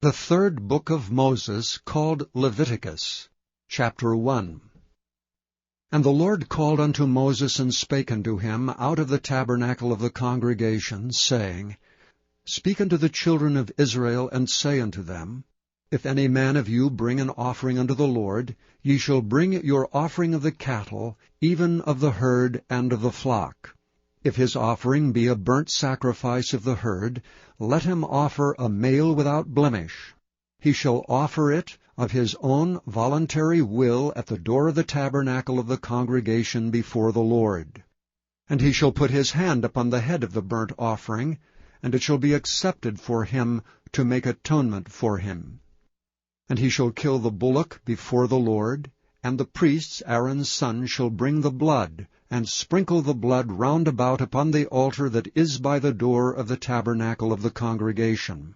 The third book of Moses, called Leviticus, chapter 1. And the Lord called unto Moses, and spake unto him out of the tabernacle of the congregation, saying, Speak unto the children of Israel, and say unto them, If any man of you bring an offering unto the Lord, ye shall bring your offering of the cattle, even of the herd and of the flock. If his offering be a burnt sacrifice of the herd, let him offer a male without blemish. He shall offer it of his own voluntary will at the door of the tabernacle of the congregation before the Lord. And he shall put his hand upon the head of the burnt offering, and it shall be accepted for him to make atonement for him. And he shall kill the bullock before the Lord, and the priests Aaron's son shall bring the blood, and sprinkle the blood round about upon the altar that is by the door of the tabernacle of the congregation.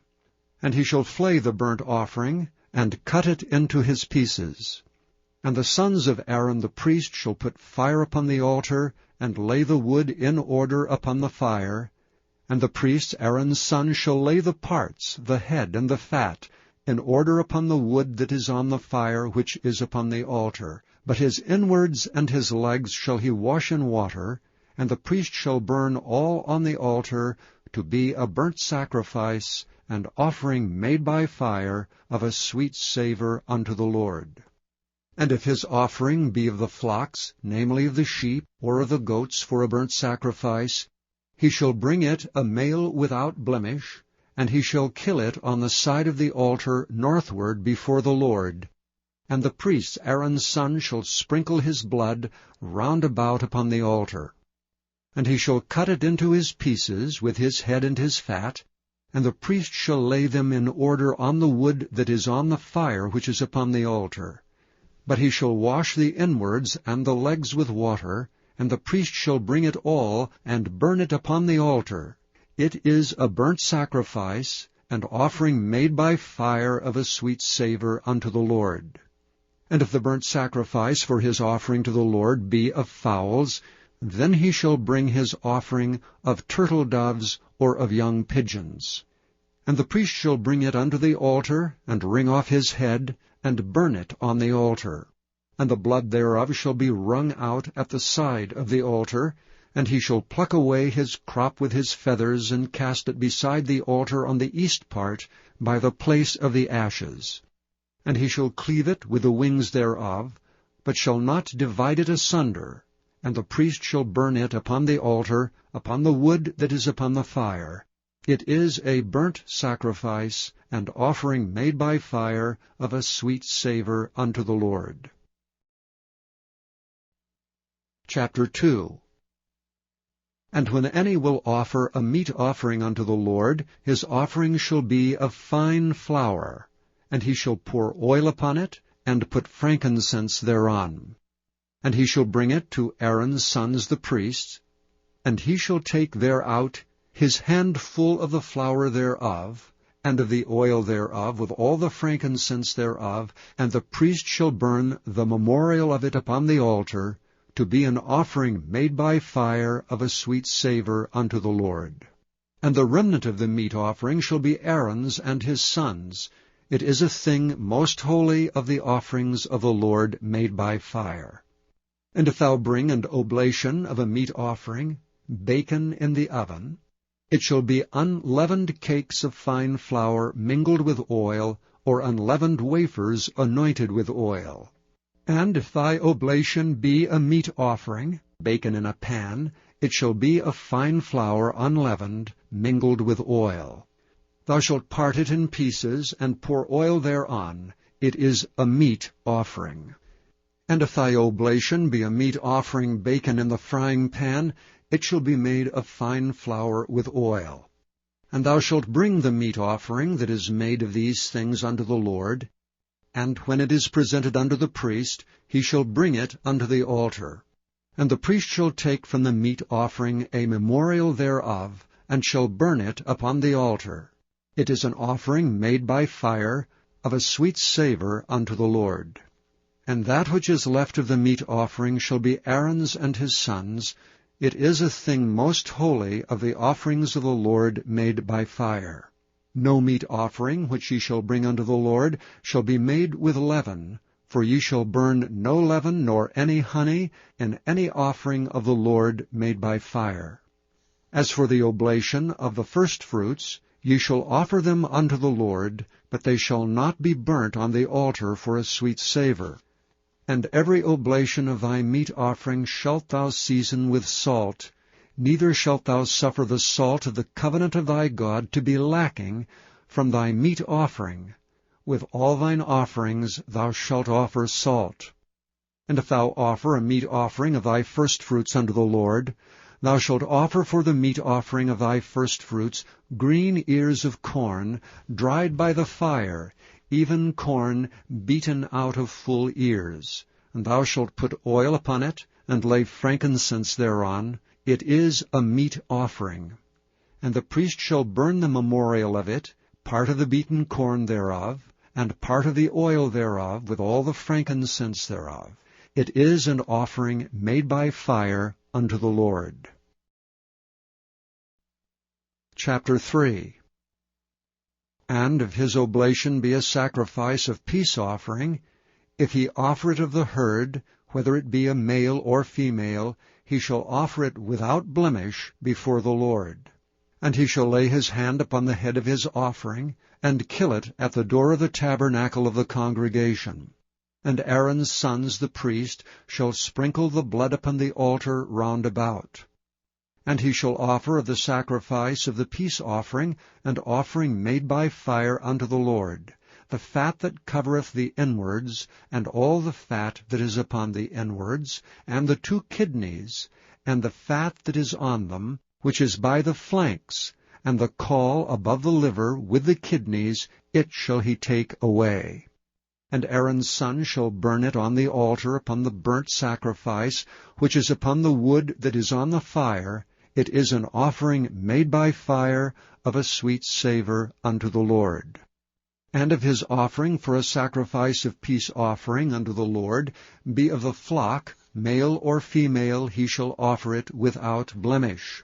And he shall flay the burnt offering, and cut it into his pieces. And the sons of Aaron the priest shall put fire upon the altar, and lay the wood in order upon the fire. And the priest Aaron's son shall lay the parts, the head and the fat, in order upon the wood that is on the fire which is upon the altar. But his inwards and his legs shall he wash in water, and the priest shall burn all on the altar to be a burnt sacrifice, and offering made by fire of a sweet savour unto the Lord. And if his offering be of the flocks, namely of the sheep, or of the goats for a burnt sacrifice, he shall bring it a male without blemish, and he shall kill it on the side of the altar northward before the Lord. And the priest Aaron's son shall sprinkle his blood round about upon the altar. And he shall cut it into his pieces with his head and his fat, and the priest shall lay them in order on the wood that is on the fire which is upon the altar. But he shall wash the inwards and the legs with water, and the priest shall bring it all, and burn it upon the altar. It is a burnt sacrifice, and offering made by fire of a sweet savour unto the Lord. And if the burnt sacrifice for his offering to the Lord be of fowls, then he shall bring his offering of turtle doves or of young pigeons. And the priest shall bring it unto the altar, and wring off his head, and burn it on the altar. And the blood thereof shall be wrung out at the side of the altar, and he shall pluck away his crop with his feathers, and cast it beside the altar on the east part, by the place of the ashes. And he shall cleave it with the wings thereof, but shall not divide it asunder. And the priest shall burn it upon the altar, upon the wood that is upon the fire. It is a burnt sacrifice, and offering made by fire of a sweet savour unto the Lord. Chapter 2. And when any will offer a meat offering unto the Lord, his offering shall be of fine flour, and he shall pour oil upon it, and put frankincense thereon. And he shall bring it to Aaron's sons the priests, and he shall take thereout his handful of the flour thereof, and of the oil thereof, with all the frankincense thereof, and the priest shall burn the memorial of it upon the altar, to be an offering made by fire of a sweet savour unto the Lord. And the remnant of the meat offering shall be Aaron's and his sons. It is a thing most holy of the offerings of the Lord made by fire. And if thou bring an oblation of a meat offering, bacon in the oven, it shall be unleavened cakes of fine flour mingled with oil, or unleavened wafers anointed with oil. And if thy oblation be a meat offering, bacon in a pan, it shall be of fine flour unleavened, mingled with oil. Thou shalt part it in pieces, and pour oil thereon. It is a meat offering. And if thy oblation be a meat offering bacon in the frying pan, it shall be made of fine flour with oil. And thou shalt bring the meat offering that is made of these things unto the Lord, and when it is presented unto the priest, he shall bring it unto the altar. And the priest shall take from the meat offering a memorial thereof, and shall burn it upon the altar. It is an offering made by fire, of a sweet savour unto the Lord. And that which is left of the meat offering shall be Aaron's and his sons. It is a thing most holy of the offerings of the Lord made by fire. No meat offering which ye shall bring unto the Lord shall be made with leaven, for ye shall burn no leaven nor any honey in any offering of the Lord made by fire. As for the oblation of the firstfruits, ye shall offer them unto the Lord, but they shall not be burnt on the altar for a sweet savour. And every oblation of thy meat offering shalt thou season with salt, neither shalt thou suffer the salt of the covenant of thy God to be lacking from thy meat offering. With all thine offerings thou shalt offer salt. And if thou offer a meat offering of thy firstfruits unto the Lord, thou shalt offer for the meat offering of thy firstfruits green ears of corn, dried by the fire, even corn beaten out of full ears. And thou shalt put oil upon it, and lay frankincense thereon. It is a meat offering. And the priest shall burn the memorial of it, part of the beaten corn thereof, and part of the oil thereof, with all the frankincense thereof. It is an offering made by fire unto the Lord. Chapter 3. And if his oblation be a sacrifice of peace offering, if he offer it of the herd, whether it be a male or female, he shall offer it without blemish before the Lord. And he shall lay his hand upon the head of his offering, and kill it at the door of the tabernacle of the congregation. And Aaron's sons the priest shall sprinkle the blood upon the altar round about. And he shall offer of the sacrifice of the peace offering an offering made by fire unto the Lord, the fat that covereth the inwards, and all the fat that is upon the inwards, and the 2 kidneys, and the fat that is on them, which is by the flanks, and the caul above the liver with the kidneys, it shall he take away. And Aaron's son shall burn it on the altar upon the burnt sacrifice, which is upon the wood that is on the fire. It is an offering made by fire of a sweet savour unto the Lord. And if his offering for a sacrifice of peace offering unto the Lord be of the flock, male or female, he shall offer it without blemish.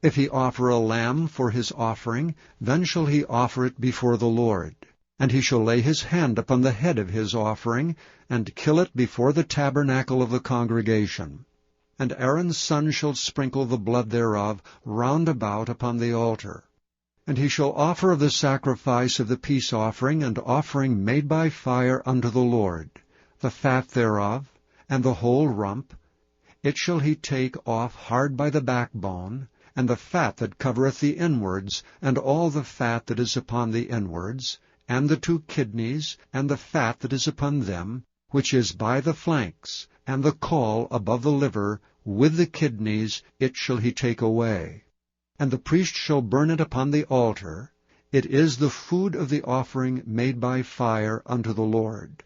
If he offer a lamb for his offering, then shall he offer it before the Lord. And he shall lay his hand upon the head of his offering, and kill it before the tabernacle of the congregation. And Aaron's son shall sprinkle the blood thereof round about upon the altar. And he shall offer of the sacrifice of the peace offering and offering made by fire unto the Lord, the fat thereof, and the whole rump. It shall he take off hard by the backbone, and the fat that covereth the inwards, and all the fat that is upon the inwards, and the 2 kidneys, and the fat that is upon them, which is by the flanks, and the caul above the liver, with the kidneys, it shall he take away. And the priest shall burn it upon the altar. It is the food of the offering made by fire unto the Lord.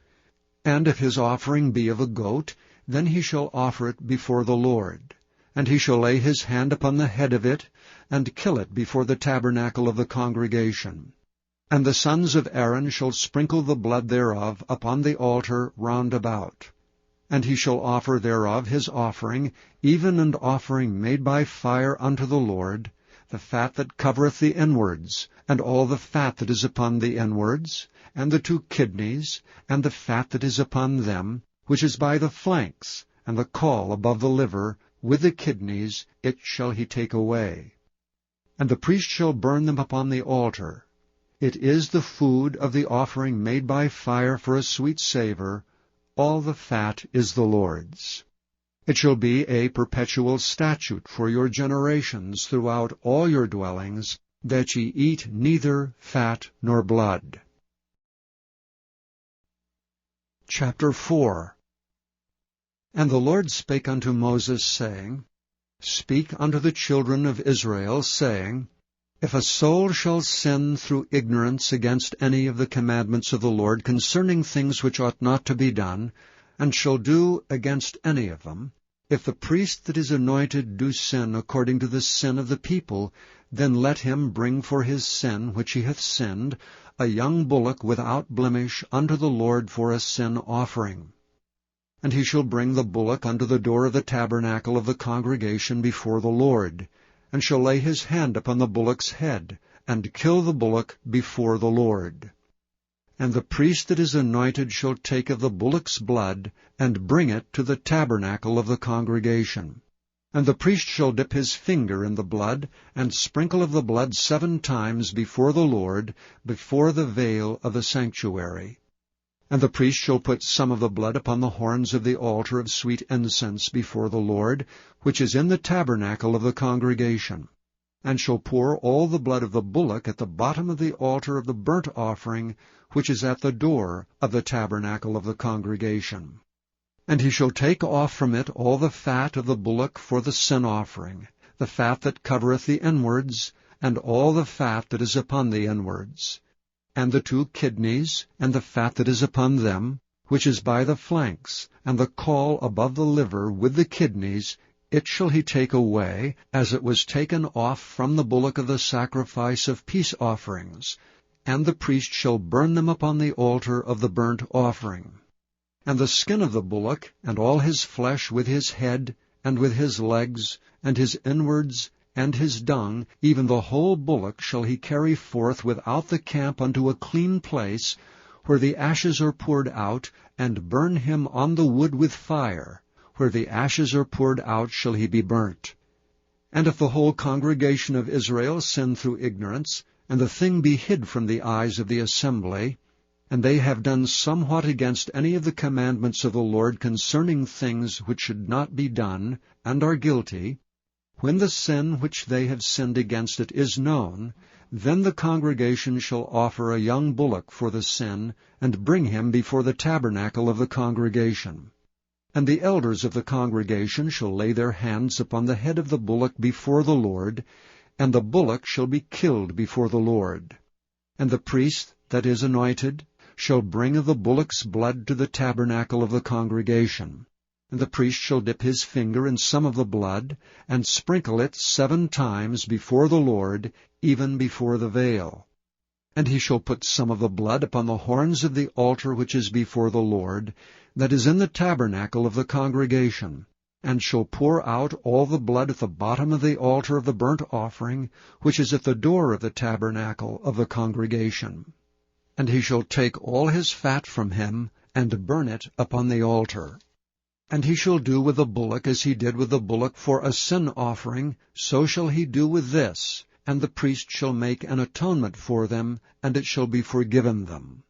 And if his offering be of a goat, then he shall offer it before the Lord. And he shall lay his hand upon the head of it, and kill it before the tabernacle of the congregation. And the sons of Aaron shall sprinkle the blood thereof upon the altar round about. And he shall offer thereof his offering, even an offering made by fire unto the Lord, the fat that covereth the inwards, and all the fat that is upon the inwards, and the 2 kidneys, and the fat that is upon them, which is by the flanks, and the caul above the liver, with the kidneys, it shall he take away. And the priest shall burn them upon the altar. It is the food of the offering made by fire for a sweet savour. All the fat is the Lord's. It shall be a perpetual statute for your generations throughout all your dwellings, that ye eat neither fat nor blood. Chapter 4. And the Lord spake unto Moses, saying, Speak unto the children of Israel, saying, If a soul shall sin through ignorance against any of the commandments of the Lord concerning things which ought not to be done, and shall do against any of them, if the priest that is anointed do sin according to the sin of the people, then let him bring for his sin which he hath sinned a young bullock without blemish unto the Lord for a sin offering. And he shall bring the bullock unto the door of the tabernacle of the congregation before the Lord, and shall lay his hand upon the bullock's head, and kill the bullock before the Lord. And the priest that is anointed shall take of the bullock's blood, and bring it to the tabernacle of the congregation. And the priest shall dip his finger in the blood, and sprinkle of the blood 7 times before the Lord, before the veil of the sanctuary. And the priest shall put some of the blood upon the horns of the altar of sweet incense before the Lord, which is in the tabernacle of the congregation, and shall pour all the blood of the bullock at the bottom of the altar of the burnt offering, which is at the door of the tabernacle of the congregation. And he shall take off from it all the fat of the bullock for the sin offering, the fat that covereth the inwards, and all the fat that is upon the inwards, and the 2 kidneys, and the fat that is upon them, which is by the flanks, and the caul above the liver with the kidneys, it shall he take away, as it was taken off from the bullock of the sacrifice of peace offerings, and the priest shall burn them upon the altar of the burnt offering. And the skin of the bullock, and all his flesh with his head, and with his legs, and his inwards, and his dung, even the whole bullock shall he carry forth without the camp unto a clean place, where the ashes are poured out, and burn him on the wood with fire. Where the ashes are poured out shall he be burnt. And if the whole congregation of Israel sin through ignorance, and the thing be hid from the eyes of the assembly, and they have done somewhat against any of the commandments of the Lord concerning things which should not be done, and are guilty, when the sin which they have sinned against it is known, then the congregation shall offer a young bullock for the sin, and bring him before the tabernacle of the congregation. And the elders of the congregation shall lay their hands upon the head of the bullock before the Lord, and the bullock shall be killed before the Lord. And the priest that is anointed shall bring of the bullock's blood to the tabernacle of the congregation. And the priest shall dip his finger in some of the blood, and sprinkle it 7 times before the Lord, even before the veil. And he shall put some of the blood upon the horns of the altar which is before the Lord, that is in the tabernacle of the congregation, and shall pour out all the blood at the bottom of the altar of the burnt offering, which is at the door of the tabernacle of the congregation. And he shall take all his fat from him, and burn it upon the altar. And he shall do with the bullock as he did with the bullock for a sin offering, so shall he do with this, and the priest shall make an atonement for them, and it shall be forgiven them.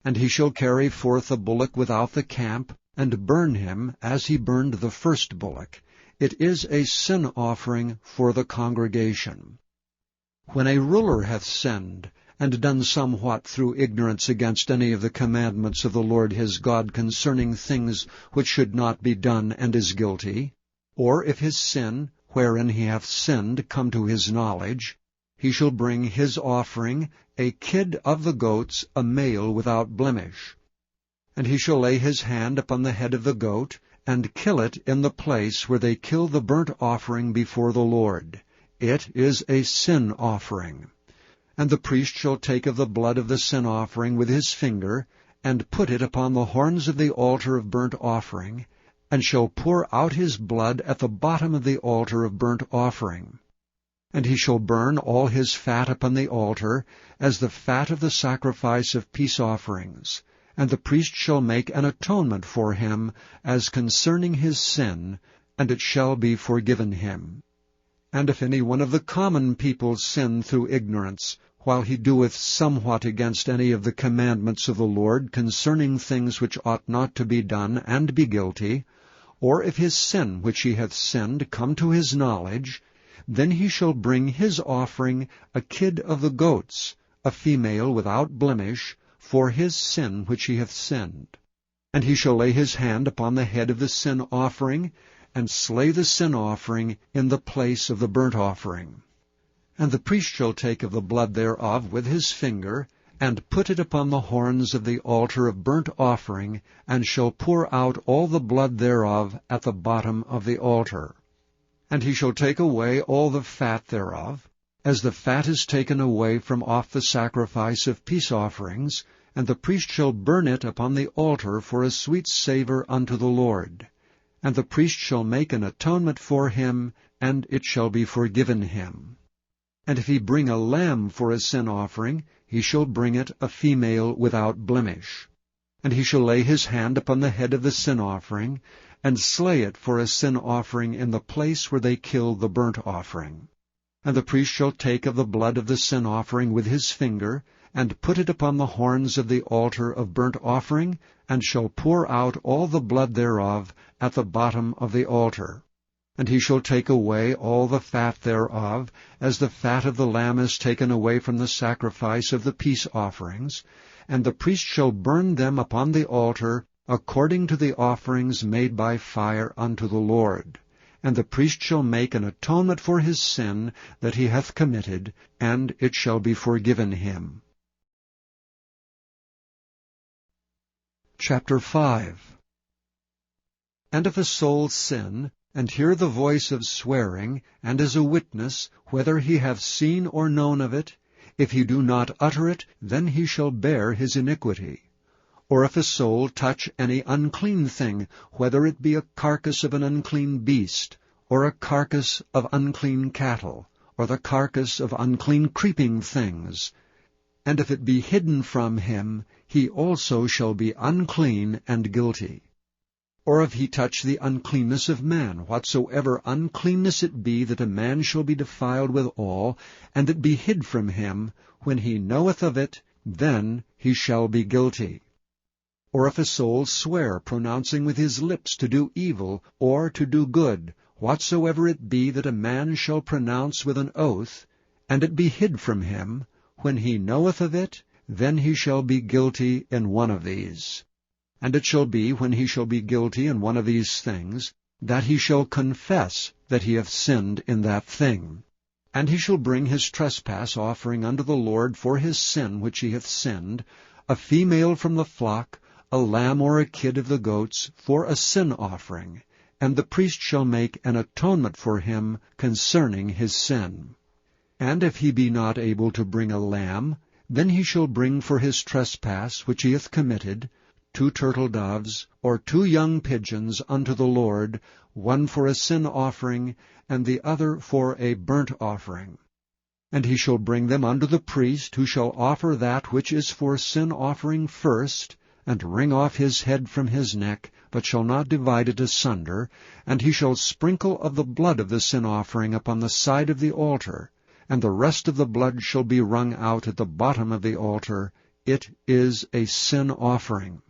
And he shall carry forth the bullock without the camp, and burn him as he burned the first bullock. It is a sin offering for the congregation. When a ruler hath sinned, and done somewhat through ignorance against any of the commandments of the Lord his God concerning things which should not be done, and is guilty, or if his sin, wherein he hath sinned, come to his knowledge, he shall bring his offering, a kid of the goats, a male without blemish. And he shall lay his hand upon the head of the goat, and kill it in the place where they kill the burnt offering before the Lord. It is a sin offering. And the priest shall take of the blood of the sin offering with his finger, and put it upon the horns of the altar of burnt offering, and shall pour out his blood at the bottom of the altar of burnt offering. And he shall burn all his fat upon the altar, as the fat of the sacrifice of peace offerings. And the priest shall make an atonement for him, as concerning his sin, and it shall be forgiven him. And if any one of the common people sin through ignorance, while he doeth somewhat against any of the commandments of the Lord concerning things which ought not to be done, and be guilty, or if his sin which he hath sinned come to his knowledge, then he shall bring his offering, a kid of the goats, a female without blemish, for his sin which he hath sinned. And he shall lay his hand upon the head of the sin offering, and slay the sin offering in the place of the burnt offering. And the priest shall take of the blood thereof with his finger, and put it upon the horns of the altar of burnt offering, and shall pour out all the blood thereof at the bottom of the altar. And he shall take away all the fat thereof, as the fat is taken away from off the sacrifice of peace offerings, and the priest shall burn it upon the altar for a sweet savour unto the Lord. And the priest shall make an atonement for him, and it shall be forgiven him. And if he bring a lamb for a sin offering, he shall bring it a female without blemish. And he shall lay his hand upon the head of the sin offering, and slay it for a sin offering in the place where they kill the burnt offering. And the priest shall take of the blood of the sin offering with his finger, and put it upon the horns of the altar of burnt offering, and shall pour out all the blood thereof at the bottom of the altar. And he shall take away all the fat thereof, as the fat of the lamb is taken away from the sacrifice of the peace offerings, and the priest shall burn them upon the altar, according to the offerings made by fire unto the Lord. And the priest shall make an atonement for his sin that he hath committed, and it shall be forgiven him. Chapter 5. And if a soul sin, and hear the voice of swearing, and is a witness, whether he have seen or known of it, if he do not utter it, then he shall bear his iniquity. Or if a soul touch any unclean thing, whether it be a carcass of an unclean beast, or a carcass of unclean cattle, or the carcass of unclean creeping things, and if it be hidden from him, he also shall be unclean and guilty. Or if he touch the uncleanness of man, whatsoever uncleanness it be, that a man shall be defiled withal, and it be hid from him, when he knoweth of it, then he shall be guilty. Or if a soul swear, pronouncing with his lips to do evil, or to do good, whatsoever it be that a man shall pronounce with an oath, and it be hid from him, when he knoweth of it, then he shall be guilty in one of these. And it shall be, when he shall be guilty in one of these things, that he shall confess that he hath sinned in that thing. And he shall bring his trespass offering unto the Lord for his sin which he hath sinned, a female from the flock, a lamb or a kid of the goats, for a sin offering, and the priest shall make an atonement for him concerning his sin. And if he be not able to bring a lamb, then he shall bring for his trespass which he hath committed 2 turtle doves, or 2 young pigeons unto the Lord, one for a sin offering, and the other for a burnt offering. And he shall bring them unto the priest, who shall offer that which is for sin offering first, and wring off his head from his neck, but shall not divide it asunder, and he shall sprinkle of the blood of the sin offering upon the side of the altar, and the rest of the blood shall be wrung out at the bottom of the altar. It is a sin offering.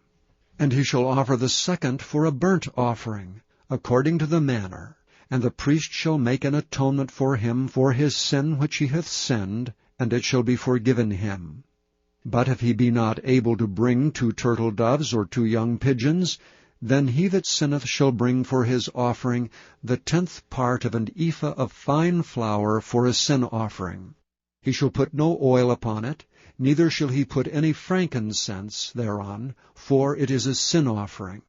And he shall offer the second for a burnt offering, according to the manner, and the priest shall make an atonement for him for his sin which he hath sinned, and it shall be forgiven him. But if he be not able to bring 2 turtle doves or 2 young pigeons, then he that sinneth shall bring for his offering the 10th part of an ephah of fine flour for a sin offering. He shall put no oil upon it, neither shall he put any frankincense thereon, for it is a sin offering.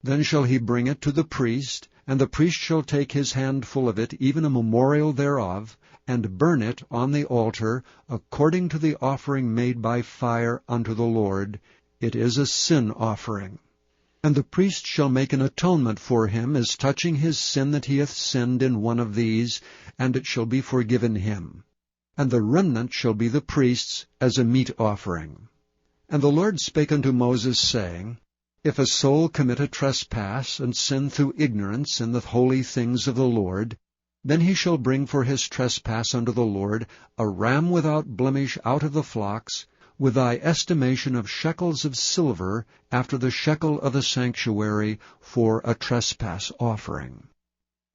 Then shall he bring it to the priest, and the priest shall take his handful of it, even a memorial thereof, and burn it on the altar, according to the offering made by fire unto the Lord. It is a sin offering. And the priest shall make an atonement for him as touching his sin that he hath sinned in one of these, and it shall be forgiven him. And the remnant shall be the priest's as a meat offering. And the Lord spake unto Moses, saying, If a soul commit a trespass, and sin through ignorance in the holy things of the Lord, then he shall bring for his trespass unto the Lord a ram without blemish out of the flocks, with thy estimation of shekels of silver, after the shekel of the sanctuary, for a trespass offering.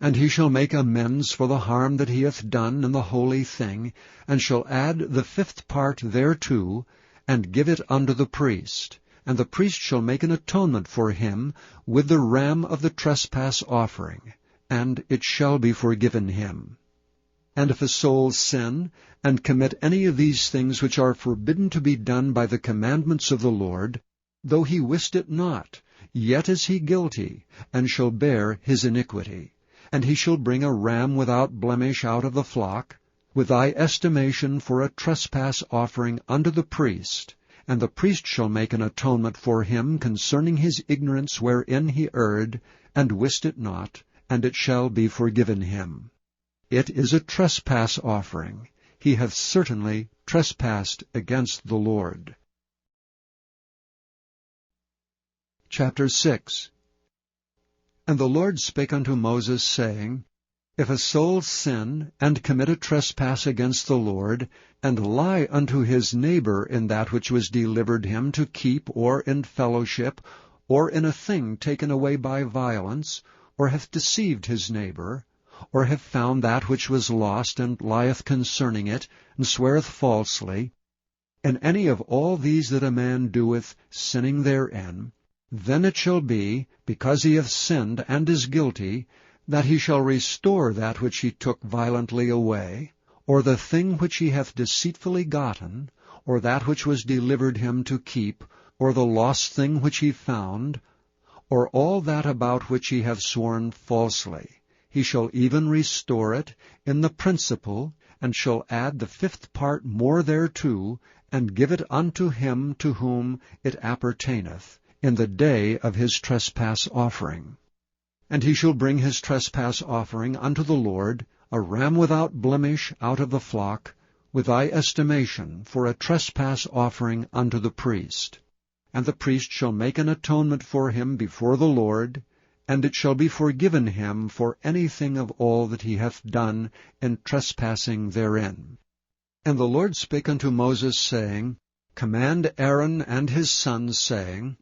And he shall make amends for the harm that he hath done in the holy thing, and shall add the 5th part thereto, and give it unto the priest. And the priest shall make an atonement for him with the ram of the trespass offering, and it shall be forgiven him. And if a soul sin, and commit any of these things which are forbidden to be done by the commandments of the Lord, though he wist it not, yet is he guilty, and shall bear his iniquity. And he shall bring a ram without blemish out of the flock, with thy estimation for a trespass offering unto the priest, and the priest shall make an atonement for him concerning his ignorance wherein he erred, and wist it not, and it shall be forgiven him. It is a trespass offering. he hath certainly trespassed against the Lord. Chapter 6. And the Lord spake unto Moses, saying, If a soul sin, and commit a trespass against the Lord, and lie unto his neighbor in that which was delivered him to keep, or in fellowship, or in a thing taken away by violence, or hath deceived his neighbor, or hath found that which was lost, and lieth concerning it, and sweareth falsely, in any of all these that a man doeth, sinning therein, then it shall be, because he hath sinned and is guilty, that he shall restore that which he took violently away, or the thing which he hath deceitfully gotten, or that which was delivered him to keep, or the lost thing which he found, or all that about which he hath sworn falsely. He shall even restore it in the principal, and shall add the 5th part more thereto, and give it unto him to whom it appertaineth, in the day of his trespass offering. And he shall bring his trespass offering unto the Lord, a ram without blemish out of the flock, with thy estimation, for a trespass offering unto the priest. And the priest shall make an atonement for him before the Lord, and it shall be forgiven him for anything of all that he hath done in trespassing therein. And the Lord spake unto Moses, saying, Command Aaron and his sons, saying,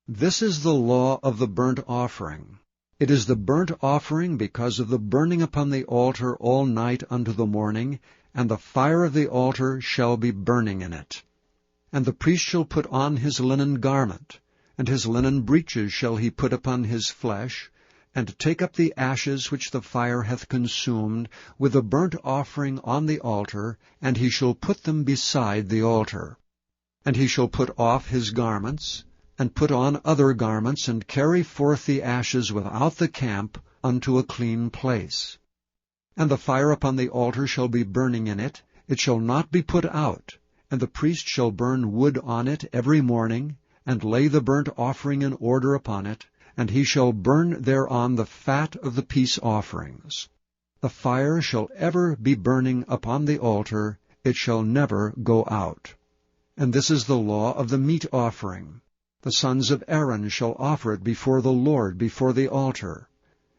This is the law of the burnt offering. It is the burnt offering because of the burning upon the altar all night unto the morning, and the fire of the altar shall be burning in it. And the priest shall put on his linen garment, and his linen breeches shall he put upon his flesh, and take up the ashes which the fire hath consumed, with the burnt offering on the altar, and he shall put them beside the altar. And he shall put off his garments, and put on other garments, and carry forth the ashes without the camp unto a clean place. And the fire upon the altar shall be burning in it, it shall not be put out, and the priest shall burn wood on it every morning, and lay the burnt offering in order upon it, and he shall burn thereon the fat of the peace offerings. The fire shall ever be burning upon the altar, it shall never go out. And this is the law of the meat offering. The sons of Aaron shall offer it before the Lord before the altar.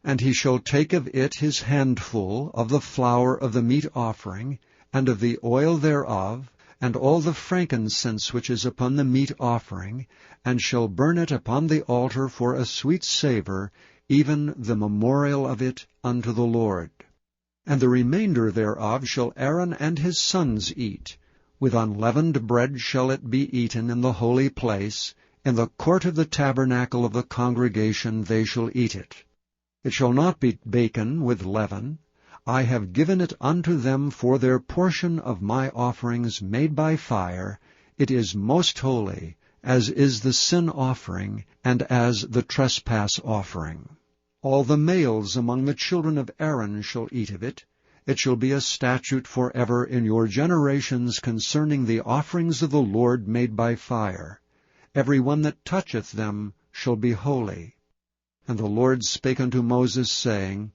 And he shall take of it his handful of the flour of the meat offering, and of the oil thereof, and all the frankincense which is upon the meat offering, and shall burn it upon the altar for a sweet savour, even the memorial of it unto the Lord. And the remainder thereof shall Aaron and his sons eat. With unleavened bread shall it be eaten in the holy place. In the court of the tabernacle of the congregation they shall eat it. It shall not be baken with leaven. I have given it unto them for their portion of my offerings made by fire. It is most holy, as is the sin offering, and as the trespass offering. All the males among the children of Aaron shall eat of it. It shall be a statute forever in your generations concerning the offerings of the Lord made by fire. Every one that toucheth them shall be holy. And the Lord spake unto Moses, saying,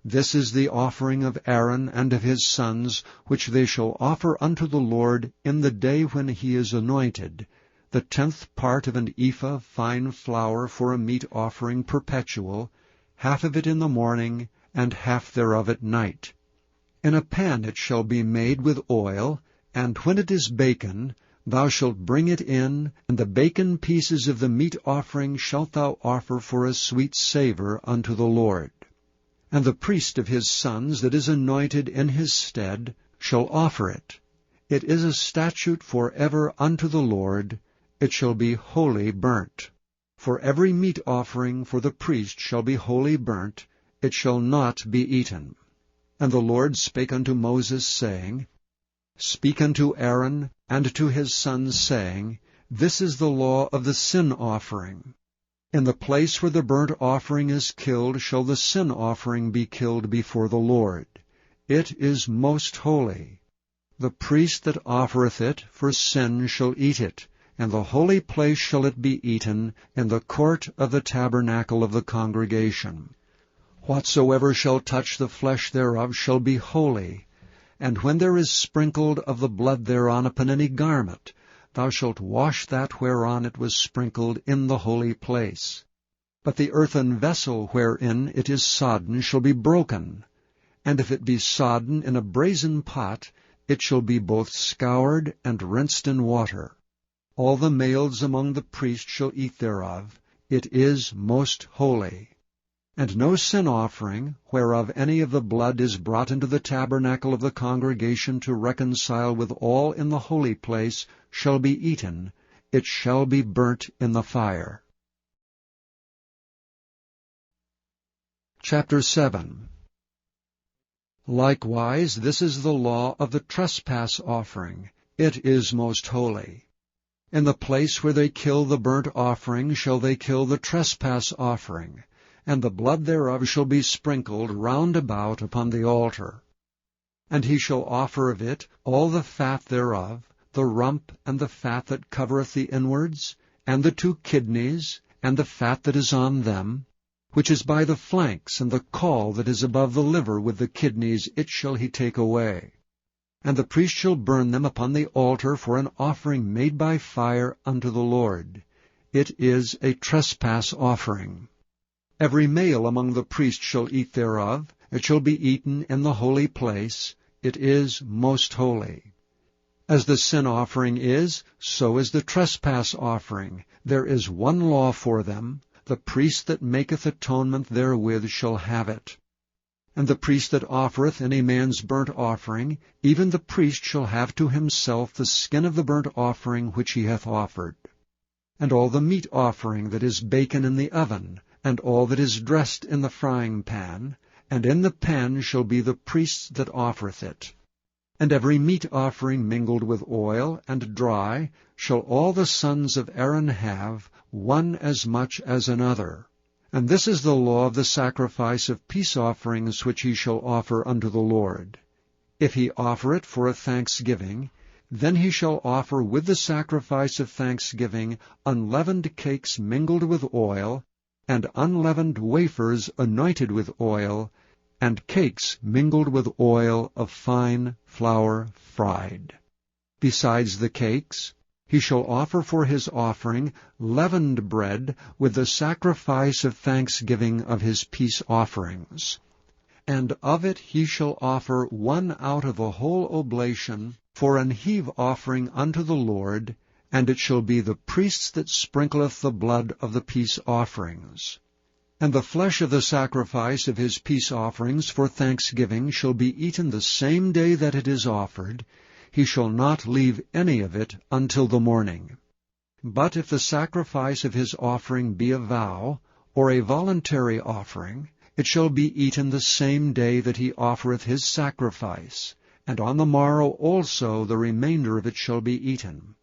This is the offering of Aaron and of his sons, which they shall offer unto the Lord in the day when he is anointed, the 10th part of an ephah fine flour for a meat offering perpetual, half of it in the morning, and half thereof at night. In a pan it shall be made with oil, and when it is baken, thou shalt bring it in, and the baken pieces of the meat offering shalt thou offer for a sweet savour unto the Lord. And the priest of his sons that is anointed in his stead shall offer it. It is a statute for ever unto the Lord. It shall be wholly burnt. For every meat offering for the priest shall be wholly burnt. It shall not be eaten. And the Lord spake unto Moses, saying, Speak unto Aaron and to his sons, saying, This is the law of the sin offering. In the place where the burnt offering is killed shall the sin offering be killed before the Lord. It is most holy. The priest that offereth it for sin shall eat it. In the holy place shall it be eaten, in the court of the tabernacle of the congregation. Whatsoever shall touch the flesh thereof shall be holy, And when there is sprinkled of the blood thereon upon any garment, thou shalt wash that whereon it was sprinkled in the holy place. But the earthen vessel wherein it is sodden shall be broken, and if it be sodden in a brazen pot, it shall be both scoured and rinsed in water. All the males among the priests shall eat thereof. It is most holy. And no sin offering, whereof any of the blood is brought into the tabernacle of the congregation to reconcile with all in the holy place, shall be eaten. It shall be burnt in the fire. Chapter 7. Likewise, this is the law of the trespass offering. It is most holy. In the place where they kill the burnt offering shall they kill the trespass offering, and the blood thereof shall be sprinkled round about upon the altar. And he shall offer of it all the fat thereof, the rump and the fat that covereth the inwards, and the 2 kidneys, and the fat that is on them, which is by the flanks, and the caul that is above the liver with the kidneys, it shall he take away. And the priest shall burn them upon the altar for an offering made by fire unto the Lord. It is a trespass offering. Every male among the priests shall eat thereof. It shall be eaten in the holy place. It is most holy. As the sin offering is, so is the trespass offering. There is one law for them. The priest that maketh atonement therewith shall have it. And the priest that offereth any man's burnt offering, even the priest shall have to himself the skin of the burnt offering which he hath offered. And all the meat offering that is baken in the oven, and all that is dressed in the frying pan, and in the pan shall be the priest's that offereth it. And every meat offering mingled with oil and dry shall all the sons of Aaron have, one as much as another. And this is the law of the sacrifice of peace offerings which he shall offer unto the Lord. If he offer it for a thanksgiving, then he shall offer with the sacrifice of thanksgiving unleavened cakes mingled with oil, and unleavened wafers anointed with oil, and cakes mingled with oil of fine flour fried. Besides the cakes, he shall offer for his offering leavened bread with the sacrifice of thanksgiving of his peace offerings. And of it he shall offer 1 out of a whole oblation for an heave offering unto the Lord, and it shall be the priest's that sprinkleth the blood of the peace offerings. And the flesh of the sacrifice of his peace offerings for thanksgiving shall be eaten the same day that it is offered. He shall not leave any of it until the morning. But if the sacrifice of his offering be a vow, or a voluntary offering, it shall be eaten the same day that he offereth his sacrifice, and on the morrow also the remainder of it shall be eaten.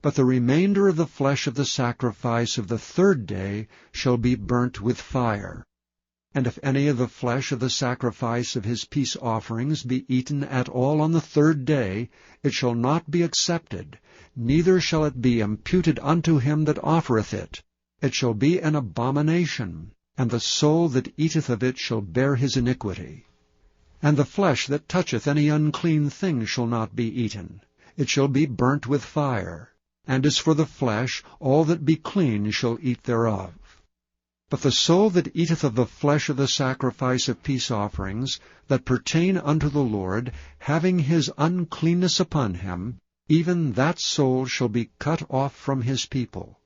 But the remainder of the flesh of the sacrifice of the 3rd day shall be burnt with fire. And if any of the flesh of the sacrifice of his peace offerings be eaten at all on the 3rd day, it shall not be accepted, neither shall it be imputed unto him that offereth it. It shall be an abomination, and the soul that eateth of it shall bear his iniquity. And the flesh that toucheth any unclean thing shall not be eaten. It shall be burnt with fire. And as for the flesh, all that be clean shall eat thereof. But the soul that eateth of the flesh of the sacrifice of peace offerings, that pertain unto the Lord, having his uncleanness upon him, even that soul shall be cut off from his people.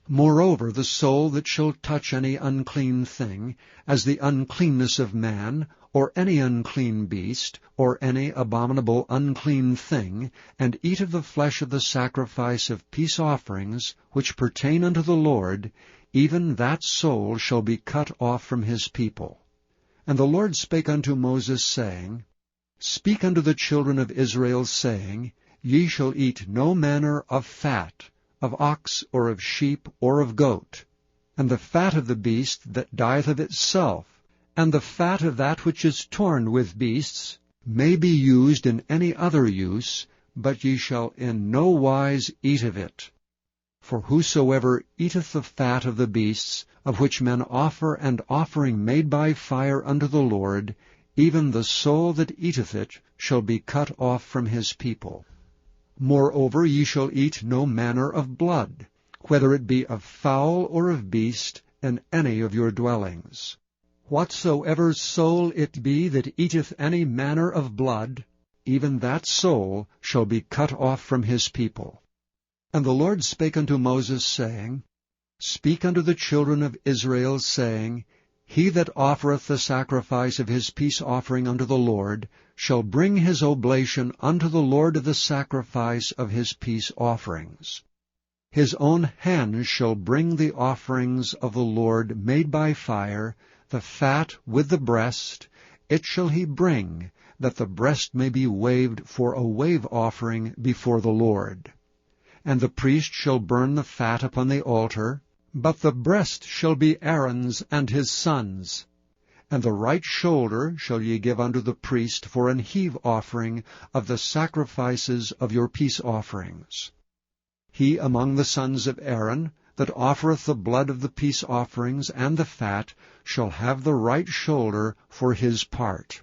Moreover, the soul that shall touch any unclean thing, as the uncleanness of man, or any unclean beast, or any abominable unclean thing, and eat of the flesh of the sacrifice of peace offerings, which pertain unto the Lord, even that soul shall be cut off from his people. And the Lord spake unto Moses, saying, Speak unto the children of Israel, saying, Ye shall eat no manner of fat, of ox, or of sheep, or of goat, and the fat of the beast that dieth of itself, and the fat of that which is torn with beasts, may be used in any other use, but ye shall in no wise eat of it. For whosoever eateth the fat of the beasts, of which men offer an offering made by fire unto the Lord, even the soul that eateth it shall be cut off from his people. Moreover, ye shall eat no manner of blood, whether it be of fowl or of beast, in any of your dwellings. Whatsoever soul it be that eateth any manner of blood, even that soul shall be cut off from his people. And the Lord spake unto Moses, saying, Speak unto the children of Israel, saying, He that offereth the sacrifice of his peace offering unto the Lord shall bring his oblation unto the Lord of the sacrifice of his peace offerings. His own hand shall bring the offerings of the Lord made by fire, the fat with the breast, it shall he bring, that the breast may be waved for a wave offering before the Lord. And the priest shall burn the fat upon the altar, but the breast shall be Aaron's and his sons'. And the right shoulder shall ye give unto the priest for an heave offering of the sacrifices of your peace offerings. He among the sons of Aaron, that offereth the blood of the peace offerings and the fat, shall have the right shoulder for his part.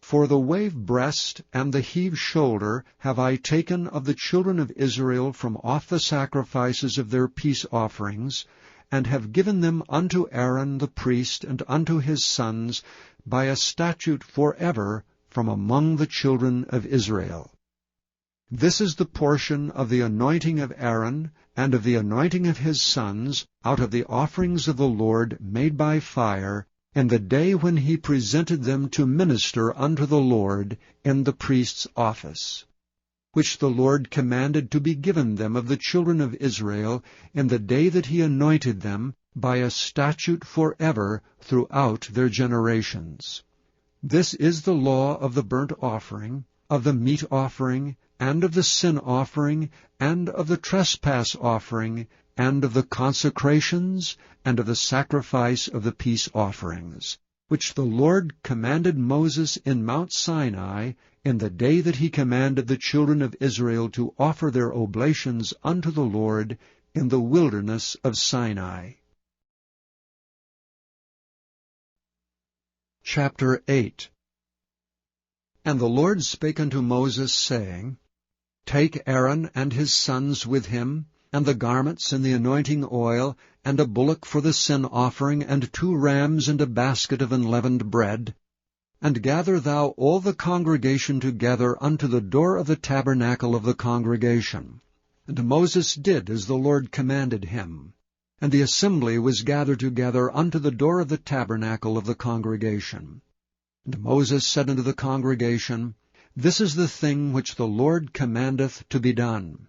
For the wave breast and the heave shoulder have I taken of the children of Israel from off the sacrifices of their peace offerings, and have given them unto Aaron the priest and unto his sons by a statute forever from among the children of Israel. This is the portion of the anointing of Aaron, and of the anointing of his sons, out of the offerings of the Lord made by fire, in the day when he presented them to minister unto the Lord in the priest's office, which the Lord commanded to be given them of the children of Israel in the day that he anointed them, by a statute forever throughout their generations. This is the law of the burnt offering, of the meat offering, and of the sin offering, and of the trespass offering, and of the consecrations, and of the sacrifice of the peace offerings, which the Lord commanded Moses in Mount Sinai, in the day that he commanded the children of Israel to offer their oblations unto the Lord in the wilderness of Sinai. Chapter 8. And the Lord spake unto Moses, saying, Take Aaron and his sons with him, and the garments and the anointing oil, and a bullock for the sin offering, and 2 rams, and a basket of unleavened bread, and gather thou all the congregation together unto the door of the tabernacle of the congregation. And Moses did as the Lord commanded him. And the assembly was gathered together unto the door of the tabernacle of the congregation. And Moses said unto the congregation, This is the thing which the Lord commandeth to be done.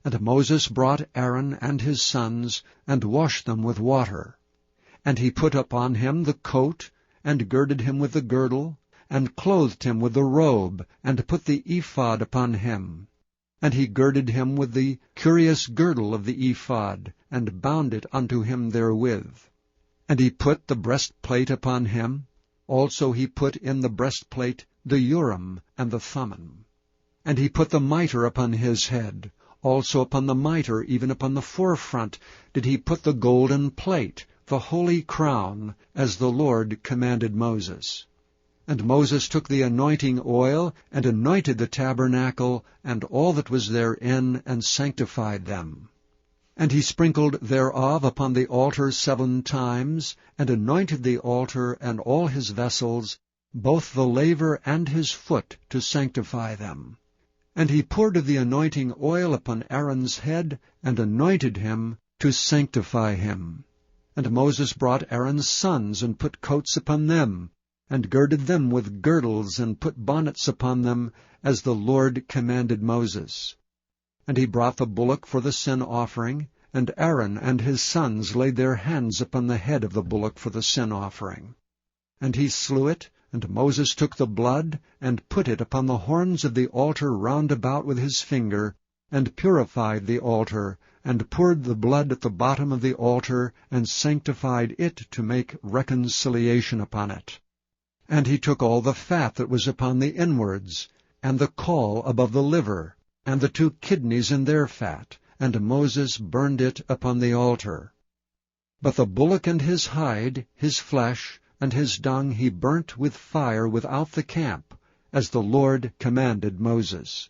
And Moses brought Aaron and his sons, and washed them with water. And he put upon him the coat, and girded him with the girdle, and clothed him with the robe, and put the ephod upon him. And he girded him with the curious girdle of the ephod, and bound it unto him therewith. And he put the breastplate upon him. Also he put in the breastplate the Urim and the Thummim. And he put the mitre upon his head. Also upon the mitre, even upon the forefront, did he put the golden plate, the holy crown, as the Lord commanded Moses. And Moses took the anointing oil, and anointed the tabernacle, and all that was therein, and sanctified them. And he sprinkled thereof upon the altar 7 times, and anointed the altar and all his vessels, both the laver and his foot, to sanctify them. And he poured of the anointing oil upon Aaron's head, and anointed him to sanctify him. And Moses brought Aaron's sons, and put coats upon them, and girded them with girdles, and put bonnets upon them, as the Lord commanded Moses. And he brought the bullock for the sin offering, and Aaron and his sons laid their hands upon the head of the bullock for the sin offering. And he slew it, and Moses took the blood, and put it upon the horns of the altar round about with his finger, and purified the altar, and poured the blood at the bottom of the altar, and sanctified it to make reconciliation upon it. And he took all the fat that was upon the inwards, and the caul above the liver, and the 2 kidneys in their fat, and Moses burned it upon the altar. But the bullock and his hide, his flesh, and his dung he burnt with fire without the camp, as the Lord commanded Moses.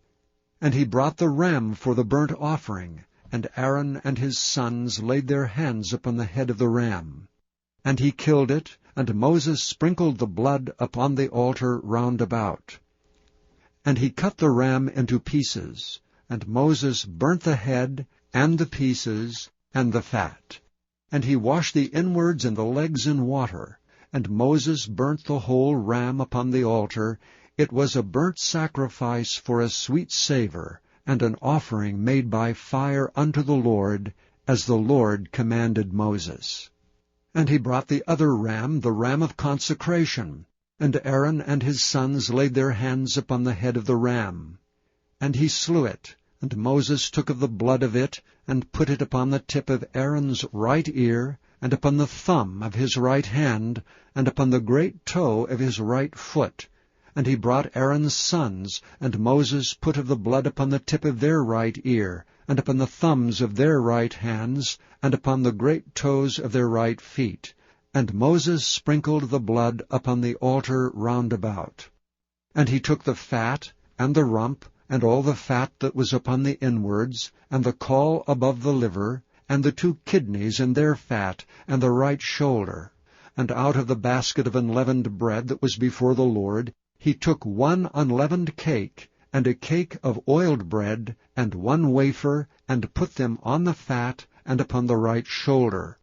And he brought the ram for the burnt offering, and Aaron and his sons laid their hands upon the head of the ram. And he killed it, and Moses sprinkled the blood upon the altar round about. And he cut the ram into pieces, and Moses burnt the head, and the pieces, and the fat. And he washed the inwards and the legs in water, and Moses burnt the whole ram upon the altar. It was a burnt sacrifice for a sweet savour, and an offering made by fire unto the Lord, as the Lord commanded Moses. And he brought the other ram, the ram of consecration, and Aaron and his sons laid their hands upon the head of the ram. And he slew it, and Moses took of the blood of it, and put it upon the tip of Aaron's right ear, and upon the thumb of his right hand, and upon the great toe of his right foot. And he brought Aaron's sons, and Moses put of the blood upon the tip of their right ear, and upon the thumbs of their right hands, and upon the great toes of their right feet. And Moses sprinkled the blood upon the altar round about. And he took the fat, and the rump, and all the fat that was upon the inwards, and the caul above the liver, and the 2 kidneys and their fat, and the right shoulder. And out of the basket of unleavened bread that was before the Lord, he took 1 unleavened cake, and a cake of oiled bread, and 1 wafer, and put them on the fat, and upon the right shoulder.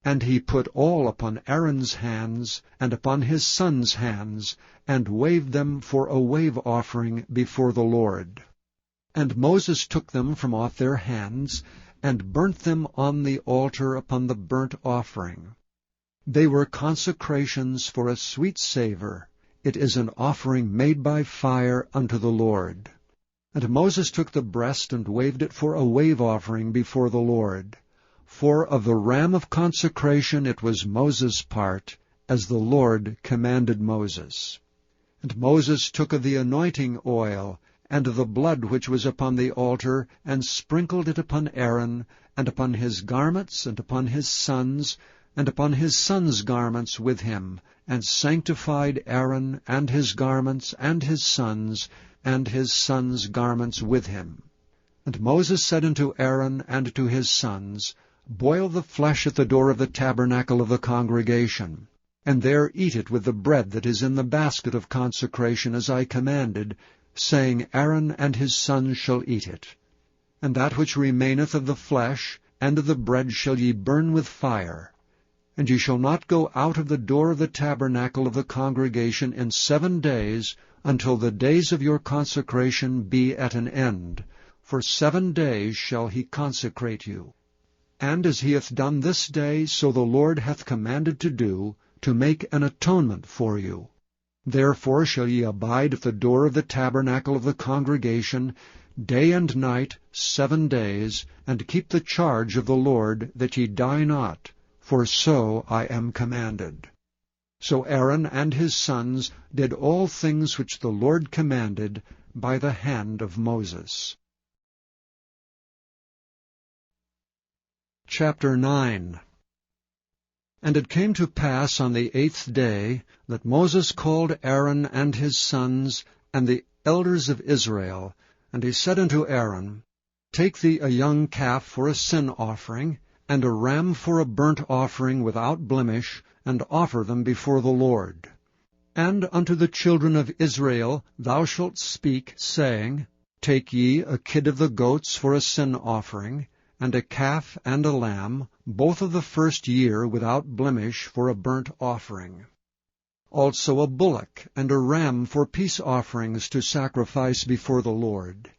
And he put all upon Aaron's hands, and upon his sons' hands, and waved them for a wave offering before the Lord. And Moses took them from off their hands, and burnt them on the altar upon the burnt offering. They were consecrations for a sweet savour. It is an offering made by fire unto the Lord. And Moses took the breast, and waved it for a wave offering before the Lord. For of the ram of consecration it was Moses' part, as the Lord commanded Moses. And Moses took of the anointing oil, and of the blood which was upon the altar, and sprinkled it upon Aaron, and upon his garments, and upon his sons, and upon his sons' garments with him, and sanctified Aaron, and his garments, and his sons' garments with him. And Moses said unto Aaron and to his sons, Boil the flesh at the door of the tabernacle of the congregation, and there eat it with the bread that is in the basket of consecration, as I commanded, saying, Aaron and his sons shall eat it. And that which remaineth of the flesh and of the bread shall ye burn with fire. And ye shall not go out of the door of the tabernacle of the congregation in 7 days, until the days of your consecration be at an end. For 7 days shall he consecrate you. And as he hath done this day, so the Lord hath commanded to do, to make an atonement for you. Therefore shall ye abide at the door of the tabernacle of the congregation, day and night 7 days, and keep the charge of the Lord, that ye die not, for so I am commanded. So Aaron and his sons did all things which the Lord commanded by the hand of Moses. Chapter 9. And it came to pass on the 8th day that Moses called Aaron and his sons and the elders of Israel, and he said unto Aaron, Take thee a young calf for a sin offering, and a ram for a burnt offering without blemish, and offer them before the Lord. And unto the children of Israel thou shalt speak, saying, Take ye a kid of the goats for a sin offering, and a calf and a lamb, both of the first year without blemish, for a burnt offering. Also a bullock and a ram for peace offerings to sacrifice before the Lord,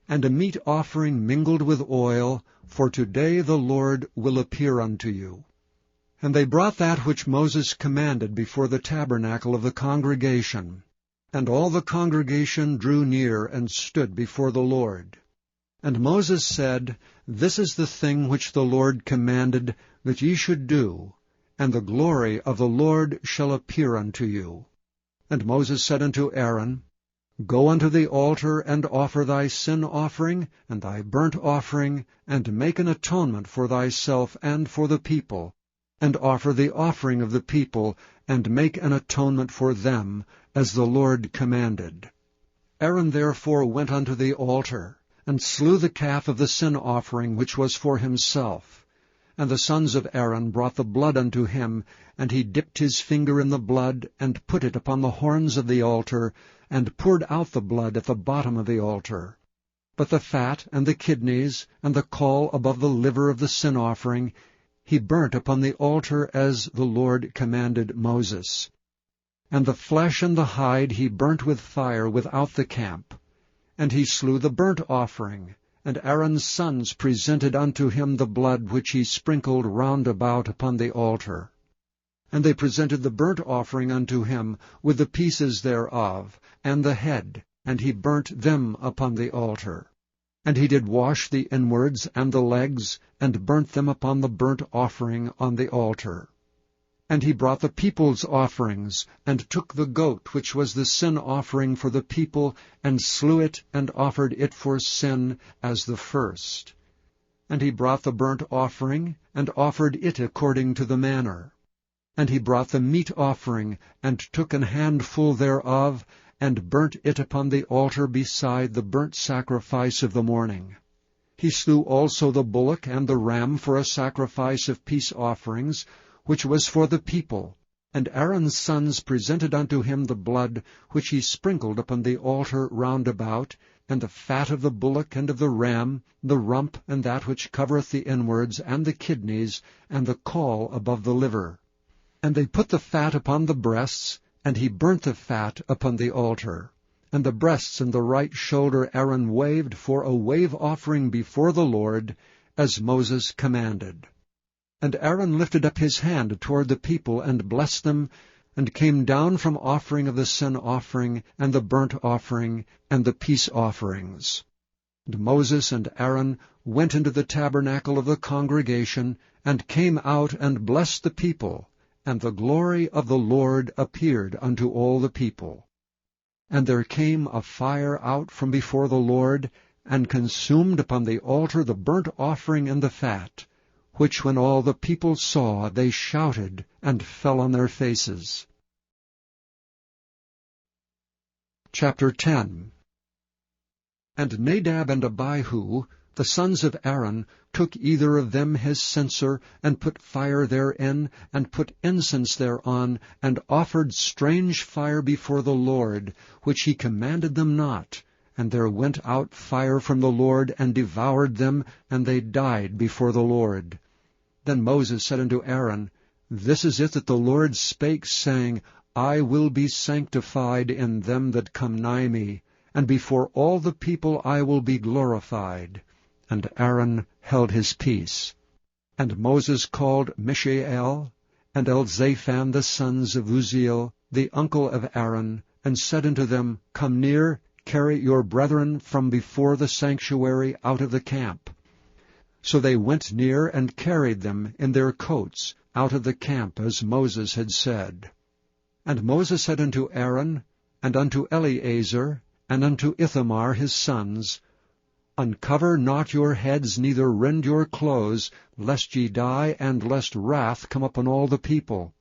and a meat offering mingled with oil, for today the Lord will appear unto you. And they brought that which Moses commanded before the tabernacle of the congregation. And all the congregation drew near and stood before the Lord. And Moses said, This is the thing which the Lord commanded that ye should do, and the glory of the Lord shall appear unto you. And Moses said unto Aaron, Go unto the altar, and offer thy sin offering, and thy burnt offering, and make an atonement for thyself and for the people, and offer the offering of the people, and make an atonement for them, as the Lord commanded. Aaron therefore went unto the altar, and slew the calf of the sin offering which was for himself. And the sons of Aaron brought the blood unto him, and he dipped his finger in the blood, and put it upon the horns of the altar, and poured out the blood at the bottom of the altar. But the fat, and the kidneys, and the caul above the liver of the sin offering, he burnt upon the altar as the Lord commanded Moses. And the flesh and the hide he burnt with fire without the camp. And he slew the burnt offering, and Aaron's sons presented unto him the blood which he sprinkled round about upon the altar. And they presented the burnt offering unto him, with the pieces thereof, and the head, and he burnt them upon the altar. And he did wash the inwards and the legs, and burnt them upon the burnt offering on the altar. And he brought the people's offerings, and took the goat which was the sin offering for the people, and slew it, and offered it for sin as the first. And he brought the burnt offering, and offered it according to the manner. And he brought the meat offering, and took an handful thereof, and burnt it upon the altar beside the burnt sacrifice of the morning. He slew also the bullock and the ram for a sacrifice of peace offerings, which was for the people. And Aaron's sons presented unto him the blood, which he sprinkled upon the altar round about, and the fat of the bullock and of the ram, the rump, and that which covereth the inwards, and the kidneys, and the caul above the liver. And they put the fat upon the breasts, and he burnt the fat upon the altar. And the breasts and the right shoulder Aaron waved for a wave offering before the Lord, as Moses commanded. And Aaron lifted up his hand toward the people, and blessed them, and came down from offering of the sin offering, and the burnt offering, and the peace offerings. And Moses and Aaron went into the tabernacle of the congregation, and came out and blessed the people, and the glory of the Lord appeared unto all the people. And there came a fire out from before the Lord, and consumed upon the altar the burnt offering and the fat, which when all the people saw, they shouted, and fell on their faces. Chapter 10. And Nadab and Abihu, the sons of Aaron, took either of them his censer, and put fire therein, and put incense thereon, and offered strange fire before the Lord, which he commanded them not. And there went out fire from the Lord, and devoured them, and they died before the Lord. Then Moses said unto Aaron, This is it that the Lord spake, saying, I will be sanctified in them that come nigh me, and before all the people I will be glorified. And Aaron held his peace. And Moses called Mishael and Elzaphan the sons of Uzziel, the uncle of Aaron, and said unto them, Come near, carry your brethren from before the sanctuary out of the camp. So they went near and carried them in their coats out of the camp, as Moses had said. And Moses said unto Aaron, and unto Eleazar, and unto Ithamar his sons, Uncover not your heads, neither rend your clothes, lest ye die, and lest wrath come upon all the people.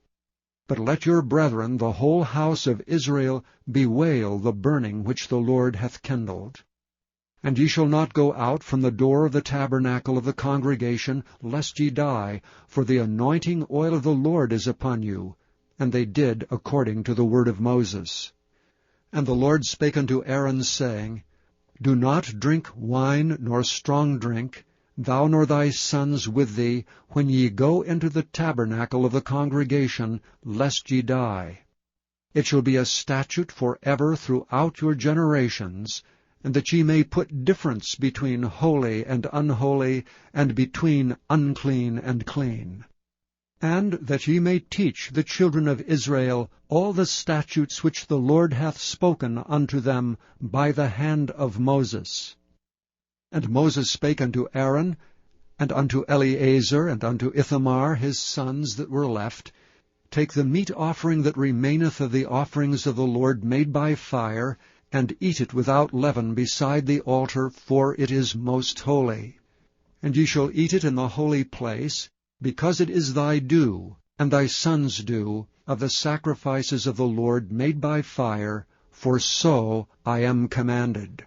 But let your brethren, the whole house of Israel, bewail the burning which the Lord hath kindled. And ye shall not go out from the door of the tabernacle of the congregation, lest ye die, for the anointing oil of the Lord is upon you. And they did according to the word of Moses. And the Lord spake unto Aaron, saying, Do not drink wine nor strong drink, thou nor thy sons with thee, when ye go into the tabernacle of the congregation, lest ye die. It shall be a statute for ever throughout your generations, and that ye may put difference between holy and unholy, and between unclean and clean. And that ye may teach the children of Israel all the statutes which the Lord hath spoken unto them by the hand of Moses. And Moses spake unto Aaron, and unto Eleazar, and unto Ithamar his sons that were left, Take the meat offering that remaineth of the offerings of the Lord made by fire, and eat it without leaven beside the altar, for it is most holy. And ye shall eat it in the holy place, because it is thy due, and thy son's due, of the sacrifices of the Lord made by fire, for so I am commanded.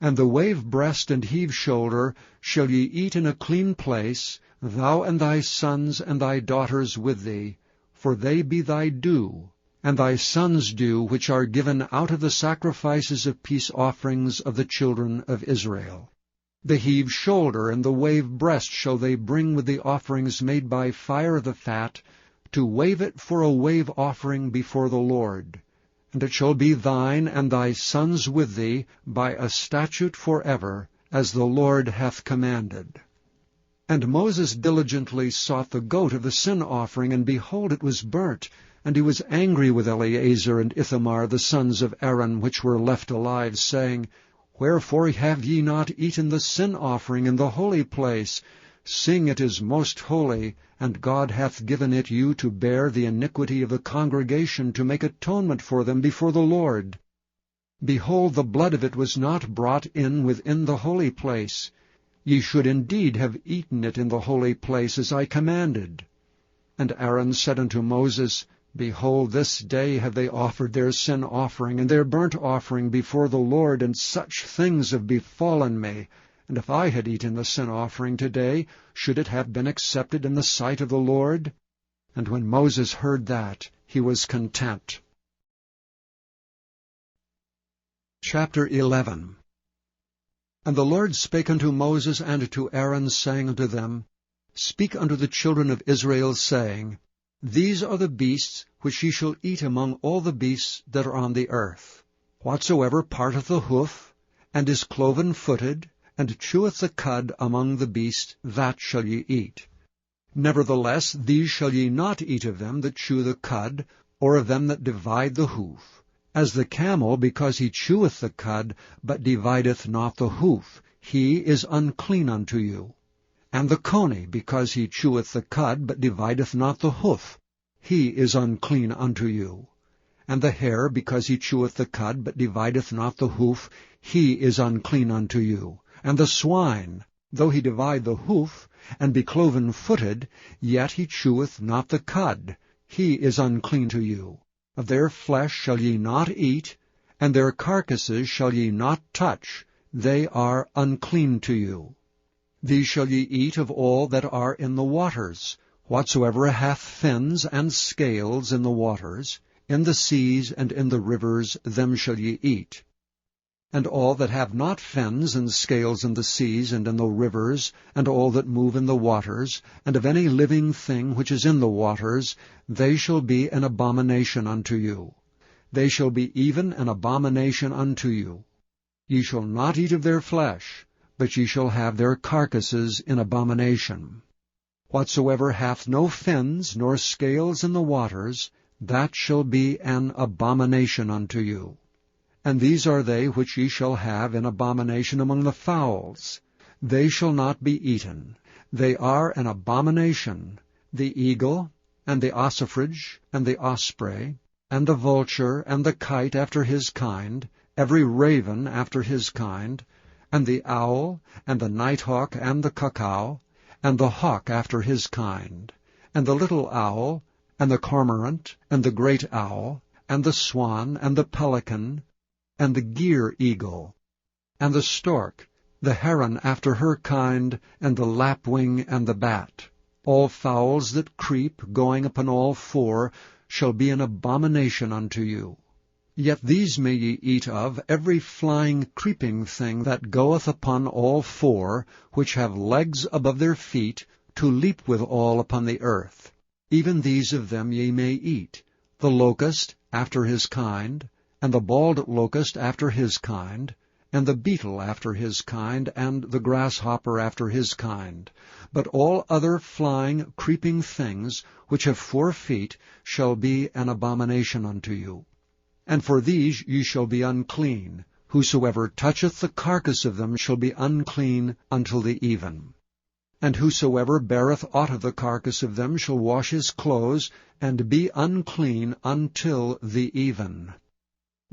And the wave breast and heave shoulder shall ye eat in a clean place, thou and thy sons and thy daughters with thee, for they be thy due, and thy sons' due, which are given out of the sacrifices of peace offerings of the children of Israel. The heave shoulder and the wave breast shall they bring with the offerings made by fire of the fat, to wave it for a wave offering before the Lord. And it shall be thine and thy sons with thee by a statute forever, as the Lord hath commanded. And Moses diligently sought the goat of the sin offering, and behold, it was burnt. And he was angry with Eleazar and Ithamar, the sons of Aaron, which were left alive, saying, Wherefore have ye not eaten the sin offering in the holy place, seeing it is most holy, and God hath given it you to bear the iniquity of the congregation, to make atonement for them before the Lord? Behold, the blood of it was not brought in within the holy place. Ye should indeed have eaten it in the holy place, as I commanded. And Aaron said unto Moses, Behold, this day have they offered their sin offering and their burnt offering before the Lord, and such things have befallen me. And if I had eaten the sin offering today, should it have been accepted in the sight of the Lord? And when Moses heard that, he was content. Chapter 11. And the Lord spake unto Moses and to Aaron, saying unto them, Speak unto the children of Israel, saying, These are the beasts which ye shall eat among all the beasts that are on the earth. Whatsoever parteth the hoof, and is cloven-footed, and cheweth the cud among the beasts, that shall ye eat. Nevertheless, these shall ye not eat of them that chew the cud, or of them that divide the hoof. As the camel, because he cheweth the cud, but divideth not the hoof, he is unclean unto you. And the coney, because he cheweth the cud, but divideth not the hoof, he is unclean unto you. And the hare, because he cheweth the cud, but divideth not the hoof, he is unclean unto you. And the swine, though he divide the hoof, and be cloven-footed, yet he cheweth not the cud, he is unclean to you. Of their flesh shall ye not eat, and their carcasses shall ye not touch, they are unclean to you. These shall ye eat of all that are in the waters, whatsoever hath fins and scales in the waters, in the seas and in the rivers, them shall ye eat. And all that have not fins and scales in the seas and in the rivers, and all that move in the waters, and of any living thing which is in the waters, they shall be an abomination unto you. They shall be even an abomination unto you. Ye shall not eat of their flesh, but ye shall have their carcasses in abomination. Whatsoever hath no fins nor scales in the waters, that shall be an abomination unto you. And these are they which ye shall have in abomination among the fowls. They shall not be eaten. They are an abomination, the eagle, and the ossifrage, and the osprey, and the vulture, and the kite after his kind, every raven after his kind, and the owl, and the nighthawk, and the cuckoo, and the hawk after his kind, and the little owl, and the cormorant, and the great owl, and the swan, and the pelican, and the gyre eagle, and the stork, the heron after her kind, and the lapwing, and the bat. All fowls that creep, going upon all four, shall be an abomination unto you. Yet these may ye eat of, every flying creeping thing that goeth upon all four, which have legs above their feet, to leap withal upon the earth. Even these of them ye may eat, the locust after his kind, and the bald locust after his kind, and the beetle after his kind, and the grasshopper after his kind. But all other flying, creeping things, which have 4 feet, shall be an abomination unto you. And for these ye shall be unclean. Whosoever toucheth the carcass of them shall be unclean until the even. And whosoever beareth aught of the carcass of them shall wash his clothes, and be unclean until the even.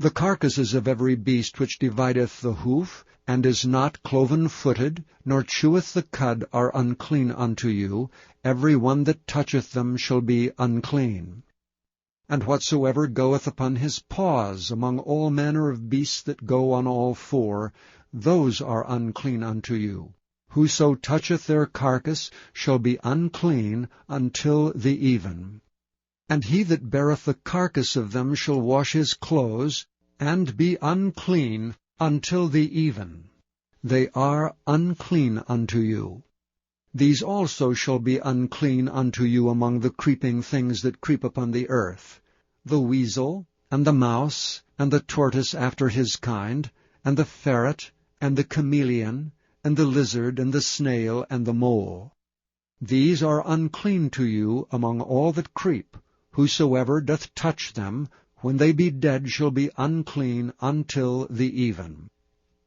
The carcasses of every beast which divideth the hoof, and is not cloven-footed, nor cheweth the cud, are unclean unto you. Every one that toucheth them shall be unclean. And whatsoever goeth upon his paws among all manner of beasts that go on all four, those are unclean unto you. Whoso toucheth their carcass shall be unclean until the even. And he that beareth the carcass of them shall wash his clothes, and be unclean until the even. They are unclean unto you. These also shall be unclean unto you among the creeping things that creep upon the earth, the weasel, and the mouse, and the tortoise after his kind, and the ferret, and the chameleon, and the lizard, and the snail, and the mole. These are unclean to you among all that creep. Whosoever doth touch them, when they be dead, shall be unclean until the even.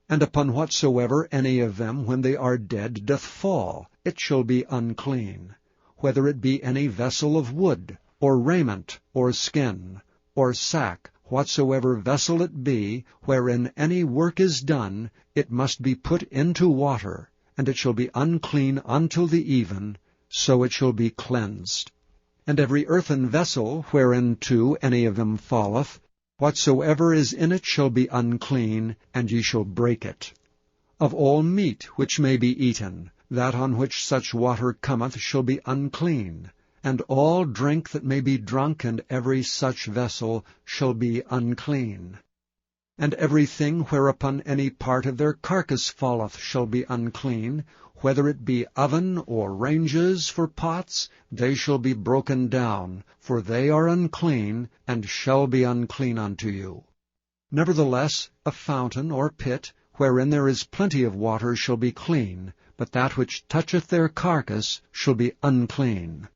And upon whatsoever any of them, when they are dead, doth fall, it shall be unclean, whether it be any vessel of wood, or raiment, or skin, or sack, whatsoever vessel it be, wherein any work is done, it must be put into water, and it shall be unclean until the even, so it shall be cleansed. And every earthen vessel, whereinto any of them falleth, whatsoever is in it shall be unclean, and ye shall break it. Of all meat which may be eaten, that on which such water cometh shall be unclean, and all drink that may be drunk, and every such vessel shall be unclean. And everything whereupon any part of their carcass falleth shall be unclean, whether it be oven or ranges for pots, they shall be broken down, for they are unclean, and shall be unclean unto you. Nevertheless, a fountain or pit, wherein there is plenty of water, shall be clean, but that which toucheth their carcass shall be unclean.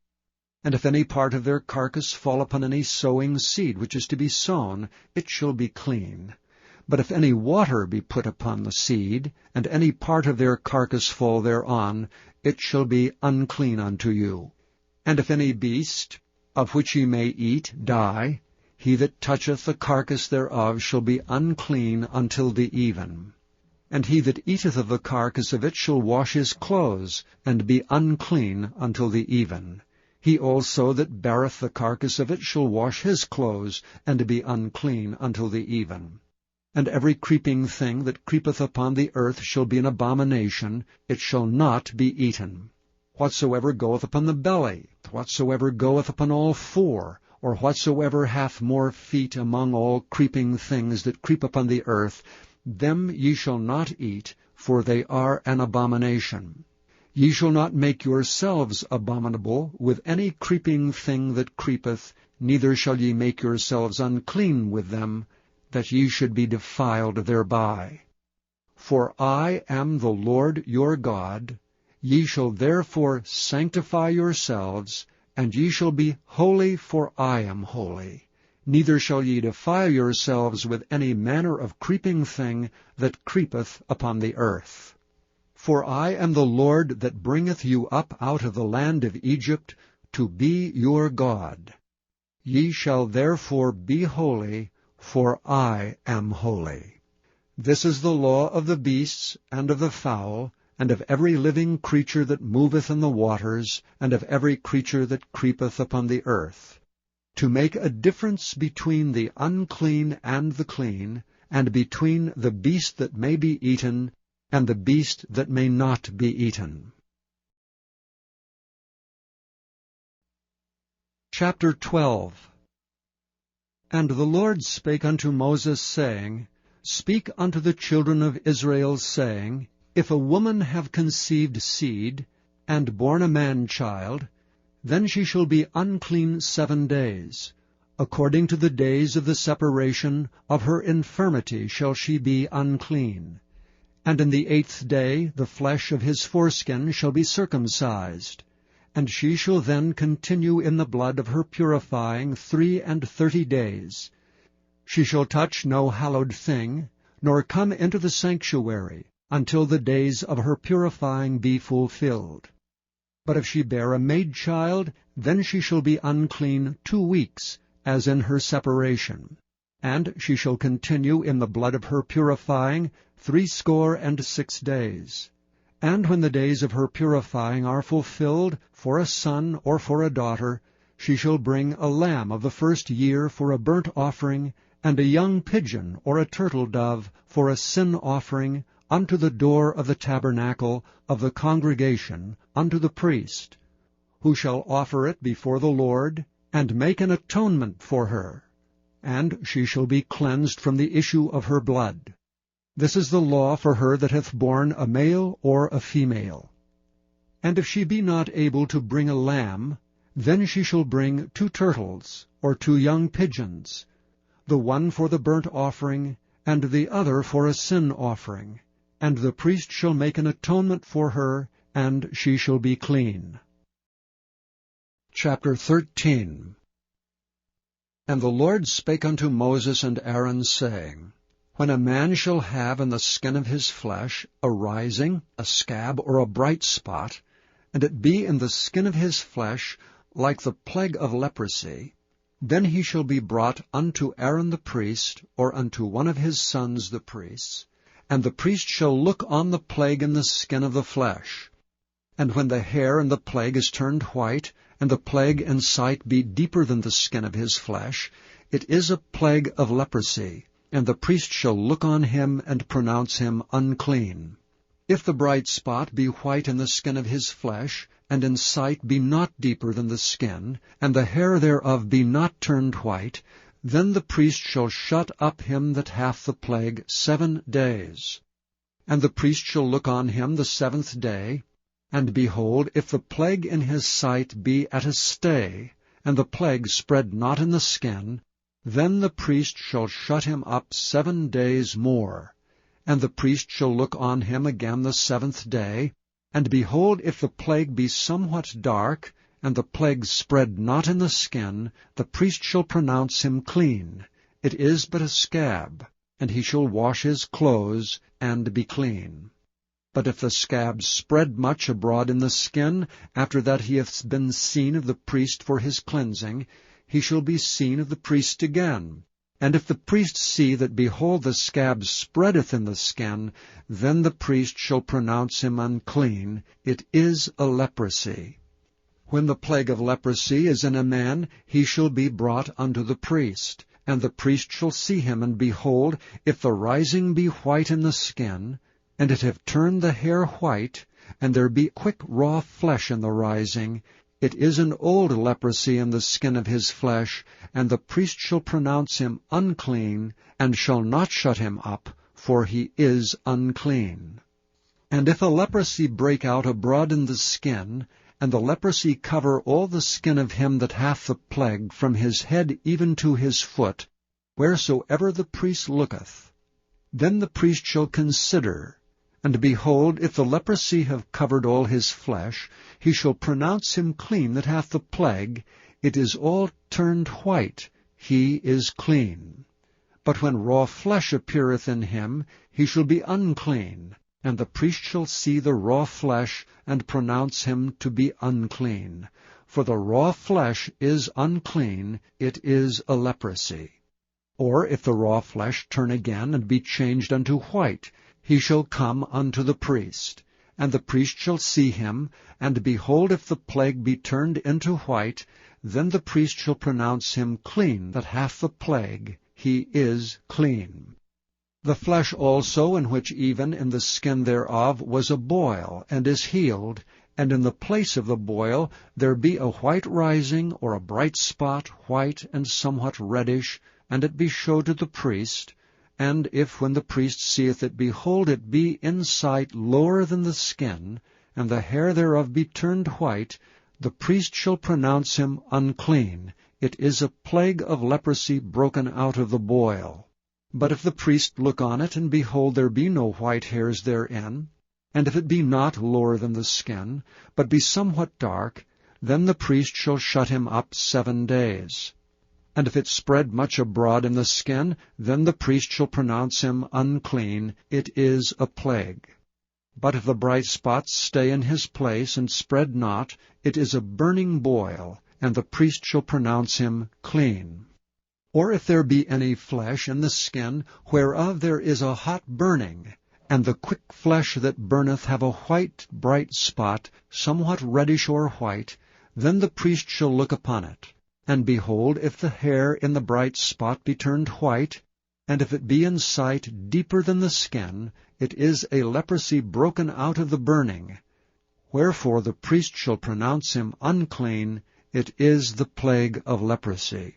And if any part of their carcass fall upon any sowing seed which is to be sown, it shall be clean. But if any water be put upon the seed, and any part of their carcass fall thereon, it shall be unclean unto you. And if any beast, of which ye may eat, die, he that toucheth the carcass thereof shall be unclean until the even. And he that eateth of the carcass of it shall wash his clothes, and be unclean until the even. He also that beareth the carcass of it shall wash his clothes, and be unclean until the even. And every creeping thing that creepeth upon the earth shall be an abomination, it shall not be eaten. Whatsoever goeth upon the belly, whatsoever goeth upon all four, or whatsoever hath more feet among all creeping things that creep upon the earth, them ye shall not eat, for they are an abomination. Ye shall not make yourselves abominable with any creeping thing that creepeth, neither shall ye make yourselves unclean with them, that ye should be defiled thereby. For I am the Lord your God. Ye shall therefore sanctify yourselves, and ye shall be holy, for I am holy. Neither shall ye defile yourselves with any manner of creeping thing that creepeth upon the earth. For I am the Lord that bringeth you up out of the land of Egypt, to be your God. Ye shall therefore be holy, for I am holy. This is the law of the beasts, and of the fowl, and of every living creature that moveth in the waters, and of every creature that creepeth upon the earth, to make a difference between the unclean and the clean, and between the beast that may be eaten, and the beast that may not be eaten. Chapter 12. And the Lord spake unto Moses, saying, Speak unto the children of Israel, saying, If a woman have conceived seed, and born a man-child, then she shall be unclean 7 days. According to the days of the separation of her infirmity shall she be unclean. And in the 8th day the flesh of his foreskin shall be circumcised. And she shall then continue in the blood of her purifying 33 days. She shall touch no hallowed thing, nor come into the sanctuary, until the days of her purifying be fulfilled. But if she bear a maid-child, then she shall be unclean 2 weeks, as in her separation. And she shall continue in the blood of her purifying 66 days. And when the days of her purifying are fulfilled, for a son or for a daughter, she shall bring a lamb of the first year for a burnt offering, and a young pigeon or a turtle dove for a sin offering, unto the door of the tabernacle of the congregation, unto the priest, who shall offer it before the Lord, and make an atonement for her. And she shall be cleansed from the issue of her blood. This is the law for her that hath borne a male or a female. And if she be not able to bring a lamb, then she shall bring 2 turtles, or 2 young pigeons, the one for the burnt offering, and the other for a sin offering. And the priest shall make an atonement for her, and she shall be clean. Chapter 13. And the Lord spake unto Moses and Aaron, saying, When a man shall have in the skin of his flesh a rising, a scab, or a bright spot, and it be in the skin of his flesh like the plague of leprosy, then he shall be brought unto Aaron the priest, or unto one of his sons the priests, and the priest shall look on the plague in the skin of the flesh. And when the hair in the plague is turned white, and the plague in sight be deeper than the skin of his flesh, it is a plague of leprosy, and the priest shall look on him and pronounce him unclean. If the bright spot be white in the skin of his flesh, and in sight be not deeper than the skin, and the hair thereof be not turned white, then the priest shall shut up him that hath the plague 7 days. And the priest shall look on him the 7th day, and behold, if the plague in his sight be at a stay, and the plague spread not in the skin, then the priest shall shut him up 7 days more. And the priest shall look on him again the 7th day, and behold, if the plague be somewhat dark, and the plague spread not in the skin, the priest shall pronounce him clean. It is but a scab, and he shall wash his clothes, and be clean. But if the scab spread much abroad in the skin, after that he hath been seen of the priest for his cleansing, he shall be seen of the priest again. And if the priest see that, behold, the scab spreadeth in the skin, then the priest shall pronounce him unclean. It is a leprosy. When the plague of leprosy is in a man, he shall be brought unto the priest. And the priest shall see him, and behold, if the rising be white in the skin, and it have turned the hair white, and there be quick raw flesh in the rising, it is an old leprosy in the skin of his flesh, and the priest shall pronounce him unclean, and shall not shut him up, for he is unclean. And if a leprosy break out abroad in the skin, and the leprosy cover all the skin of him that hath the plague, from his head even to his foot, wheresoever the priest looketh, then the priest shall consider, and behold, if the leprosy have covered all his flesh, he shall pronounce him clean that hath the plague. It is all turned white, he is clean. But when raw flesh appeareth in him, he shall be unclean, and the priest shall see the raw flesh, and pronounce him to be unclean. For the raw flesh is unclean, it is a leprosy. Or if the raw flesh turn again, and be changed unto white, he shall come unto the priest. And the priest shall see him, and behold, if the plague be turned into white, then the priest shall pronounce him clean that hath the plague. He is clean. The flesh also, in which even in the skin thereof was a boil, and is healed, and in the place of the boil there be a white rising, or a bright spot, white and somewhat reddish, and it be showed to the priest, and if when the priest seeth it, behold, it be in sight lower than the skin, and the hair thereof be turned white, the priest shall pronounce him unclean. It is a plague of leprosy broken out of the boil. But if the priest look on it, and behold, there be no white hairs therein, and if it be not lower than the skin, but be somewhat dark, then the priest shall shut him up 7 days. And if it spread much abroad in the skin, then the priest shall pronounce him unclean. It is a plague. But if the bright spots stay in his place, and spread not, it is a burning boil, and the priest shall pronounce him clean. Or if there be any flesh in the skin, whereof there is a hot burning, and the quick flesh that burneth have a white bright spot, somewhat reddish or white, then the priest shall look upon it. And behold, if the hair in the bright spot be turned white, and if it be in sight deeper than the skin, it is a leprosy broken out of the burning. Wherefore the priest shall pronounce him unclean, it is the plague of leprosy.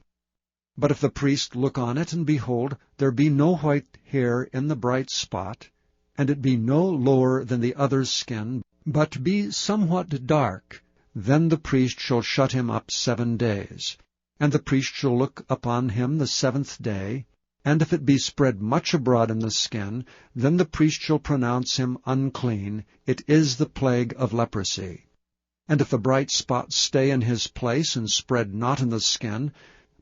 But if the priest look on it, and behold, there be no white hair in the bright spot, and it be no lower than the other's skin, but be somewhat dark, then the priest shall shut him up 7 days. And the priest shall look upon him the 7th day, and if it be spread much abroad in the skin, then the priest shall pronounce him unclean, it is the plague of leprosy. And if the bright spot stay in his place, and spread not in the skin,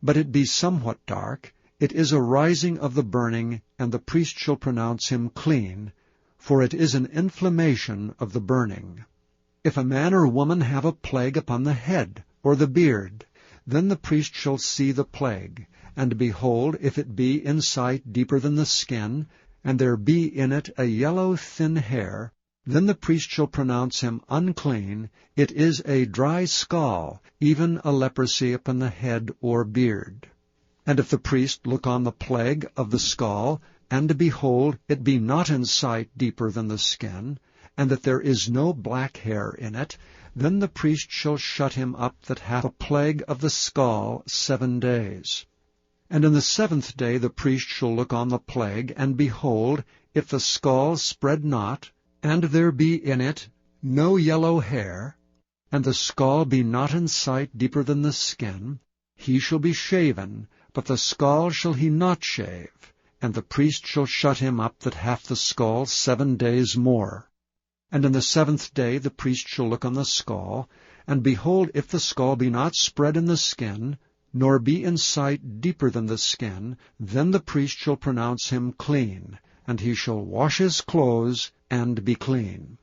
but it be somewhat dark, it is a rising of the burning, and the priest shall pronounce him clean, for it is an inflammation of the burning. If a man or woman have a plague upon the head, or the beard, then the priest shall see the plague, and behold, if it be in sight deeper than the skin, and there be in it a yellow thin hair, then the priest shall pronounce him unclean, it is a dry scall, even a leprosy upon the head or beard. And if the priest look on the plague of the scall, and behold, it be not in sight deeper than the skin, and that there is no black hair in it, then the priest shall shut him up that hath a plague of the scall 7 days. And in the 7th day the priest shall look on the plague, and behold, if the scall spread not, and there be in it no yellow hair, and the scall be not in sight deeper than the skin, he shall be shaven, but the scall shall he not shave, and the priest shall shut him up that hath the scall 7 days more. And in the 7th day the priest shall look on the scall, and behold, if the scall be not spread in the skin, nor be in sight deeper than the skin, then the priest shall pronounce him clean, and he shall wash his clothes, and be clean.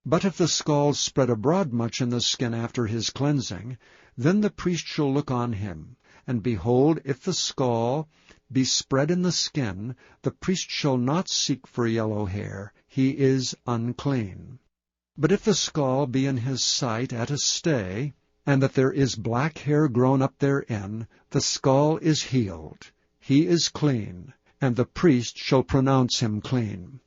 But if the scall spread abroad much in the skin after his cleansing, then the priest shall look on him, and behold, if the scall be spread in the skin, the priest shall not seek for yellow hair, he is unclean. But if the scall be in his sight at a stay, and that there is black hair grown up therein, the scall is healed, he is clean, and the priest shall pronounce him clean.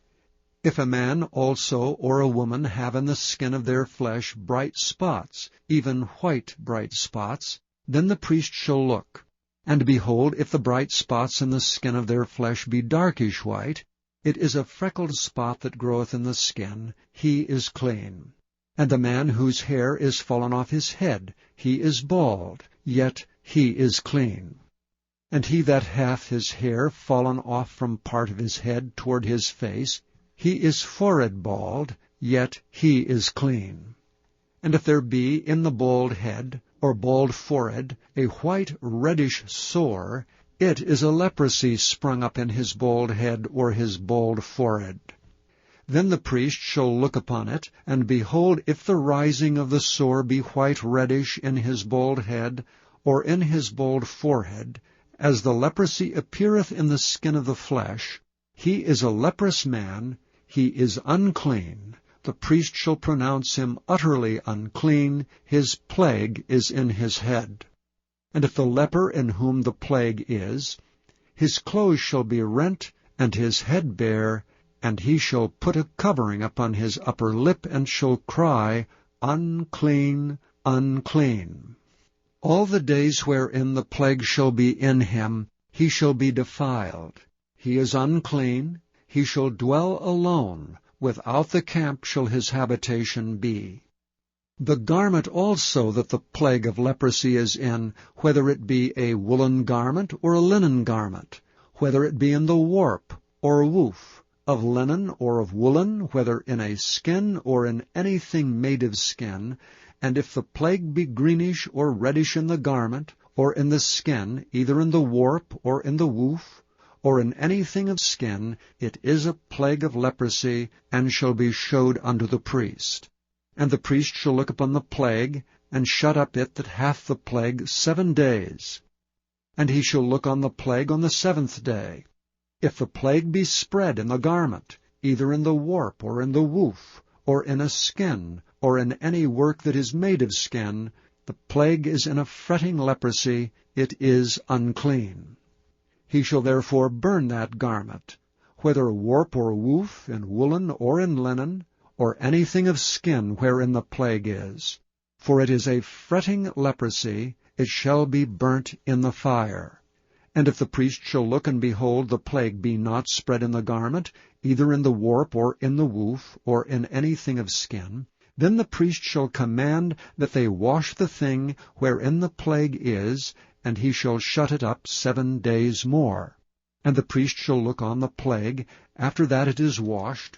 If a man also or a woman have in the skin of their flesh bright spots, even white bright spots, then the priest shall look. And behold, if the bright spots in the skin of their flesh be darkish white, it is a freckled spot that groweth in the skin, he is clean. And the man whose hair is fallen off his head, he is bald, yet he is clean. And he that hath his hair fallen off from part of his head toward his face, he is forehead bald, yet he is clean. And if there be in the bald head, or bald forehead, a white reddish sore, it is a leprosy sprung up in his bald head or his bald forehead. Then the priest shall look upon it, and behold, if the rising of the sore be white reddish in his bald head, or in his bald forehead, as the leprosy appeareth in the skin of the flesh, he is a leprous man, he is unclean. The priest shall pronounce him utterly unclean, his plague is in his head. And if the leper in whom the plague is, his clothes shall be rent, and his head bare, and he shall put a covering upon his upper lip, and shall cry, Unclean, unclean. All the days wherein the plague shall be in him, he shall be defiled. He is unclean, he shall dwell alone, without the camp shall his habitation be. The garment also that the plague of leprosy is in, whether it be a woolen garment or a linen garment, whether it be in the warp or woof, of linen or of woolen, whether in a skin or in anything made of skin, and if the plague be greenish or reddish in the garment, or in the skin, either in the warp or in the woof, or in anything of skin, it is a plague of leprosy, and shall be showed unto the priest. And the priest shall look upon the plague, and shut up it that hath the plague 7 days. And he shall look on the plague on the 7th day. If the plague be spread in the garment, either in the warp, or in the woof, or in a skin, or in any work that is made of skin, the plague is in a fretting leprosy, it is unclean. He shall therefore burn that garment, whether warp or woof, in woolen or in linen, or anything of skin wherein the plague is. For it is a fretting leprosy, it shall be burnt in the fire. And if the priest shall look and behold the plague be not spread in the garment, either in the warp or in the woof, or in anything of skin, then the priest shall command that they wash the thing wherein the plague is, and he shall shut it up 7 days more. And the priest shall look on the plague, after that it is washed,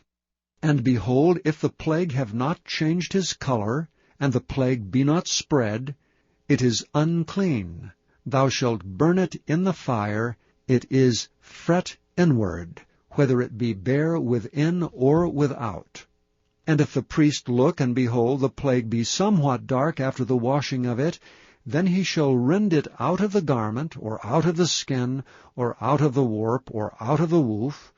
and behold, if the plague have not changed his color, and the plague be not spread, it is unclean. Thou shalt burn it in the fire, it is fret inward, whether it be bare within or without. And if the priest look and behold the plague be somewhat dark after the washing of it, then he shall rend it out of the garment, or out of the skin, or out of the warp, or out of the woof.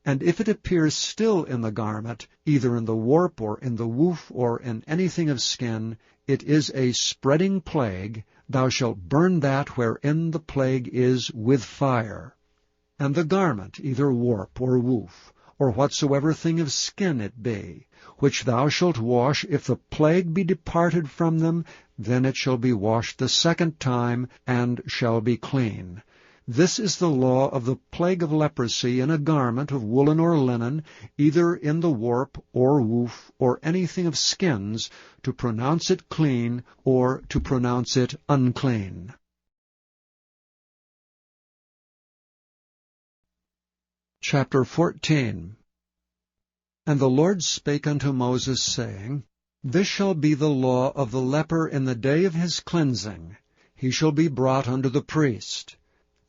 And if it appears still in the garment, either in the warp, or in the woof, or in anything of skin, it is a spreading plague. Thou shalt burn that wherein the plague is with fire. And the garment, either warp or woof, or whatsoever thing of skin it be, which thou shalt wash, if the plague be departed from them, then it shall be washed the 2nd time, and shall be clean. This is the law of the plague of leprosy in a garment of woolen or linen, either in the warp or woof, or anything of skins, to pronounce it clean, or to pronounce it unclean. Chapter 14. And the Lord spake unto Moses, saying, This shall be the law of the leper in the day of his cleansing. He shall be brought unto the priest.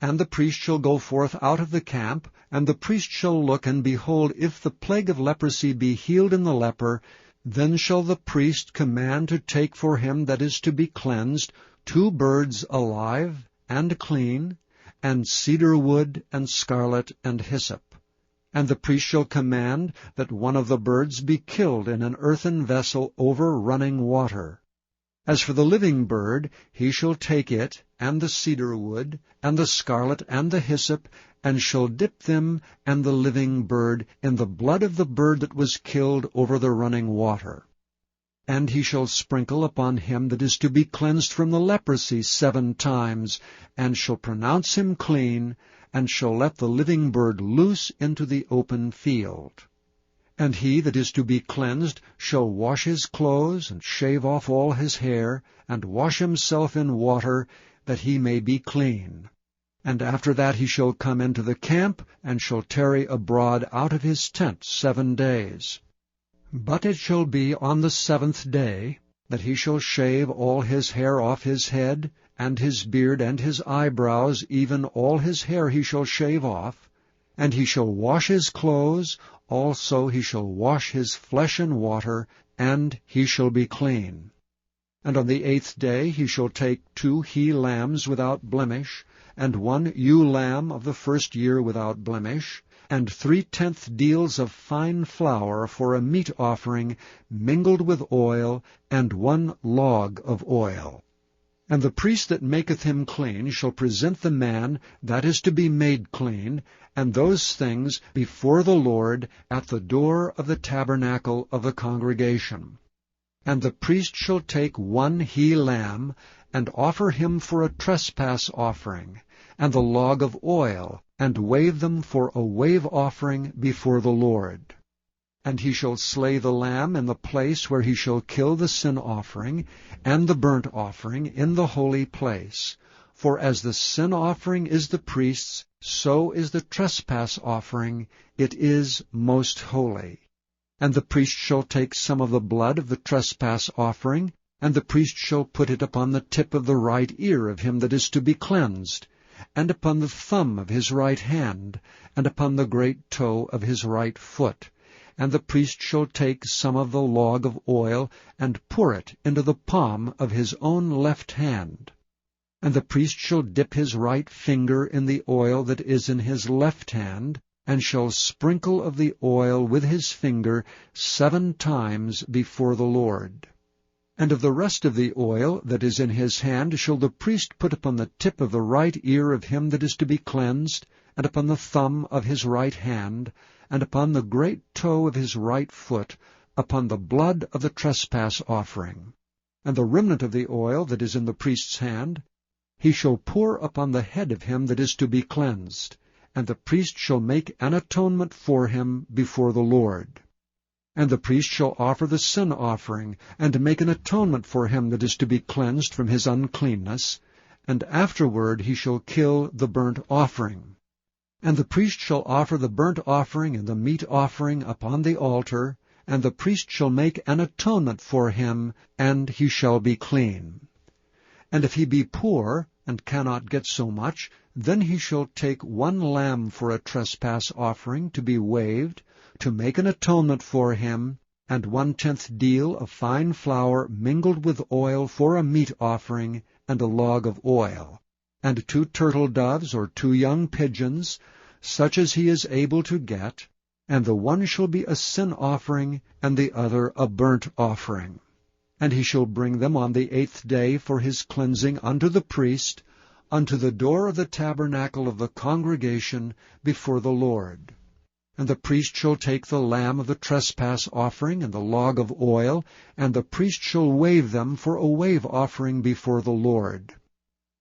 And the priest shall go forth out of the camp, and the priest shall look and behold, if the plague of leprosy be healed in the leper, then shall the priest command to take for him that is to be cleansed 2 birds alive and clean, and cedar wood, and scarlet, and hyssop. And the priest shall command that one of the birds be killed in an earthen vessel over running water. As for the living bird, he shall take it, and the cedar wood, and the scarlet, and the hyssop, and shall dip them and the living bird in the blood of the bird that was killed over the running water. And he shall sprinkle upon him that is to be cleansed from the leprosy 7 times, and shall pronounce him clean, and shall let the living bird loose into the open field. And he that is to be cleansed shall wash his clothes, and shave off all his hair, and wash himself in water, that he may be clean. And after that he shall come into the camp, and shall tarry abroad out of his tent 7 days. But it shall be on the 7th day that he shall shave all his hair off his head, and his beard and his eyebrows, even all his hair he shall shave off. And he shall wash his clothes, also he shall wash his flesh in water, and he shall be clean. And on the 8th day he shall take 2 he-lambs without blemish, and 1 ewe-lamb of the 1st year without blemish, and 3/10 deals of fine flour for a meat offering mingled with oil, and 1 log of oil. And the priest that maketh him clean shall present the man that is to be made clean, and those things before the Lord at the door of the tabernacle of the congregation. And the priest shall take 1 he-lamb, and offer him for a trespass offering, and the log of oil, and wave them for a wave offering before the Lord. And he shall slay the lamb in the place where he shall kill the sin offering, and the burnt offering in the holy place. For as the sin offering is the priest's, so is the trespass offering, it is most holy. And the priest shall take some of the blood of the trespass offering, and the priest shall put it upon the tip of the right ear of him that is to be cleansed, and upon the thumb of his right hand, and upon the great toe of his right foot. And the priest shall take some of the log of oil, and pour it into the palm of his own left hand. And the priest shall dip his right finger in the oil that is in his left hand, and shall sprinkle of the oil with his finger 7 times before the Lord. And of the rest of the oil that is in his hand shall the priest put upon the tip of the right ear of him that is to be cleansed, and upon the thumb of his right hand, and upon the great toe of his right foot, upon the blood of the trespass offering. And the remnant of the oil that is in the priest's hand he shall pour upon the head of him that is to be cleansed, and the priest shall make an atonement for him before the Lord. And the priest shall offer the sin offering, and make an atonement for him that is to be cleansed from his uncleanness, and afterward he shall kill the burnt offering. And the priest shall offer the burnt offering and the meat offering upon the altar, and the priest shall make an atonement for him, and he shall be clean. And if he be poor, and cannot get so much, then he shall take 1 lamb for a trespass offering to be waved, to make an atonement for him, and 1/10 deal of fine flour mingled with oil for a meat offering, and a log of oil, and 2 turtle doves or 2 young pigeons, such as he is able to get, and the one shall be a sin offering, and the other a burnt offering. And he shall bring them on the 8th day for his cleansing unto the priest, unto the door of the tabernacle of the congregation before the Lord. And the priest shall take the lamb of the trespass offering and the log of oil, and the priest shall wave them for a wave offering before the Lord.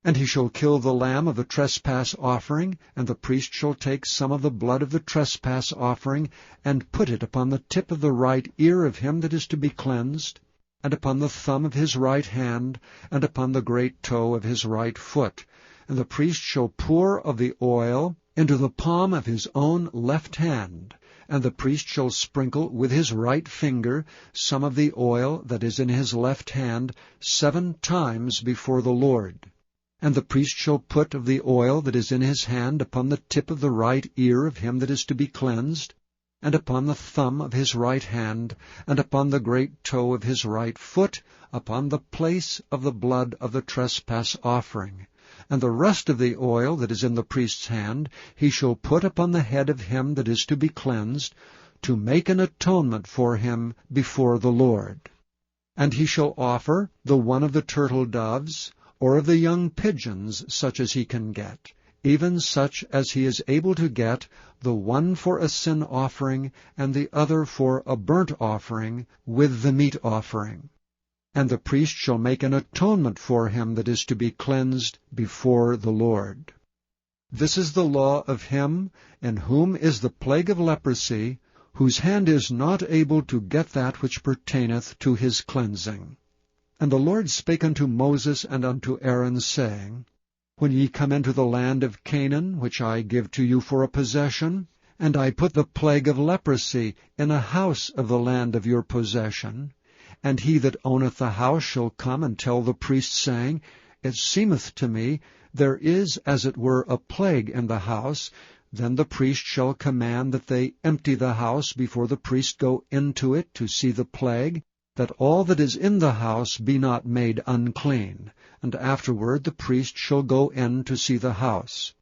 And he shall kill the lamb of the trespass offering, and the priest shall take some of the blood of the trespass offering, and put it upon the tip of the right ear of him that is to be cleansed, and upon the thumb of his right hand, and upon the great toe of his right foot. And the priest shall pour of the oil into the palm of his own left hand, and the priest shall sprinkle with his right finger some of the oil that is in his left hand 7 times before the Lord. And the priest shall put of the oil that is in his hand upon the tip of the right ear of him that is to be cleansed, and upon the thumb of his right hand, and upon the great toe of his right foot, upon the place of the blood of the trespass offering. And the rest of the oil that is in the priest's hand he shall put upon the head of him that is to be cleansed, to make an atonement for him before the Lord. And he shall offer the one of the turtle doves, or of the young pigeons, such as he can get, even such as he is able to get, the one for a sin offering, and the other for a burnt offering, with the meat offering. And the priest shall make an atonement for him that is to be cleansed before the Lord. This is the law of him in whom is the plague of leprosy, whose hand is not able to get that which pertaineth to his cleansing. And the Lord spake unto Moses and unto Aaron, saying, When ye come into the land of Canaan, which I give to you for a possession, and I put the plague of leprosy in a house of the land of your possession, and he that owneth the house shall come and tell the priest, saying, It seemeth to me there is as it were a plague in the house, then the priest shall command that they empty the house before the priest go into it to see the plague, that all that is in the house be not made unclean, and afterward the priest shall go in to see the house.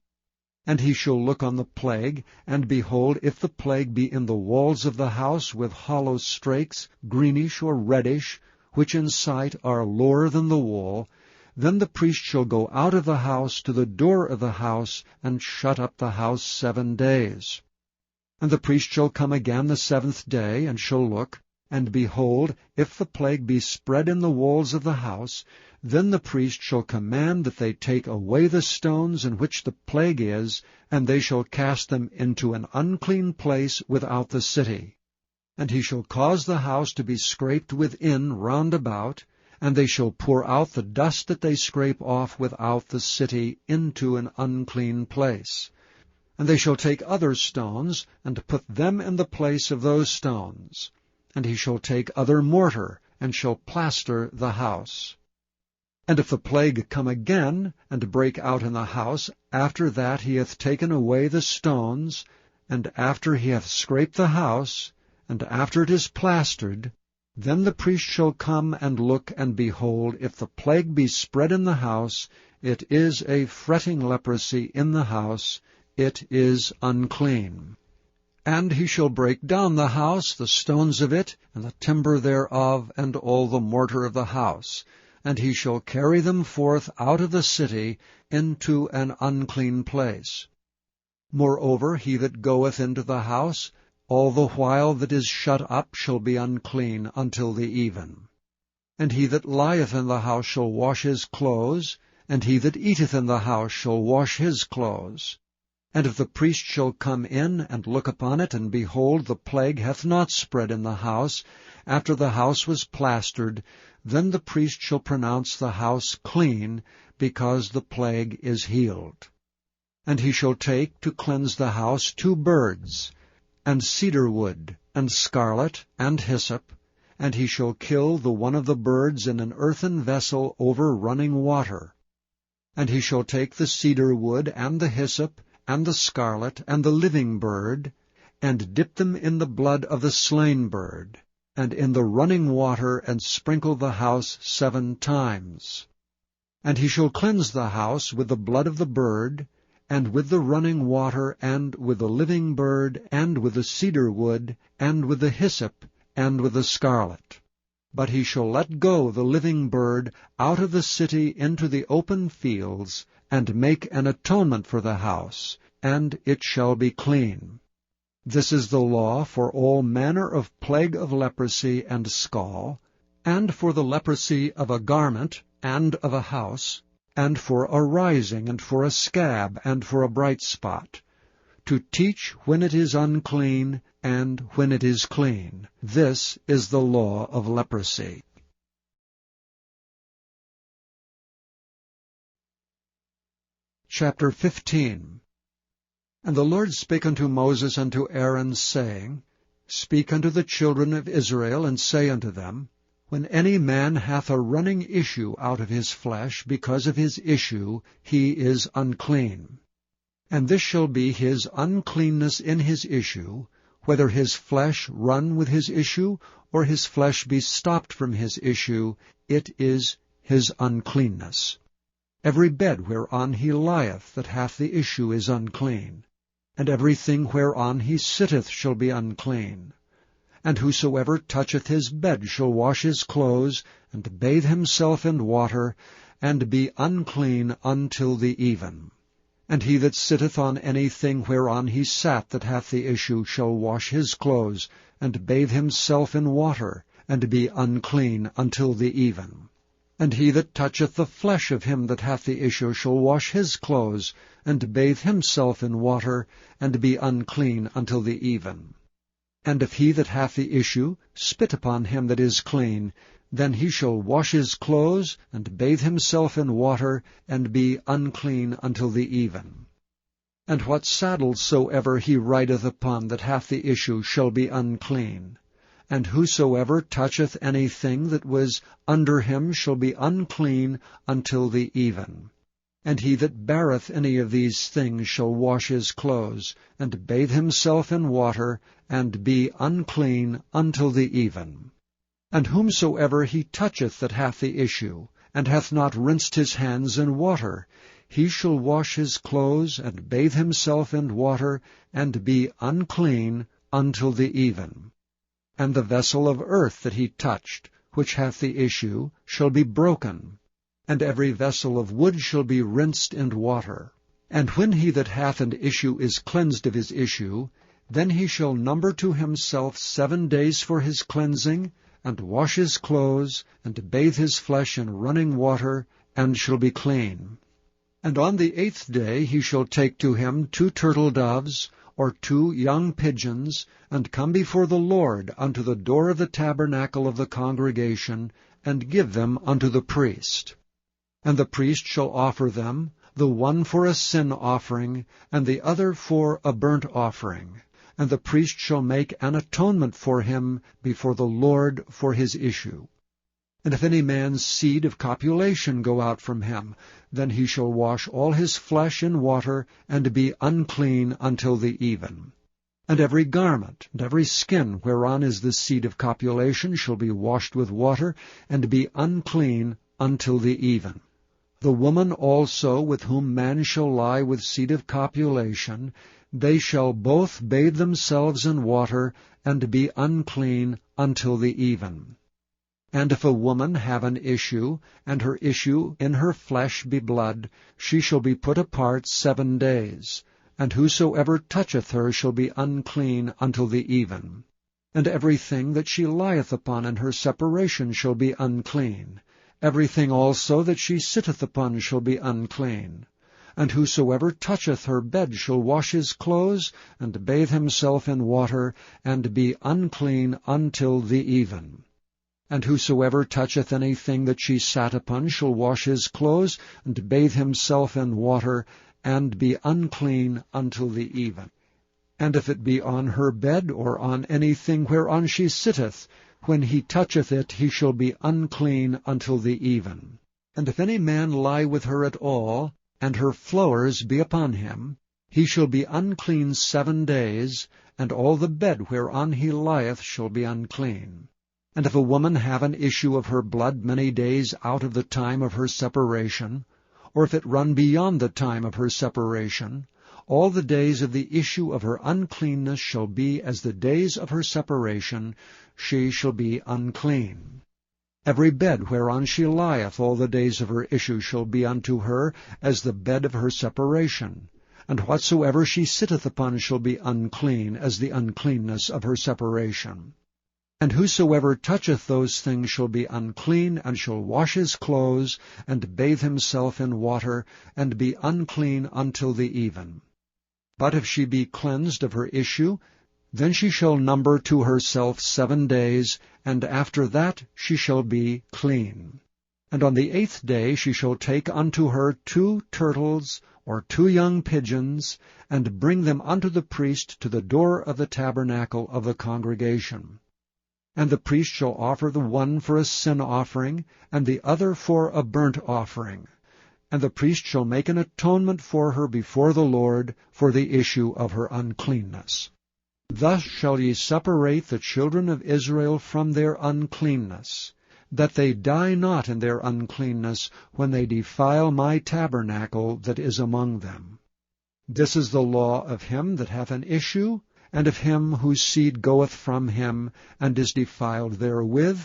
And he shall look on the plague, and behold, if the plague be in the walls of the house with hollow strakes, greenish or reddish, which in sight are lower than the wall, then the priest shall go out of the house to the door of the house, and shut up the house 7 days. And the priest shall come again the 7th day, and shall look, and behold, if the plague be spread in the walls of the house, then the priest shall command that they take away the stones in which the plague is, and they shall cast them into an unclean place without the city. And he shall cause the house to be scraped within round about, and they shall pour out the dust that they scrape off without the city into an unclean place. And they shall take other stones, and put them in the place of those stones. And he shall take other mortar, and shall plaster the house. And if the plague come again, and break out in the house, after that he hath taken away the stones, and after he hath scraped the house, and after it is plastered, then the priest shall come and look, and behold, if the plague be spread in the house, it is a fretting leprosy in the house, it is unclean. And he shall break down the house, the stones of it, and the timber thereof, and all the mortar of the house, and he shall carry them forth out of the city into an unclean place. Moreover, he that goeth into the house, all the while that is shut up, shall be unclean until the even. And he that lieth in the house shall wash his clothes, and he that eateth in the house shall wash his clothes. And if the priest shall come in and look upon it, and behold, the plague hath not spread in the house, after the house was plastered, then the priest shall pronounce the house clean, because the plague is healed. And he shall take to cleanse the house 2 birds, and cedar wood, and scarlet, and hyssop, and he shall kill the one of the birds in an earthen vessel over running water. And he shall take the cedar wood, and the hyssop, and the scarlet, and the living bird, and dip them in the blood of the slain bird, and in the running water, and sprinkle the house 7 times. And he shall cleanse the house with the blood of the bird, and with the running water, and with the living bird, and with the cedar wood, and with the hyssop, and with the scarlet. But he shall let go the living bird out of the city into the open fields, and make an atonement for the house, and it shall be clean. This is the law for all manner of plague of leprosy and scall, and for the leprosy of a garment, and of a house, and for a rising, and for a scab, and for a bright spot, to teach when it is unclean, and when it is clean. This is the law of leprosy. Chapter 15. And the Lord spake unto Moses and to Aaron, saying, Speak unto the children of Israel, and say unto them, When any man hath a running issue out of his flesh, because of his issue he is unclean. And this shall be his uncleanness in his issue, whether his flesh run with his issue, or his flesh be stopped from his issue, it is his uncleanness. Every bed whereon he lieth that hath the issue is unclean, and everything whereon he sitteth shall be unclean. And whosoever toucheth his bed shall wash his clothes, and bathe himself in water, and be unclean until the even. And he that sitteth on anything whereon he sat that hath the issue shall wash his clothes, and bathe himself in water, and be unclean until the even. And he that toucheth the flesh of him that hath the issue shall wash his clothes, and bathe himself in water, and be unclean until the even. And if he that hath the issue spit upon him that is clean, then he shall wash his clothes, and bathe himself in water, and be unclean until the even. And what saddle soever he rideth upon that hath the issue shall be unclean. And whosoever toucheth anything that was under him shall be unclean until the even. And he that beareth any of these things shall wash his clothes, and bathe himself in water, and be unclean until the even. And whomsoever he toucheth that hath the issue, and hath not rinsed his hands in water, he shall wash his clothes, and bathe himself in water, and be unclean until the even. And the vessel of earth that he touched, which hath the issue, shall be broken, and every vessel of wood shall be rinsed in water. And when he that hath an issue is cleansed of his issue, then he shall number to himself 7 days for his cleansing, and wash his clothes, and bathe his flesh in running water, and shall be clean. And on the 8th day he shall take to him 2 turtle doves, or 2 young pigeons, and come before the Lord unto the door of the tabernacle of the congregation, and give them unto the priest. And the priest shall offer them, the one for a sin offering, and the other for a burnt offering. And the priest shall make an atonement for him before the Lord for his issue. And if any man's seed of copulation go out from him, then he shall wash all his flesh in water, and be unclean until the even. And every garment, and every skin whereon is the seed of copulation shall be washed with water, and be unclean until the even. The woman also with whom man shall lie with seed of copulation, they shall both bathe themselves in water, and be unclean until the even. And if a woman have an issue, and her issue in her flesh be blood, she shall be put apart 7 days. And whosoever toucheth her shall be unclean until the even. And everything that she lieth upon in her separation shall be unclean. Everything also that she sitteth upon shall be unclean. And whosoever toucheth her bed shall wash his clothes, and bathe himself in water, and be unclean until the even. And whosoever toucheth anything that she sat upon shall wash his clothes, and bathe himself in water, and be unclean until the even. And if it be on her bed, or on anything whereon she sitteth, when he toucheth it, he shall be unclean until the even. And if any man lie with her at all, and her flowers be upon him, he shall be unclean 7 days, and all the bed whereon he lieth shall be unclean. And if a woman have an issue of her blood many days out of the time of her separation, or if it run beyond the time of her separation, all the days of the issue of her uncleanness shall be as the days of her separation, she shall be unclean. Every bed whereon she lieth all the days of her issue shall be unto her as the bed of her separation, and whatsoever she sitteth upon shall be unclean as the uncleanness of her separation. And whosoever toucheth those things shall be unclean, and shall wash his clothes, and bathe himself in water, and be unclean until the even. But if she be cleansed of her issue, then she shall number to herself 7 days, and after that she shall be clean. And on the 8th day she shall take unto her 2 turtles, or 2 young pigeons, and bring them unto the priest to the door of the tabernacle of the congregation. And the priest shall offer the one for a sin offering, and the other for a burnt offering. And the priest shall make an atonement for her before the Lord for the issue of her uncleanness. Thus shall ye separate the children of Israel from their uncleanness, that they die not in their uncleanness when they defile my tabernacle that is among them. This is the law of him that hath an issue, and of him whose seed goeth from him, and is defiled therewith,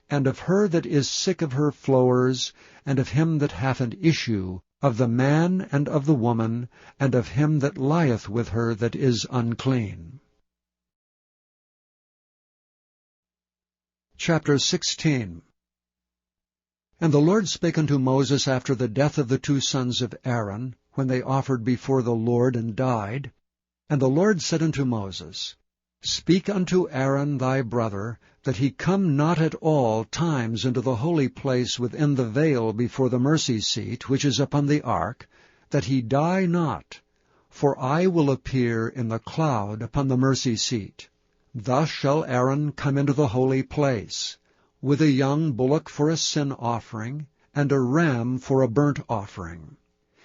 and of her that is sick of her flowers, and of him that hath an issue, of the man and of the woman, and of him that lieth with her that is unclean. Chapter 16. And the Lord spake unto Moses after the death of the 2 sons of Aaron, when they offered before the Lord and died. And the Lord said unto Moses, Speak unto Aaron thy brother, that he come not at all times into the holy place within the veil before the mercy seat, which is upon the ark, that he die not. For I will appear in the cloud upon the mercy seat. Thus shall Aaron come into the holy place, with a young bullock for a sin offering, and a ram for a burnt offering.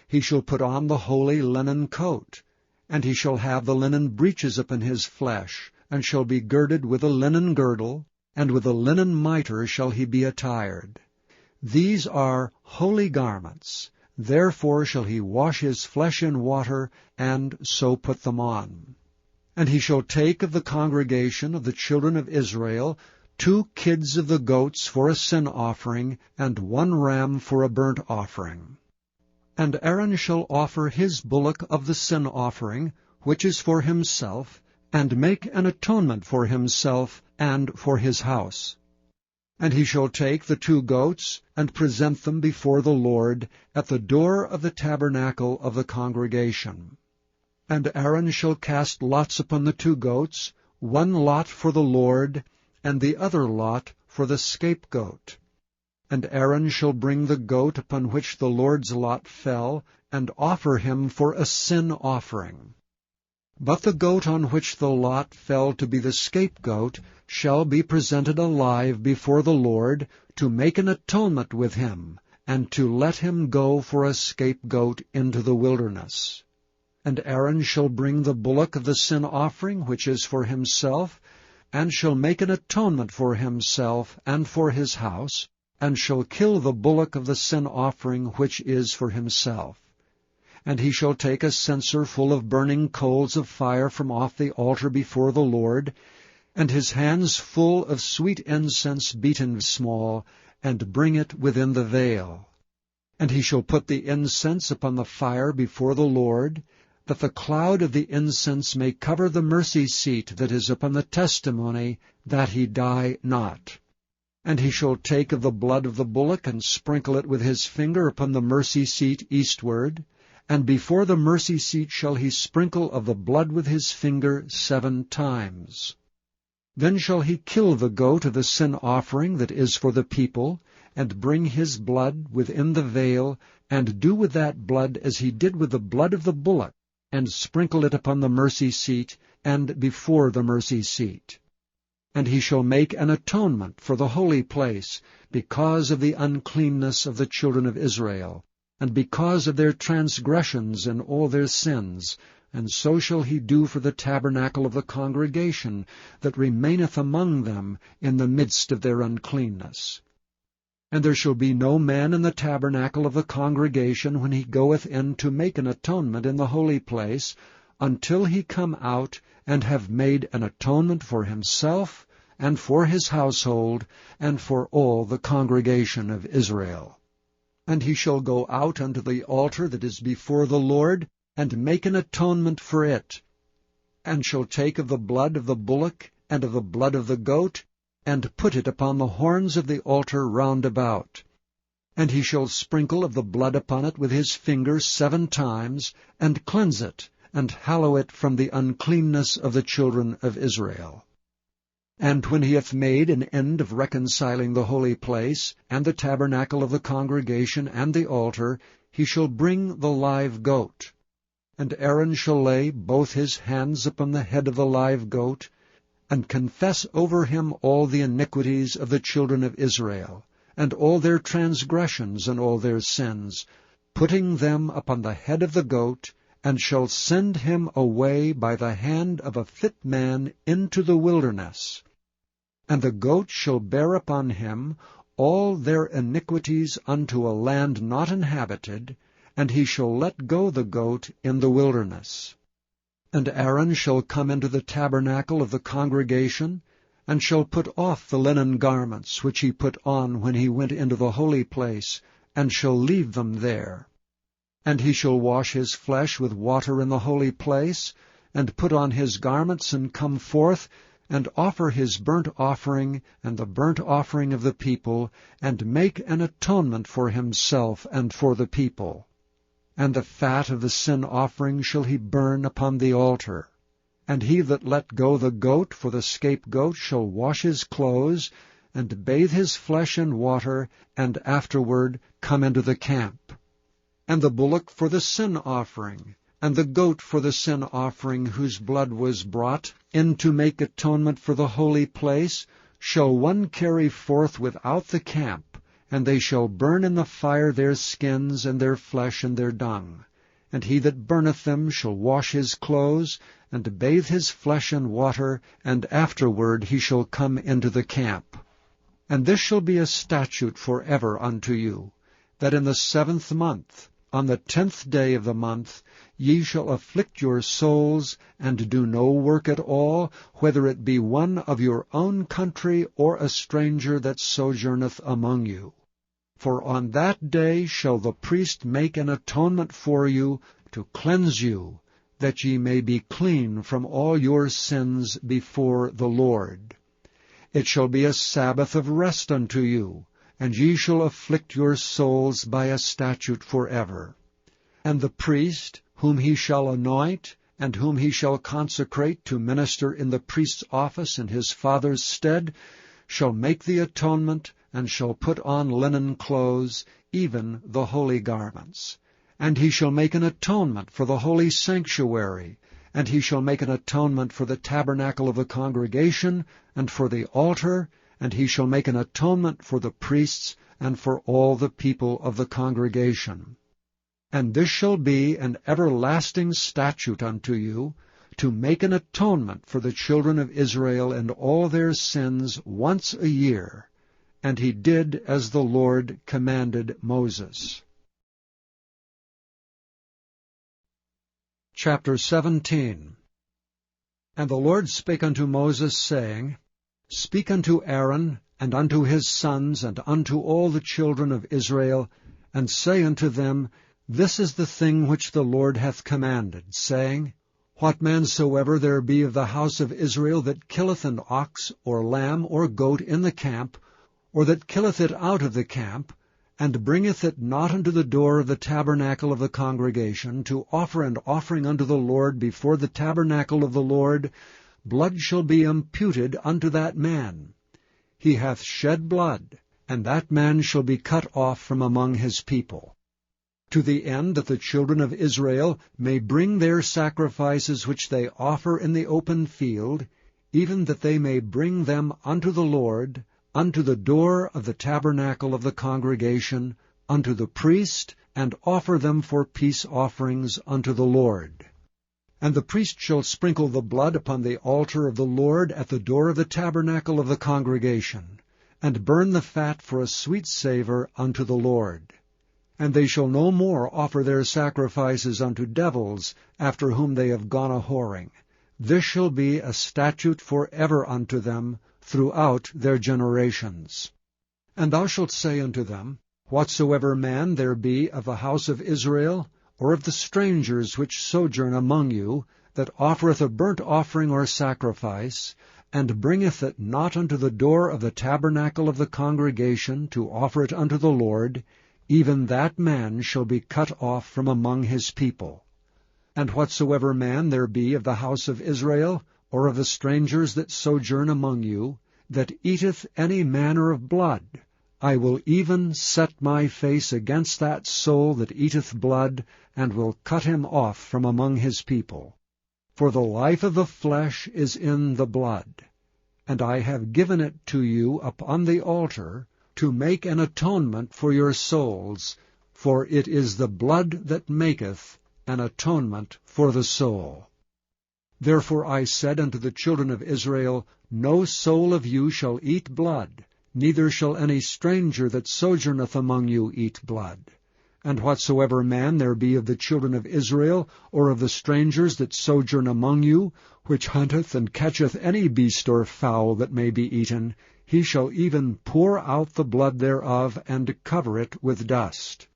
He shall put on the holy linen coat, and he shall have the linen breeches upon his flesh, and shall be girded with a linen girdle, and with a linen mitre shall he be attired. These are holy garments. Therefore shall he wash his flesh in water, and so put them on. And he shall take of the congregation of the children of Israel 2 kids of the goats for a sin offering, and 1 ram for a burnt offering. And Aaron shall offer his bullock of the sin offering, which is for himself, and make an atonement for himself and for his house. And he shall take the 2 goats, and present them before the Lord at the door of the tabernacle of the congregation. And Aaron shall cast lots upon the 2 goats, 1 lot for the Lord, and the other lot for the scapegoat. And Aaron shall bring the goat upon which the Lord's lot fell, and offer him for a sin offering. But the goat on which the lot fell to be the scapegoat shall be presented alive before the Lord, to make an atonement with him, and to let him go for a scapegoat into the wilderness. And Aaron shall bring the bullock of the sin offering, which is for himself, and shall make an atonement for himself and for his house, and shall kill the bullock of the sin offering which is for himself. And he shall take a censer full of burning coals of fire from off the altar before the Lord, and his hands full of sweet incense beaten small, and bring it within the veil. And he shall put the incense upon the fire before the Lord, that the cloud of the incense may cover the mercy seat that is upon the testimony, that he die not. And he shall take of the blood of the bullock, and sprinkle it with his finger upon the mercy seat eastward, and before the mercy seat shall he sprinkle of the blood with his finger 7 times. Then shall he kill the goat of the sin offering that is for the people, and bring his blood within the veil, and do with that blood as he did with the blood of the bullock, and sprinkle it upon the mercy seat, and before the mercy seat. And he shall make an atonement for the holy place, because of the uncleanness of the children of Israel, and because of their transgressions and all their sins, and so shall he do for the tabernacle of the congregation that remaineth among them in the midst of their uncleanness. And there shall be no man in the tabernacle of the congregation when he goeth in to make an atonement in the holy place, until he come out and have made an atonement for himself, and for his household, and for all the congregation of Israel. And he shall go out unto the altar that is before the Lord, and make an atonement for it, and shall take of the blood of the bullock, and of the blood of the goat, and put it upon the horns of the altar round about. And he shall sprinkle of the blood upon it with his finger 7 times, and cleanse it, and hallow it from the uncleanness of the children of Israel. And when he hath made an end of reconciling the holy place, and the tabernacle of the congregation, and the altar, he shall bring the live goat. And Aaron shall lay both his hands upon the head of the live goat, and confess over him all the iniquities of the children of Israel, and all their transgressions and all their sins, putting them upon the head of the goat, and shall send him away by the hand of a fit man into the wilderness. And the goat shall bear upon him all their iniquities unto a land not inhabited, and he shall let go the goat in the wilderness. And Aaron shall come into the tabernacle of the congregation, and shall put off the linen garments which he put on when he went into the holy place, and shall leave them there. And he shall wash his flesh with water in the holy place, and put on his garments, and come forth, and offer his burnt offering and the burnt offering of the people, and make an atonement for himself and for the people. And the fat of the sin offering shall he burn upon the altar. And he that let go the goat for the scapegoat shall wash his clothes, and bathe his flesh in water, and afterward come into the camp. And the bullock for the sin offering, and the goat for the sin offering whose blood was brought in to make atonement for the holy place, shall one carry forth without the camp, and they shall burn in the fire their skins and their flesh and their dung. And he that burneth them shall wash his clothes, and bathe his flesh in water, and afterward he shall come into the camp. And this shall be a statute forever unto you, that in the 7th month, on the 10th day of the month, ye shall afflict your souls, and do no work at all, whether it be one of your own country, or a stranger that sojourneth among you. For on that day shall the priest make an atonement for you, to cleanse you, that ye may be clean from all your sins before the Lord. It shall be a Sabbath of rest unto you, and ye shall afflict your souls by a statute forever. And the priest, whom he shall anoint, and whom he shall consecrate to minister in the priest's office in his father's stead, shall make the atonement, and shall put on linen clothes, even the holy garments. And he shall make an atonement for the holy sanctuary, and he shall make an atonement for the tabernacle of the congregation, and for the altar, and he shall make an atonement for the priests, and for all the people of the congregation. And this shall be an everlasting statute unto you, to make an atonement for the children of Israel and all their sins once a year, And he did as the Lord commanded Moses. Chapter 17. And the Lord spake unto Moses, saying, Speak unto Aaron, and unto his sons, and unto all the children of Israel, and say unto them, This is the thing which the Lord hath commanded, saying, What man soever there be of the house of Israel that killeth an ox, or lamb, or goat in the camp, or that killeth it out of the camp, and bringeth it not unto the door of the tabernacle of the congregation, to offer an offering unto the Lord before the tabernacle of the Lord, blood shall be imputed unto that man. He hath shed blood, and that man shall be cut off from among his people. To the end that the children of Israel may bring their sacrifices which they offer in the open field, even that they may bring them unto the Lord, unto the door of the tabernacle of the congregation, unto the priest, and offer them for peace offerings unto the Lord. And the priest shall sprinkle the blood upon the altar of the Lord at the door of the tabernacle of the congregation, and burn the fat for a sweet savour unto the Lord. And they shall no more offer their sacrifices unto devils, after whom they have gone a-whoring. This shall be a statute for ever unto them, throughout their generations. And thou shalt say unto them, Whatsoever man there be of the house of Israel, or of the strangers which sojourn among you, that offereth a burnt offering or sacrifice, and bringeth it not unto the door of the tabernacle of the congregation to offer it unto the Lord, even that man shall be cut off from among his people. And whatsoever man there be of the house of Israel, or of the strangers that sojourn among you, that eateth any manner of blood, I will even set my face against that soul that eateth blood, and will cut him off from among his people. For the life of the flesh is in the blood, and I have given it to you upon the altar, to make an atonement for your souls, for it is the blood that maketh an atonement for the soul. Therefore I said unto the children of Israel, No soul of you shall eat blood, neither shall any stranger that sojourneth among you eat blood. And whatsoever man there be of the children of Israel, or of the strangers that sojourn among you, which hunteth and catcheth any beast or fowl that may be eaten, he shall even pour out the blood thereof, and cover it with dust.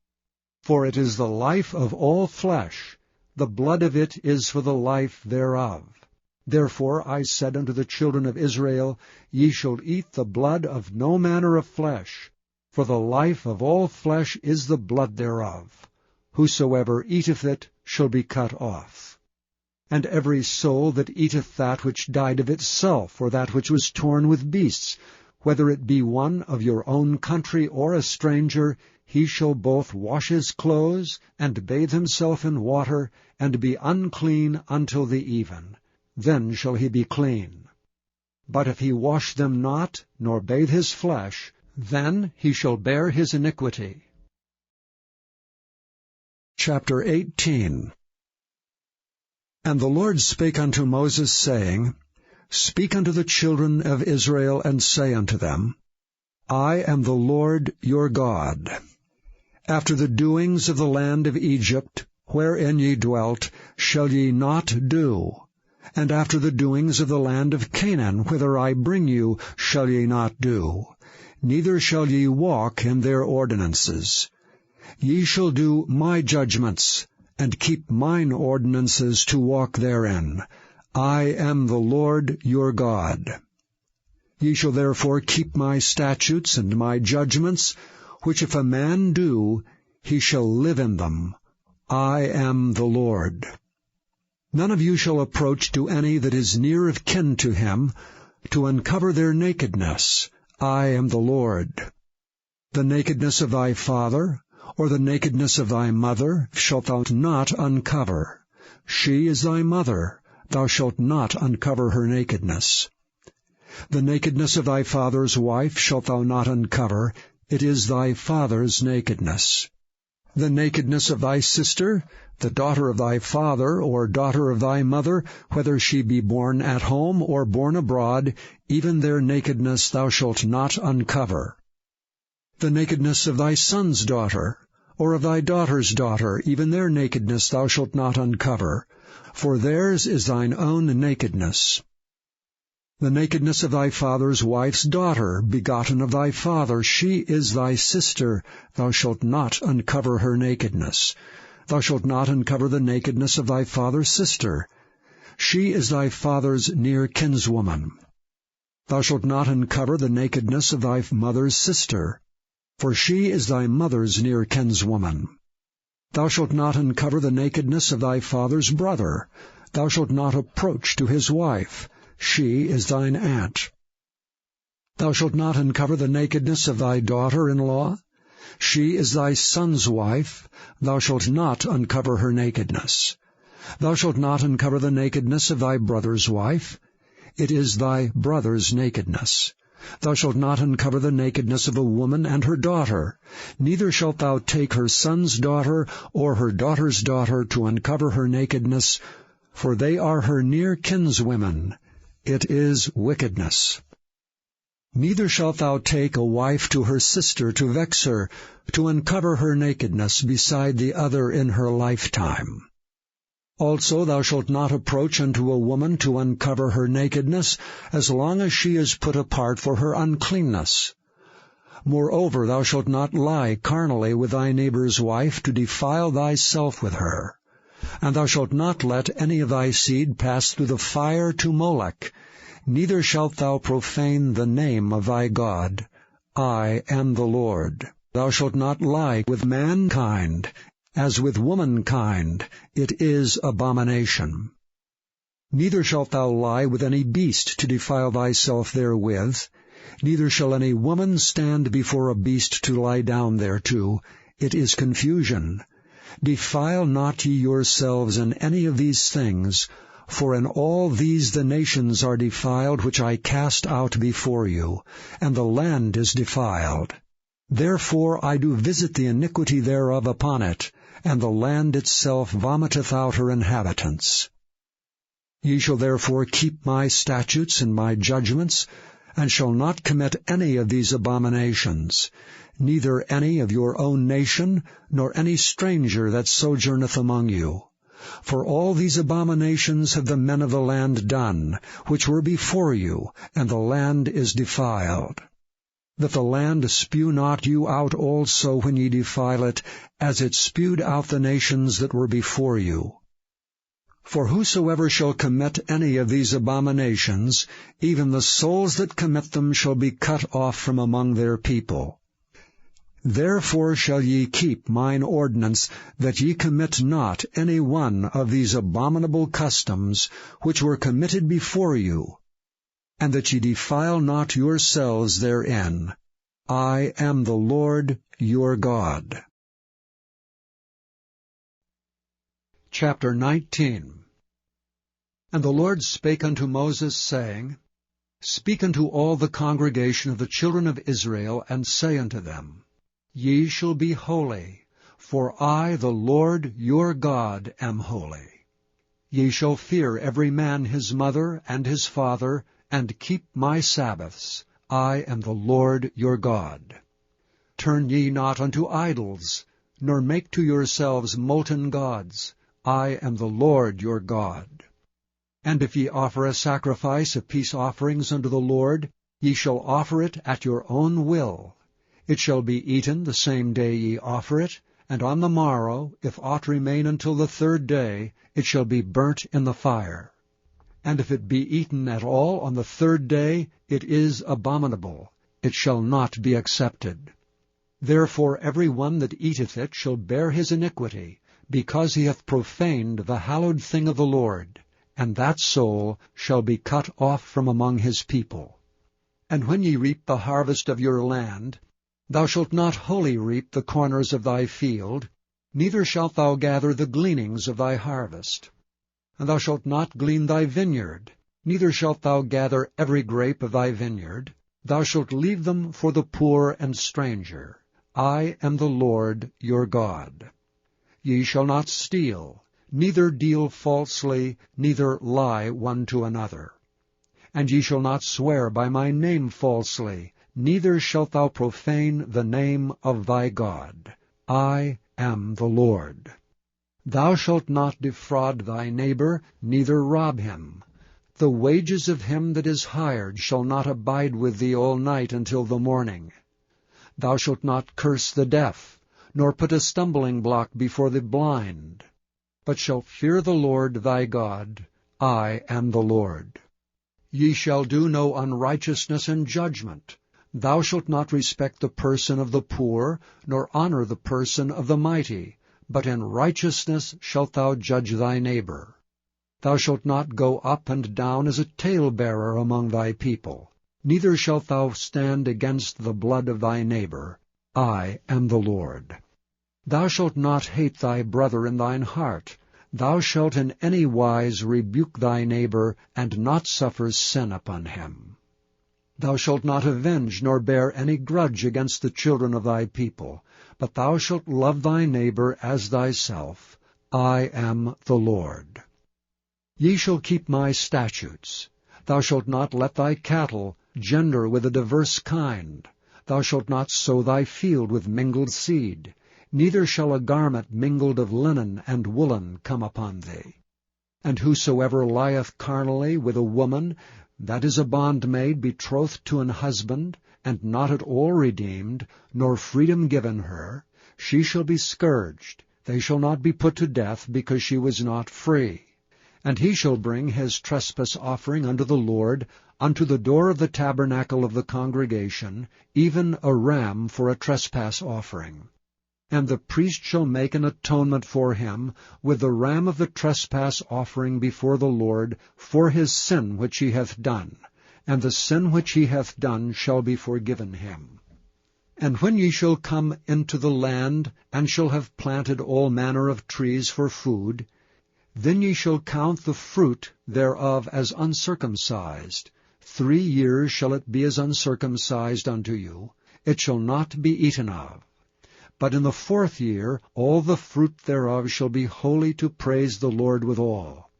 For it is the life of all flesh, the blood of it is for the life thereof. Therefore I said unto the children of Israel, Ye shall eat the blood of no manner of flesh, for the life of all flesh is the blood thereof. Whosoever eateth it shall be cut off. And every soul that eateth that which died of itself, or that which was torn with beasts, whether it be one of your own country or a stranger, he shall both wash his clothes, and bathe himself in water, and be unclean until the even. Then shall he be clean. But if he wash them not, nor bathe his flesh, then he shall bear his iniquity. Chapter 18. And the Lord spake unto Moses, saying, Speak unto the children of Israel, and say unto them, I am the Lord your God. After the doings of the land of Egypt, wherein ye dwelt, shall ye not do. And after the doings of the land of Canaan, whither I bring you, shall ye not do. Neither shall ye walk in their ordinances. Ye shall do my judgments, and keep mine ordinances to walk therein. I am the Lord your God. Ye shall therefore keep my statutes and my judgments, which if a man do, he shall live in them. I am the Lord. None of you shall approach to any that is near of kin to him, to uncover their nakedness. I am the Lord. The nakedness of thy father, or the nakedness of thy mother, shalt thou not uncover. She is thy mother, thou shalt not uncover her nakedness. The nakedness of thy father's wife shalt thou not uncover, it is thy father's nakedness. The nakedness of thy sister, the daughter of thy father, or daughter of thy mother, whether she be born at home or born abroad, even their nakedness thou shalt not uncover. the nakedness of thy son's daughter, or of thy daughter's daughter, even their nakedness thou shalt not uncover, for theirs is thine own nakedness. The nakedness of thy father's wife's daughter, begotten of thy father, she is thy sister, thou shalt not uncover her nakedness. Thou shalt not uncover the nakedness of thy father's sister. She is thy father's near kinswoman. Thou shalt not uncover the nakedness of thy mother's sister, for she is thy mother's near kinswoman. Thou shalt not uncover the nakedness of thy father's brother. Thou shalt not approach to his wife. She is thine aunt. Thou shalt not uncover the nakedness of thy daughter-in-law. She is thy son's wife. Thou shalt not uncover her nakedness. Thou shalt not uncover the nakedness of thy brother's wife. It is thy brother's nakedness. Thou shalt not uncover the nakedness of a woman and her daughter. Neither shalt thou take her son's daughter or her daughter's daughter to uncover her nakedness, for they are her near kinswomen. It is wickedness. Neither shalt thou take a wife to her sister to vex her, to uncover her nakedness beside the other in her lifetime. Also thou shalt not approach unto a woman to uncover her nakedness, as long as she is put apart for her uncleanness. Moreover, thou shalt not lie carnally with thy neighbor's wife, to defile thyself with her. And thou shalt not let any of thy seed pass through the fire to Molech, neither shalt thou profane the name of thy God. I am the Lord. Thou shalt not lie with mankind, as with womankind. It is abomination. Neither shalt thou lie with any beast to defile thyself therewith. Neither shall any woman stand before a beast to lie down thereto. It is confusion. Defile not ye yourselves in any of these things, for in all these the nations are defiled which I cast out before you, and the land is defiled. Therefore I do visit the iniquity thereof upon it, and the land itself vomiteth out her inhabitants. Ye shall therefore keep my statutes and my judgments, and shall not commit any of these abominations, neither any of your own nation, nor any stranger that sojourneth among you. For all these abominations have the men of the land done, which were before you, and the land is defiled. That the land spew not you out also when ye defile it, as it spewed out the nations that were before you. For whosoever shall commit any of these abominations, even the souls that commit them shall be cut off from among their people. Therefore shall ye keep mine ordinance, that ye commit not any one of these abominable customs, which were committed before you, and that ye defile not yourselves therein. I am the Lord your God. Chapter 19. And the Lord spake unto Moses, saying, Speak unto all the congregation of the children of Israel, and say unto them, Ye shall be holy, for I, the Lord your God, am holy. Ye shall fear every man his mother and his father, and keep my Sabbaths. I am the Lord your God. Turn ye not unto idols, nor make to yourselves molten gods. I am the Lord your God. And if ye offer a sacrifice of peace offerings unto the Lord, ye shall offer it at your own will. It shall be eaten the same day ye offer it, and on the morrow, if aught remain until the third day, it shall be burnt in the fire. And if it be eaten at all on the third day, it is abominable. It shall not be accepted. Therefore every one that eateth it shall bear his iniquity, because he hath profaned the hallowed thing of the Lord, and that soul shall be cut off from among his people. And when ye reap the harvest of your land, thou shalt not wholly reap the corners of thy field, neither shalt thou gather the gleanings of thy harvest. And thou shalt not glean thy vineyard, neither shalt thou gather every grape of thy vineyard. Thou shalt leave them for the poor and stranger. I am the Lord your God. Ye shall not steal, neither deal falsely, neither lie one to another. And ye shall not swear by my name falsely, neither shalt thou profane the name of thy God. I am the Lord. Thou shalt not defraud thy neighbor, neither rob him. The wages of him that is hired shall not abide with thee all night until the morning. Thou shalt not curse the deaf, nor put a stumbling block before the blind, but shalt fear the Lord thy God. I am the Lord. Ye shall do no unrighteousness in judgment. Thou shalt not respect the person of the poor, nor honor the person of the mighty, but in righteousness shalt thou judge thy neighbor. Thou shalt not go up and down as a talebearer among thy people, neither shalt thou stand against the blood of thy neighbor. I am the Lord. Thou shalt not hate thy brother in thine heart. Thou shalt in any wise rebuke thy neighbor, and not suffer sin upon him. Thou shalt not avenge nor bear any grudge against the children of thy people, but thou shalt love thy neighbor as thyself. I am the Lord. Ye shall keep my statutes. Thou shalt not let thy cattle gender with a diverse kind. Thou shalt not sow thy field with mingled seed. Neither shall a garment mingled of linen and woolen come upon thee. And whosoever lieth carnally with a woman, that is a bondmaid betrothed to an husband, and not at all redeemed, nor freedom given her, she shall be scourged. They shall not be put to death, because she was not free. And he shall bring his trespass offering unto the Lord, unto the door of the tabernacle of the congregation, even a ram for a trespass offering. And the priest shall make an atonement for him with the ram of the trespass offering before the Lord for his sin which he hath done, and the sin which he hath done shall be forgiven him. And when ye shall come into the land, and shall have planted all manner of trees for food, then ye shall count the fruit thereof as uncircumcised. 3 years shall it be as uncircumcised unto you. It shall not be eaten of. But in the 4th year all the fruit thereof shall be holy to praise the Lord withal.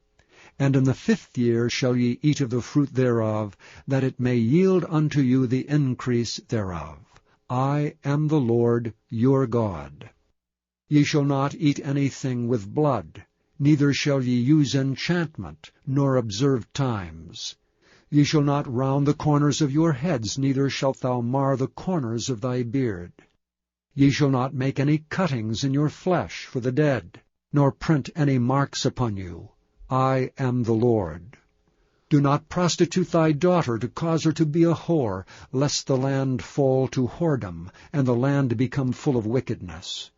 And in the 5th year shall ye eat of the fruit thereof, that it may yield unto you the increase thereof. I am the Lord your God. Ye shall not eat anything with blood, neither shall ye use enchantment, nor observe times. Ye shall not round the corners of your heads, neither shalt thou mar the corners of thy beard. Ye shall not make any cuttings in your flesh for the dead, nor print any marks upon you. I am the Lord. Do not prostitute thy daughter to cause her to be a whore, lest the land fall to whoredom, and the land become full of wickedness.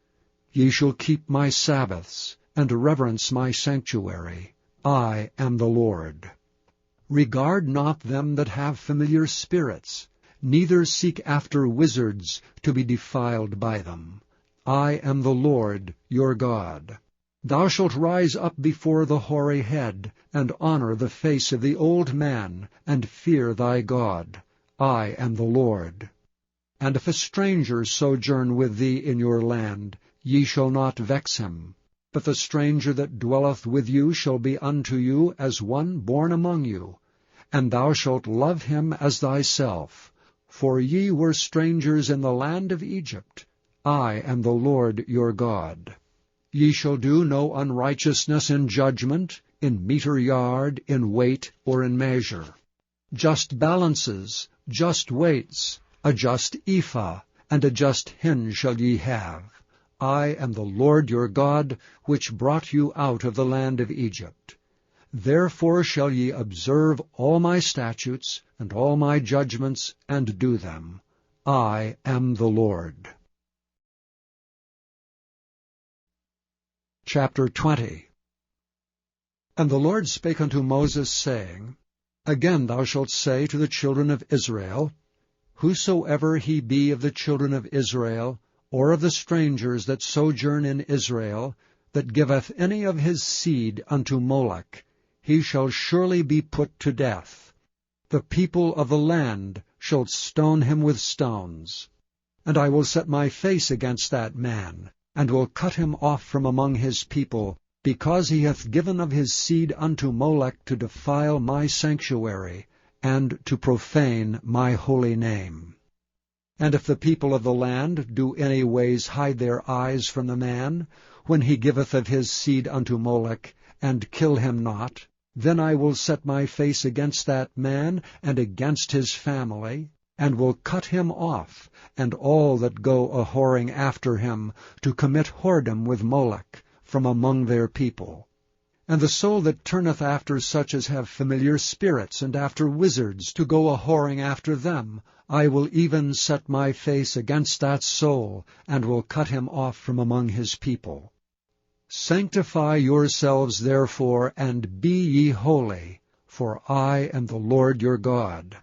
Ye shall keep my Sabbaths, and reverence my sanctuary. I am the Lord. Regard not them that have familiar spirits, neither seek after wizards to be defiled by them. I am the Lord your God. Thou shalt rise up before the hoary head, and honor the face of the old man, and fear thy God. I am the Lord. And if a stranger sojourn with thee in your land, ye shall not vex him. But the stranger that dwelleth with you shall be unto you as one born among you, and thou shalt love him as thyself. For ye were strangers in the land of Egypt. I am the Lord your God. Ye shall do no unrighteousness in judgment, in meter yard, in weight, or in measure. Just balances, just weights, a just ephah, and a just hin shall ye have. I am the Lord your God, which brought you out of the land of Egypt. Therefore shall ye observe all my statutes and all my judgments, and do them. I am the Lord. Chapter 20. And the Lord spake unto Moses, saying, Again thou shalt say to the children of Israel, Whosoever he be of the children of Israel, or of the strangers that sojourn in Israel, that giveth any of his seed unto Moloch, he shall surely be put to death. The people of the land shall stone him with stones. And I will set my face against that man, and will cut him off from among his people, because he hath given of his seed unto Moloch to defile my sanctuary, and to profane my holy name. And if the people of the land do any ways hide their eyes from the man, when he giveth of his seed unto Molech, and kill him not, then I will set my face against that man and against his family, and will cut him off, and all that go a-whoring after him, to commit whoredom with Molech, from among their people. And the soul that turneth after such as have familiar spirits, and after wizards, to go a-whoring after them, I will even set my face against that soul, and will cut him off from among his people. Sanctify yourselves therefore, and be ye holy, for I am the Lord your God.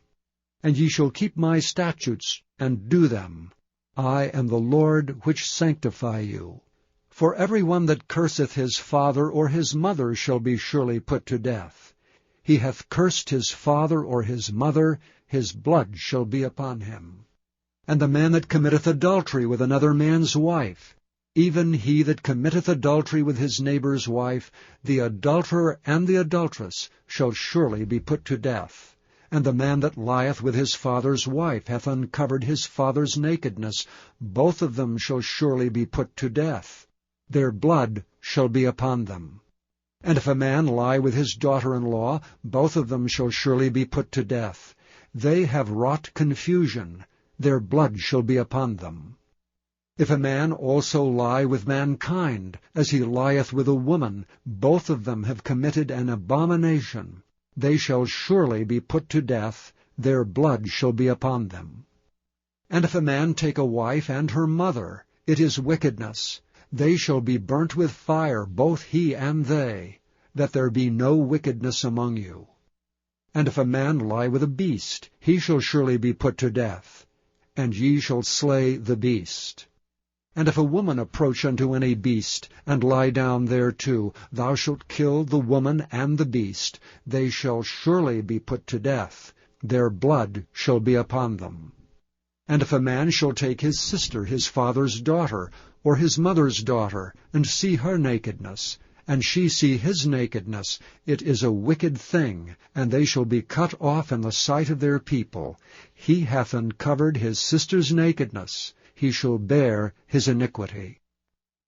And ye shall keep my statutes, and do them. I am the Lord which sanctify you. For every one that curseth his father or his mother shall be surely put to death. He hath cursed his father or his mother, his blood shall be upon him. And the man that committeth adultery with another man's wife, even he that committeth adultery with his neighbour's wife, the adulterer and the adulteress, shall surely be put to death. And the man that lieth with his father's wife hath uncovered his father's nakedness. Both of them shall surely be put to death. Their blood shall be upon them. And if a man lie with his daughter-in-law, both of them shall surely be put to death. They have wrought confusion. Their blood shall be upon them. If a man also lie with mankind, as he lieth with a woman, both of them have committed an abomination. They shall surely be put to death. Their blood shall be upon them. And if a man take a wife and her mother, it is wickedness. They shall be burnt with fire, both he and they, that there be no wickedness among you. And if a man lie with a beast, he shall surely be put to death, and ye shall slay the beast. And if a woman approach unto any beast, and lie down thereto, thou shalt kill the woman and the beast. They shall surely be put to death. Their blood shall be upon them. And if a man shall take his sister, his father's daughter, or his mother's daughter, and see her nakedness, and she see his nakedness, it is a wicked thing, and they shall be cut off in the sight of their people. He hath uncovered his sister's nakedness. He shall bear his iniquity.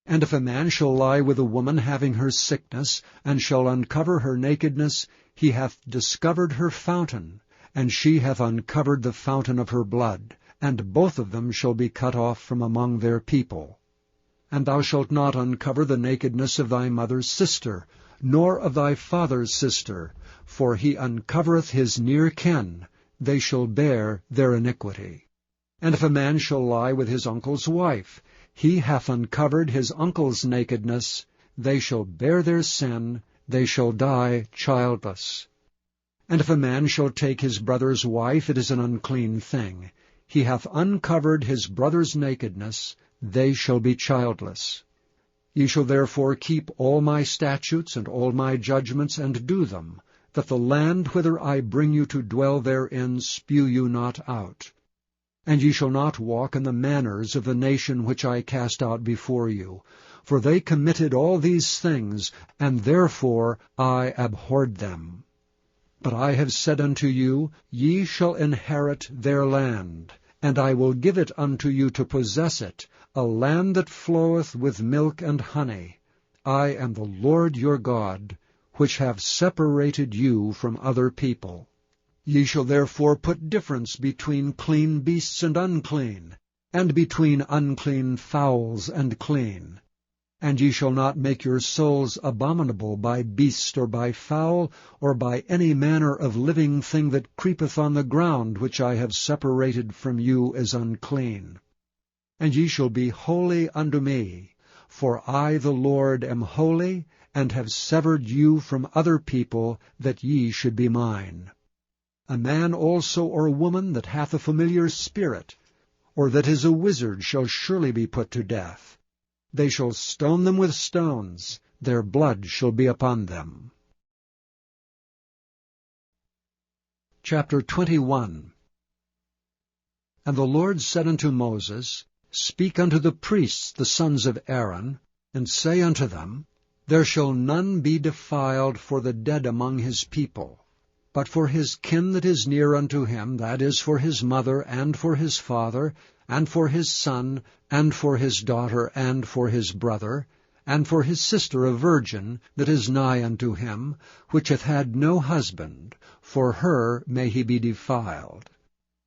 And if a man shall lie with a woman having her sickness, and shall uncover her nakedness, he hath discovered her fountain, and she hath uncovered the fountain of her blood, and both of them shall be cut off from among their people. And thou shalt not uncover the nakedness of thy mother's sister, nor of thy father's sister, for he uncovereth his near kin. They shall bear their iniquity. And if a man shall lie with his uncle's wife, he hath uncovered his uncle's nakedness. They shall bear their sin. They shall die childless. And if a man shall take his brother's wife, it is an unclean thing. He hath uncovered his brother's nakedness. They shall be childless. Ye shall therefore keep all my statutes and all my judgments, and do them, that the land whither I bring you to dwell therein spew you not out. And ye shall not walk in the manners of the nation which I cast out before you, for they committed all these things, and therefore I abhorred them. But I have said unto you, Ye shall inherit their land, and I will give it unto you to possess it, a land that floweth with milk and honey. I am the Lord your God, which have separated you from other people. Ye shall therefore put difference between clean beasts and unclean, and between unclean fowls and clean. And ye shall not make your souls abominable by beast or by fowl, or by any manner of living thing that creepeth on the ground, which I have separated from you as unclean. And ye shall be holy unto me, for I the Lord am holy, and have severed you from other people, that ye should be mine. A man also or a woman that hath a familiar spirit, or that is a wizard, shall surely be put to death. They shall stone them with stones. Their blood shall be upon them. Chapter 21. And the Lord said unto Moses, Speak unto the priests, the sons of Aaron, and say unto them, There shall none be defiled for the dead among his people. But for his kin that is near unto him, that is, for his mother, and for his father, and for his son, and for his daughter, and for his brother, and for his sister a virgin, that is nigh unto him, which hath had no husband, for her may he be defiled.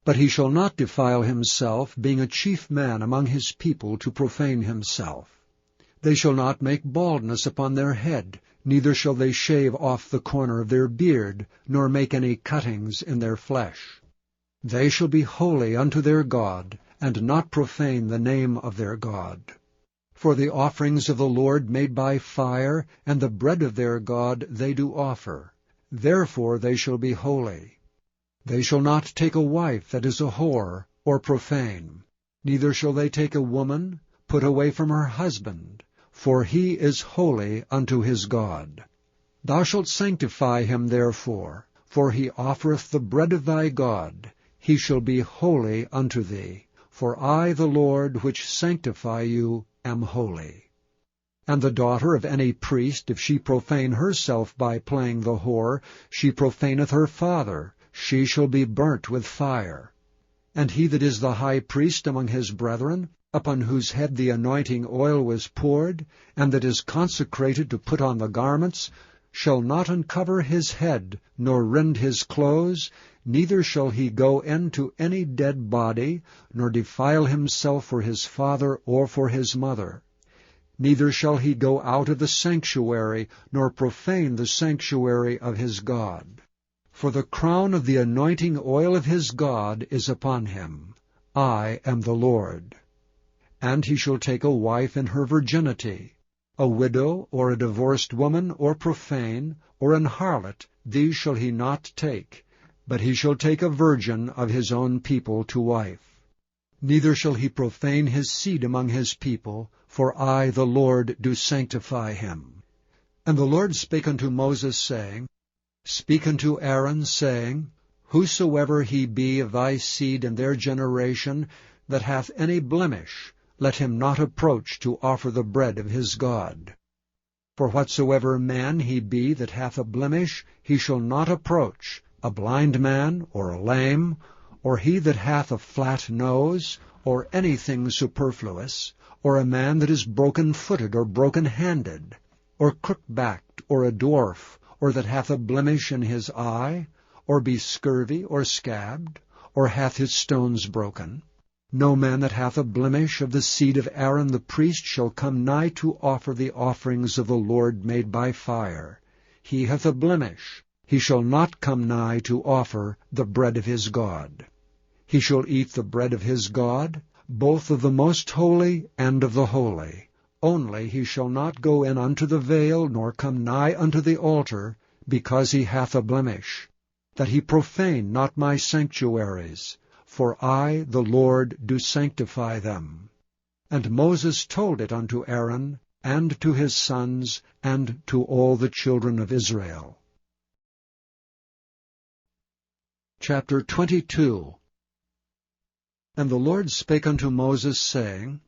But he shall not defile himself, being a chief man among his people, to profane himself. They shall not make baldness upon their head, neither shall they shave off the corner of their beard, nor make any cuttings in their flesh. They shall be holy unto their God, and not profane the name of their God. For the offerings of the Lord made by fire, and the bread of their God they do offer. Therefore they shall be holy. They shall not take a wife that is a whore, or profane. Neither shall they take a woman, put away from her husband, for he is holy unto his God. Thou shalt sanctify him therefore, for he offereth the bread of thy God. He shall be holy unto thee. For I, the Lord, which sanctify you, am holy. And the daughter of any priest, if she profane herself by playing the whore, she profaneth her father, she shall be burnt with fire. And he that is the high priest among his brethren, upon whose head the anointing oil was poured, and that is consecrated to put on the garments, shall not uncover his head, nor rend his clothes, neither shall he go into any dead body, nor defile himself for his father or for his mother. Neither shall he go out of the sanctuary, nor profane the sanctuary of his God. For the crown of the anointing oil of his God is upon him. I am the Lord. And he shall take a wife in her virginity. A widow, or a divorced woman, or profane, or an harlot, these shall he not take, but he shall take a virgin of his own people to wife. Neither shall he profane his seed among his people, for I, the Lord, do sanctify him. And the Lord spake unto Moses, saying, Speak unto Aaron, saying, Whosoever he be of thy seed in their generation, that hath any blemish, let him not approach to offer the bread of his God. For whatsoever man he be that hath a blemish, he shall not approach, a blind man, or a lame, or he that hath a flat nose, or anything superfluous, or a man that is broken-footed or broken-handed, or crook-backed, or a dwarf, or that hath a blemish in his eye, or be scurvy, or scabbed, or hath his stones broken. No man that hath a blemish of the seed of Aaron the priest shall come nigh to offer the offerings of the Lord made by fire. He hath a blemish. He shall not come nigh to offer the bread of his God. He shall eat the bread of his God, both of the most holy and of the holy. Only he shall not go in unto the veil, nor come nigh unto the altar, because he hath a blemish, that he profane not my sanctuaries. For I, the Lord, do sanctify them. And Moses told it unto Aaron, and to his sons, and to all the children of Israel. Chapter 22. And the Lord spake unto Moses, saying,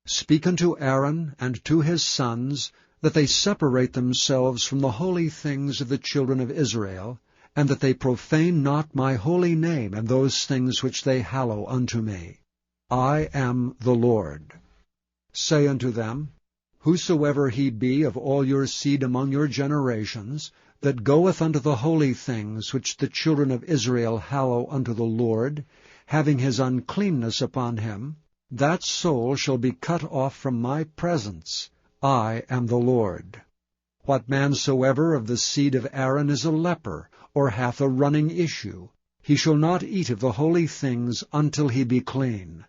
Speak unto Aaron and to his sons, that they separate themselves from the holy things of the children of Israel, and that they profane not my holy name and those things which they hallow unto me. I am the Lord. Say unto them, Whosoever he be of all your seed among your generations, that goeth unto the holy things which the children of Israel hallow unto the Lord, having his uncleanness upon him, that soul shall be cut off from my presence. I am the Lord. What man soever of the seed of Aaron is a leper, or hath a running issue, he shall not eat of the holy things until he be clean.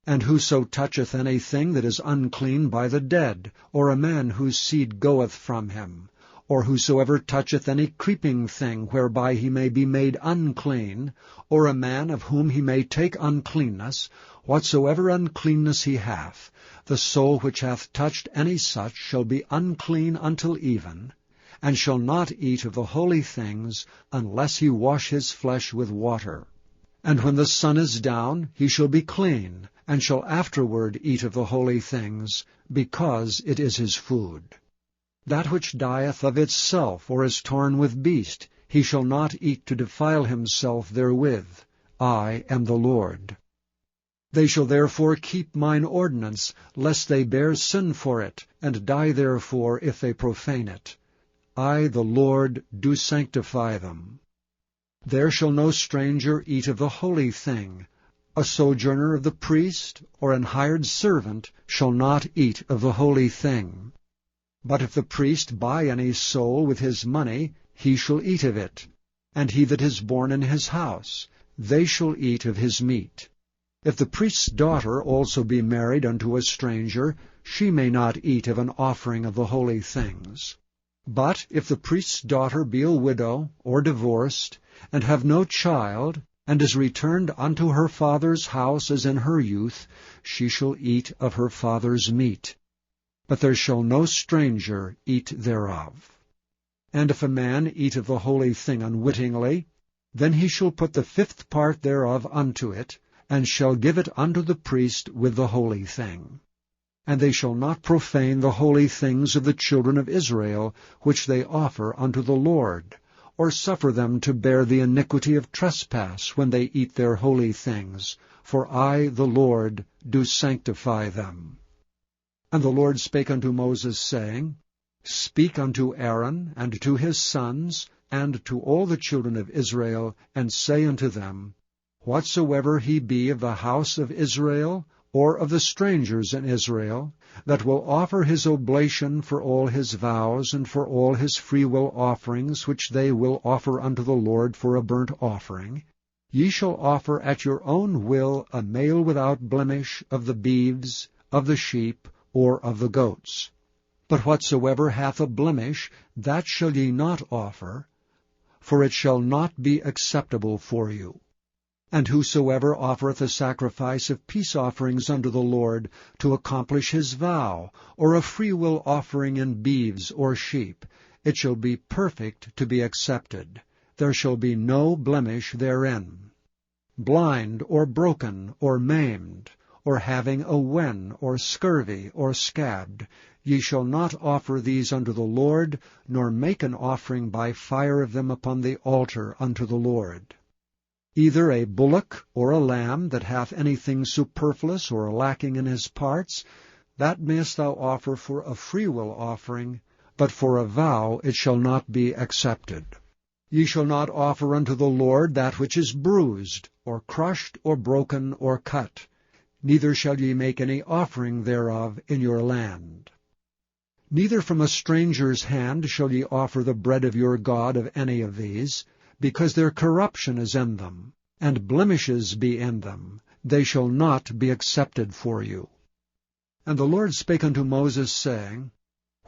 And whoso toucheth anything that is unclean by the dead, or a man whose seed goeth from him, or whosoever toucheth any creeping thing whereby he may be made unclean, or a man of whom he may take uncleanness, whatsoever uncleanness he hath, the soul which hath touched any such shall be unclean until even, and shall not eat of the holy things, unless he wash his flesh with water. And when the sun is down, he shall be clean, and shall afterward eat of the holy things, because it is his food. That which dieth of itself, or is torn with beast, he shall not eat to defile himself therewith. I am the Lord. They shall therefore keep mine ordinance, lest they bear sin for it, and die therefore if they profane it. I, the Lord, do sanctify them. There shall no stranger eat of the holy thing. A sojourner of the priest, or an hired servant, shall not eat of the holy thing. But if the priest buy any soul with his money, he shall eat of it, and he that is born in his house, they shall eat of his meat. If the priest's daughter also be married unto a stranger, she may not eat of an offering of the holy things. But if the priest's daughter be a widow, or divorced, and have no child, and is returned unto her father's house as in her youth, she shall eat of her father's meat. But there shall no stranger eat thereof. And if a man eat of the holy thing unwittingly, then he shall put the 5th part thereof unto it, and shall give it unto the priest with the holy thing. And they shall not profane the holy things of the children of Israel, which they offer unto the Lord, or suffer them to bear the iniquity of trespass when they eat their holy things, for I, the Lord, do sanctify them. And the Lord spake unto Moses, saying, Speak unto Aaron, and to his sons, and to all the children of Israel, and say unto them, Whatsoever he be of the house of Israel, or of the strangers in Israel, that will offer his oblation for all his vows, and for all his freewill offerings, which they will offer unto the Lord for a burnt offering, ye shall offer at your own will a male without blemish of the beeves, of the sheep, or of the goats. But whatsoever hath a blemish, that shall ye not offer, for it shall not be acceptable for you. And whosoever offereth a sacrifice of peace offerings unto the Lord, to accomplish his vow, or a freewill offering in beeves or sheep, it shall be perfect to be accepted. There shall be no blemish therein. Blind, or broken, or maimed, or having a wen, or scurvy, or scabbed, ye shall not offer these unto the Lord, nor make an offering by fire of them upon the altar unto the Lord. Either a bullock or a lamb that hath anything superfluous or lacking in his parts, that mayest thou offer for a freewill offering, but for a vow it shall not be accepted. Ye shall not offer unto the Lord that which is bruised, or crushed, or broken, or cut. Neither shall ye make any offering thereof in your land. Neither from a stranger's hand shall ye offer the bread of your God of any of these, because their corruption is in them, and blemishes be in them, they shall not be accepted for you. And the Lord spake unto Moses, saying,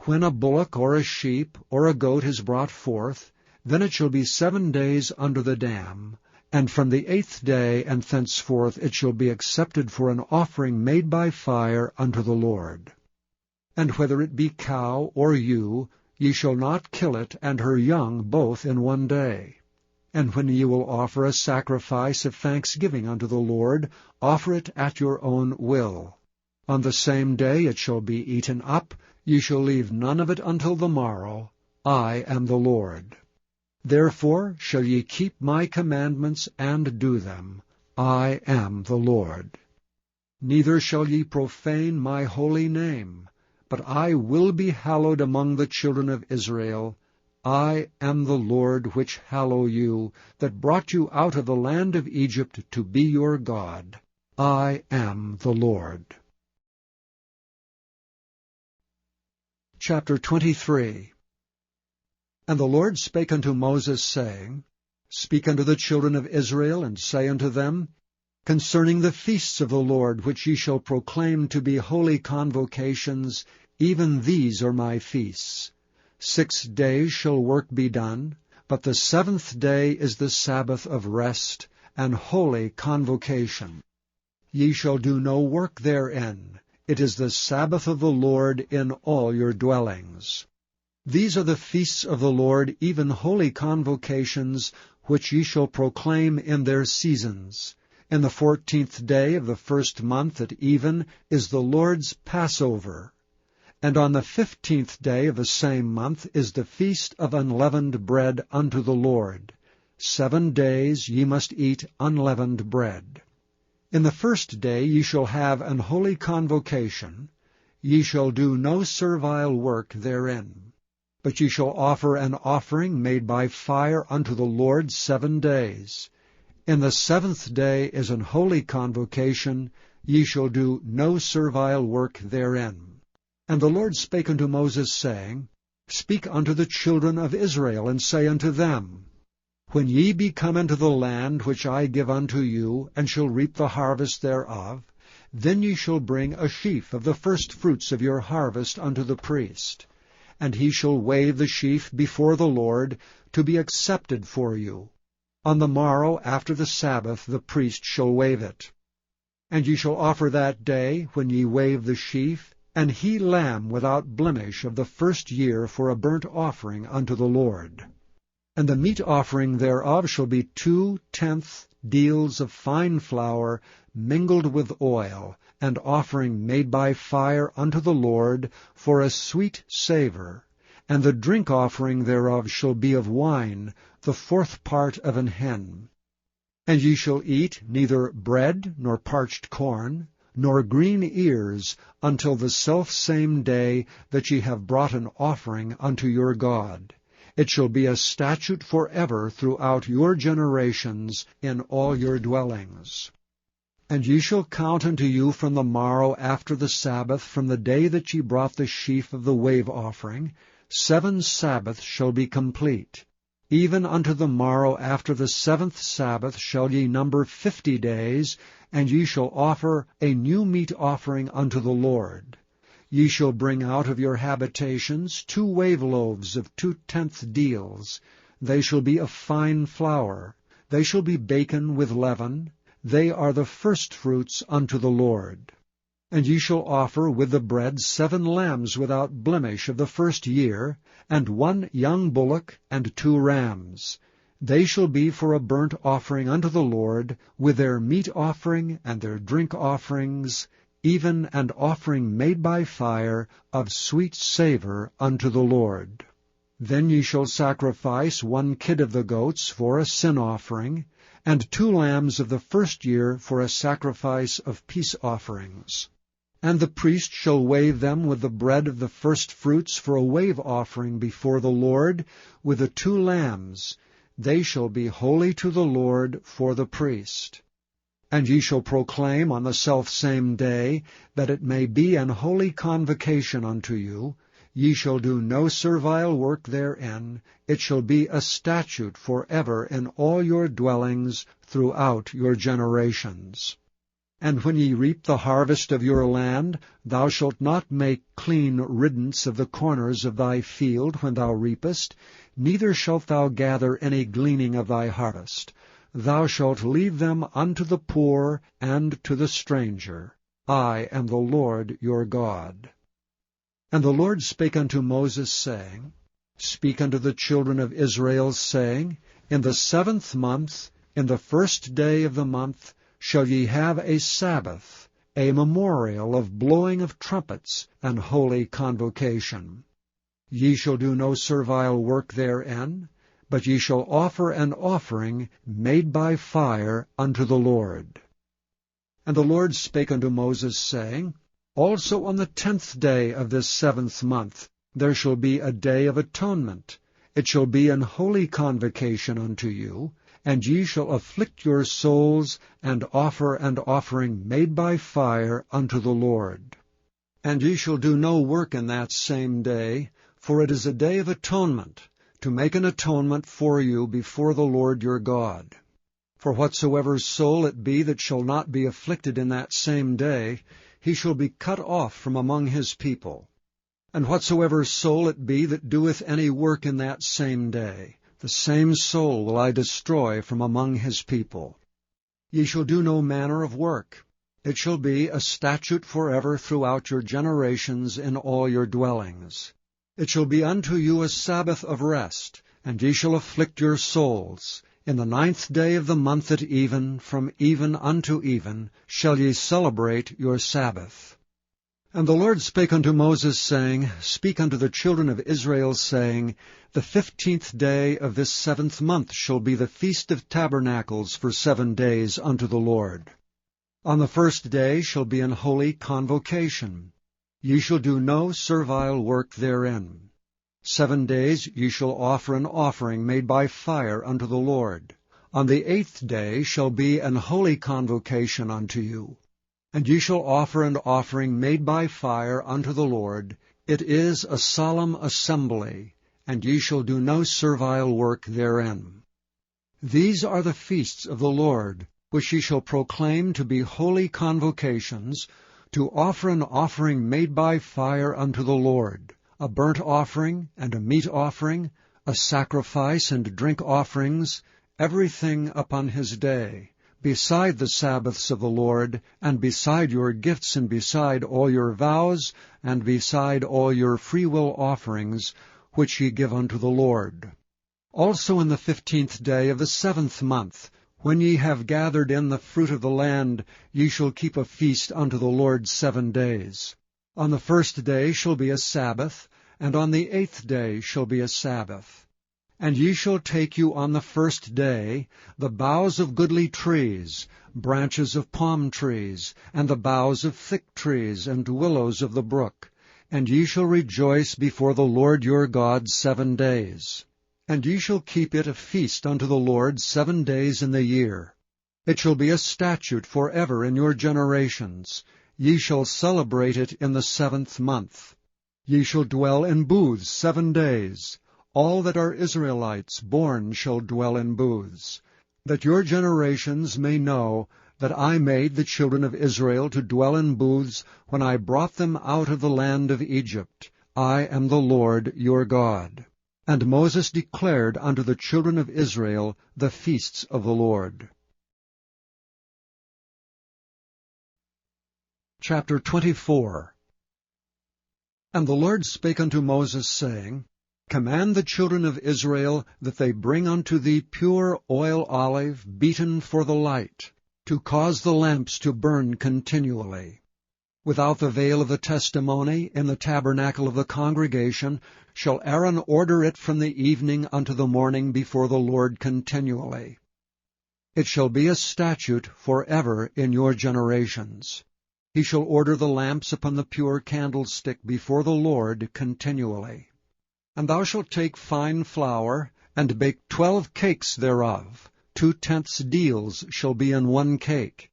When a bullock or a sheep or a goat is brought forth, then it shall be 7 days under the dam, and from the 8th day and thenceforth it shall be accepted for an offering made by fire unto the Lord. And whether it be cow or ewe, ye shall not kill it and her young both in 1 day. And when ye will offer a sacrifice of thanksgiving unto the Lord, offer it at your own will. On the same day it shall be eaten up, ye shall leave none of it until the morrow. I am the Lord. Therefore shall ye keep my commandments and do them. I am the Lord. Neither shall ye profane my holy name, but I will be hallowed among the children of Israel. I am the Lord which hallow you, that brought you out of the land of Egypt to be your God. I am the Lord. Chapter 23. And the Lord spake unto Moses, saying, Speak unto the children of Israel, and say unto them, Concerning the feasts of the Lord, which ye shall proclaim to be holy convocations, even these are my feasts. 6 days shall work be done, but the 7th day is the Sabbath of rest, and holy convocation. Ye shall do no work therein. It is the Sabbath of the Lord in all your dwellings. These are the feasts of the Lord, even holy convocations, which ye shall proclaim in their seasons. In the 14th day of the 1st month at even is the Lord's Passover. And on the 15th day of the same month is the feast of unleavened bread unto the Lord. 7 days ye must eat unleavened bread. In the first day ye shall have an holy convocation. Ye shall do no servile work therein. But ye shall offer an offering made by fire unto the Lord 7 days. In the 7th day is an holy convocation. Ye shall do no servile work therein. And the Lord spake unto Moses, saying, Speak unto the children of Israel, and say unto them, When ye be come into the land which I give unto you, and shall reap the harvest thereof, then ye shall bring a sheaf of the firstfruits of your harvest unto the priest. And he shall wave the sheaf before the Lord, to be accepted for you. On the morrow after the Sabbath the priest shall wave it. And ye shall offer that day, when ye wave the sheaf, an he lamb without blemish of the first year for a burnt offering unto the Lord. And the meat offering thereof shall be 2/10 deals of fine flour mingled with oil, and offering made by fire unto the Lord for a sweet savour. And the drink offering thereof shall be of wine, the 4th part of an hin. And ye shall eat neither bread, nor parched corn, nor green ears, until the selfsame day that ye have brought an offering unto your God. It shall be a statute forever throughout your generations in all your dwellings. And ye shall count unto you from the morrow after the Sabbath, from the day that ye brought the sheaf of the wave offering, 7 Sabbaths shall be complete. Even unto the morrow after the 7th Sabbath shall ye number 50 days, and ye shall offer a new meat offering unto the Lord. Ye shall bring out of your habitations 2 wave loaves of 2/10 deals. They shall be of fine flour. They shall be baken with leaven. They are the firstfruits unto the Lord. And ye shall offer with the bread 7 lambs without blemish of the first year, and 1 young bullock, and 2 rams. They shall be for a burnt offering unto the Lord, with their meat offering and their drink offerings, even an offering made by fire of sweet savour unto the Lord. Then ye shall sacrifice 1 kid of the goats for a sin offering, and 2 lambs of the first year for a sacrifice of peace offerings. And the priest shall wave them with the bread of the firstfruits for a wave offering before the Lord, with the 2 lambs. They shall be holy to the Lord for the priest. And ye shall proclaim on the selfsame day, that it may be an holy convocation unto you. Ye shall do no servile work therein. It shall be a statute forever in all your dwellings throughout your generations. And when ye reap the harvest of your land, thou shalt not make clean riddance of the corners of thy field when thou reapest, neither shalt thou gather any gleaning of thy harvest. Thou shalt leave them unto the poor and to the stranger. I am the Lord your God. And the Lord spake unto Moses, saying, Speak unto the children of Israel, saying, In the 7th month, in the 1st day of the month, shall ye have a Sabbath, a memorial of blowing of trumpets, and holy convocation. Ye shall do no servile work therein, but ye shall offer an offering made by fire unto the Lord. And the Lord spake unto Moses, saying, Also on the 10th day of this 7th month there shall be a day of atonement. It shall be an holy convocation unto you, and ye shall afflict your souls, and offer an offering made by fire unto the Lord. And ye shall do no work in that same day, for it is a day of atonement, to make an atonement for you before the Lord your God. For whatsoever soul it be that shall not be afflicted in that same day, he shall be cut off from among his people. And whatsoever soul it be that doeth any work in that same day, the same soul will I destroy from among his people. Ye shall do no manner of work. It shall be a statute forever throughout your generations in all your dwellings. It shall be unto you a Sabbath of rest, and ye shall afflict your souls. In the 9th day of the month at even, from even unto even, shall ye celebrate your Sabbath. And the Lord spake unto Moses, saying, Speak unto the children of Israel, saying, The 15th day of this 7th month shall be the Feast of Tabernacles for 7 days unto the Lord. On the 1st day shall be an holy convocation. Ye shall do no servile work therein. 7 days ye shall offer an offering made by fire unto the Lord. On the 8th day shall be an holy convocation unto you. And ye shall offer an offering made by fire unto the Lord. It is a solemn assembly, and ye shall do no servile work therein. These are the feasts of the Lord, which ye shall proclaim to be holy convocations, to offer an offering made by fire unto the Lord, a burnt offering and a meat offering, a sacrifice and drink offerings, everything upon his day, beside the Sabbaths of the Lord, and beside your gifts, and beside all your vows, and beside all your freewill offerings, which ye give unto the Lord. Also in the 15th day of the 7th month, when ye have gathered in the fruit of the land, ye shall keep a feast unto the Lord 7 days. On the 1st day shall be a Sabbath, and on the 8th day shall be a Sabbath. And ye shall take you on the 1st day the boughs of goodly trees, branches of palm trees, and the boughs of thick trees, and willows of the brook, and ye shall rejoice before the Lord your God 7 days. And ye shall keep it a feast unto the Lord 7 days in the year. It shall be a statute forever in your generations. Ye shall celebrate it in the 7th month. Ye shall dwell in booths 7 days. All that are Israelites born shall dwell in booths, that your generations may know that I made the children of Israel to dwell in booths when I brought them out of the land of Egypt. I am the Lord your God. And Moses declared unto the children of Israel the feasts of the Lord. Chapter 24. And the Lord spake unto Moses, saying, Command the children of Israel that they bring unto thee pure oil olive beaten for the light, to cause the lamps to burn continually. Without the veil of the testimony, in the tabernacle of the congregation, shall Aaron order it from the evening unto the morning before the Lord continually. It shall be a statute forever in your generations. He shall order the lamps upon the pure candlestick before the Lord continually. And thou shalt take fine flour, and bake 12 cakes thereof. 2/10 deals shall be in 1 cake.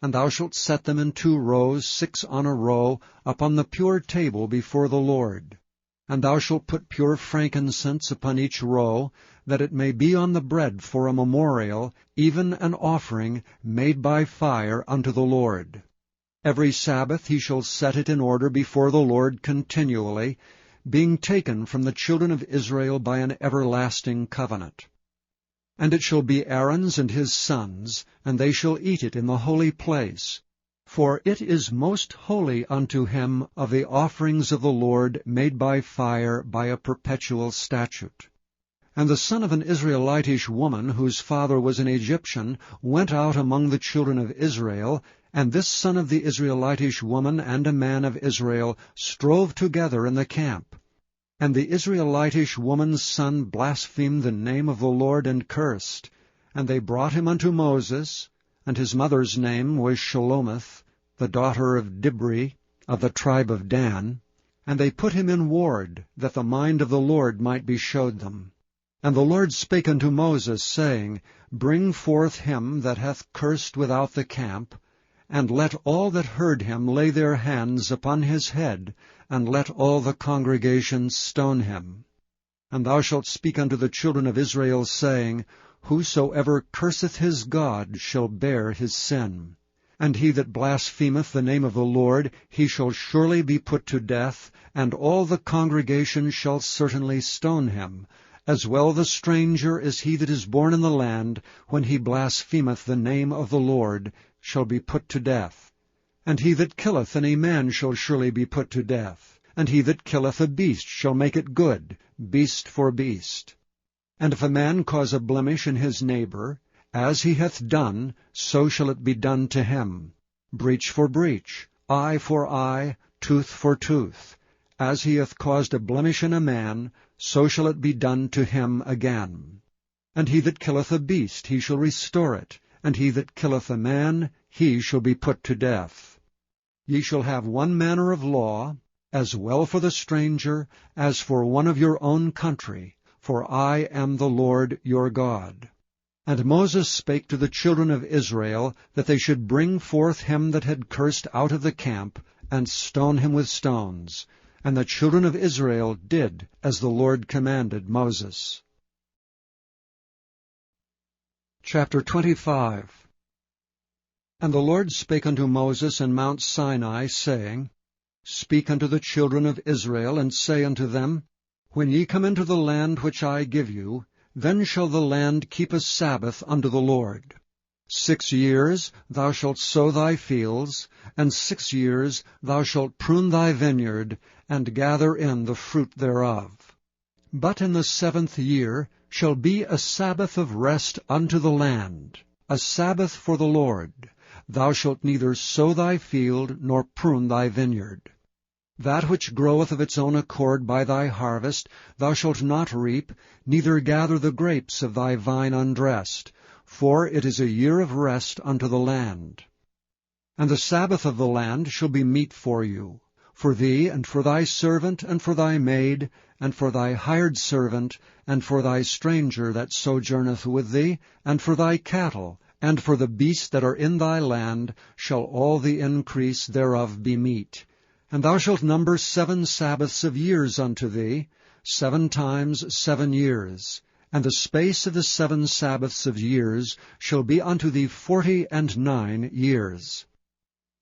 And thou shalt set them in 2 rows, 6 on a row, upon the pure table before the Lord. And thou shalt put pure frankincense upon each row, that it may be on the bread for a memorial, even an offering made by fire unto the Lord. Every Sabbath he shall set it in order before the Lord continually, being taken from the children of Israel by an everlasting covenant. And it shall be Aaron's and his sons, and they shall eat it in the holy place. For it is most holy unto him of the offerings of the Lord made by fire by a perpetual statute. And the son of an Israelitish woman, whose father was an Egyptian, went out among the children of Israel, and this son of the Israelitish woman and a man of Israel strove together in the camp. And the Israelitish woman's son blasphemed the name of the Lord and cursed. And they brought him unto Moses, and his mother's name was Shelomith, the daughter of Dibri, of the tribe of Dan. And they put him in ward, that the mind of the Lord might be showed them. And the Lord spake unto Moses, saying, Bring forth him that hath cursed without the camp, and let all that heard him lay their hands upon his head, and let all the congregation stone him. And thou shalt speak unto the children of Israel, saying, Whosoever curseth his God shall bear his sin. And he that blasphemeth the name of the Lord, he shall surely be put to death, and all the congregation shall certainly stone him, as well the stranger as he that is born in the land, when he blasphemeth the name of the Lord, shall be put to death. And he that killeth any man shall surely be put to death. And he that killeth a beast shall make it good, beast for beast. And if a man cause a blemish in his neighbor, as he hath done, so shall it be done to him. Breach for breach, eye for eye, tooth for tooth. As he hath caused a blemish in a man, so shall it be done to him again. And he that killeth a beast, he shall restore it, and he that killeth a man, he shall be put to death. Ye shall have one manner of law, as well for the stranger as for one of your own country, for I am the Lord your God. And Moses spake to the children of Israel, that they should bring forth him that had cursed out of the camp, and stone him with stones. And the children of Israel did as the Lord commanded Moses. Chapter 25. And the Lord spake unto Moses in Mount Sinai, saying, Speak unto the children of Israel, and say unto them, When ye come into the land which I give you, then shall the land keep a Sabbath unto the Lord. 6 years thou shalt sow thy fields, and 6 years thou shalt prune thy vineyard, and gather in the fruit thereof. But in the 7th year shall be a Sabbath of rest unto the land, a Sabbath for the Lord. Thou shalt neither sow thy field, nor prune thy vineyard. That which groweth of its own accord by thy harvest thou shalt not reap, neither gather the grapes of thy vine undressed, for it is a year of rest unto the land. And the Sabbath of the land shall be meat for you, for thee, and for thy servant, and for thy maid, and for thy hired servant, and for thy stranger that sojourneth with thee, and for thy cattle, and for the beasts that are in thy land, shall all the increase thereof be meat. And thou shalt number 7 Sabbaths of years unto thee, 7 times 7 years. And the space of the 7 Sabbaths of years shall be unto thee 49 years.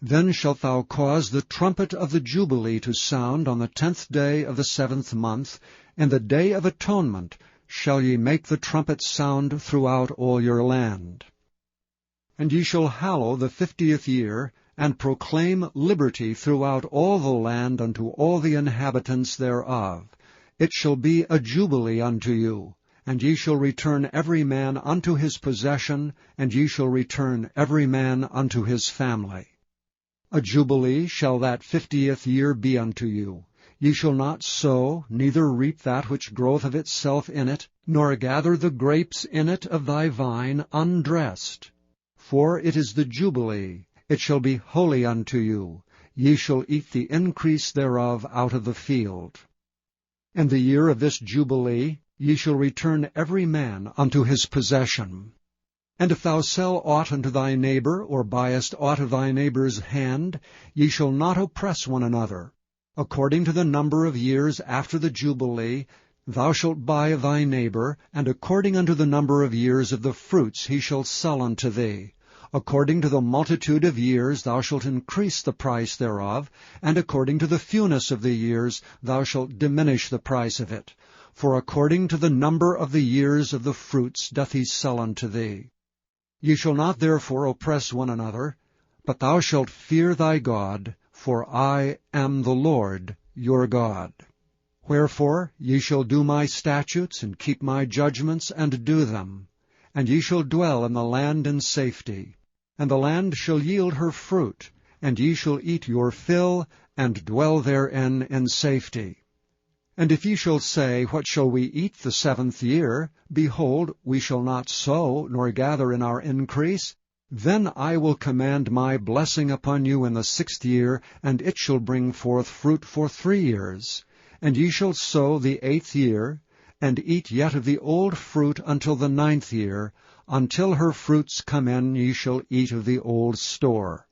Then shalt thou cause the trumpet of the Jubilee to sound on the 10th day of the 7th month. In the day of atonement shall ye make the trumpet sound throughout all your land. And ye shall hallow the 50th year, and proclaim liberty throughout all the land unto all the inhabitants thereof. It shall be a jubilee unto you, and ye shall return every man unto his possession, and ye shall return every man unto his family. A jubilee shall that 50th year be unto you. Ye shall not sow, neither reap that which groweth of itself in it, nor gather the grapes in it of thy vine undressed. For it is the jubilee, it shall be holy unto you. Ye shall eat the increase thereof out of the field. In the year of this jubilee ye shall return every man unto his possession. And if thou sell aught unto thy neighbor, or buyest aught of thy neighbor's hand, ye shall not oppress one another. According to the number of years after the jubilee thou shalt buy of thy neighbor, and according unto the number of years of the fruits he shall sell unto thee. According to the multitude of years thou shalt increase the price thereof, and according to the fewness of the years thou shalt diminish the price of it. For according to the number of the years of the fruits doth he sell unto thee. Ye shall not therefore oppress one another, but thou shalt fear thy God, for I am the Lord your God. Wherefore ye shall do my statutes, and keep my judgments, and do them. And ye shall dwell in the land in safety. And the land shall yield her fruit, and ye shall eat your fill, and dwell therein in safety. And if ye shall say, What shall we eat the 7th year? Behold, we shall not sow, nor gather in our increase. Then I will command my blessing upon you in the 6th year, and it shall bring forth fruit for 3 years. And ye shall sow the 8th year, and eat yet of the old fruit until the 9th year. Until her fruits come in ye shall eat of the old store.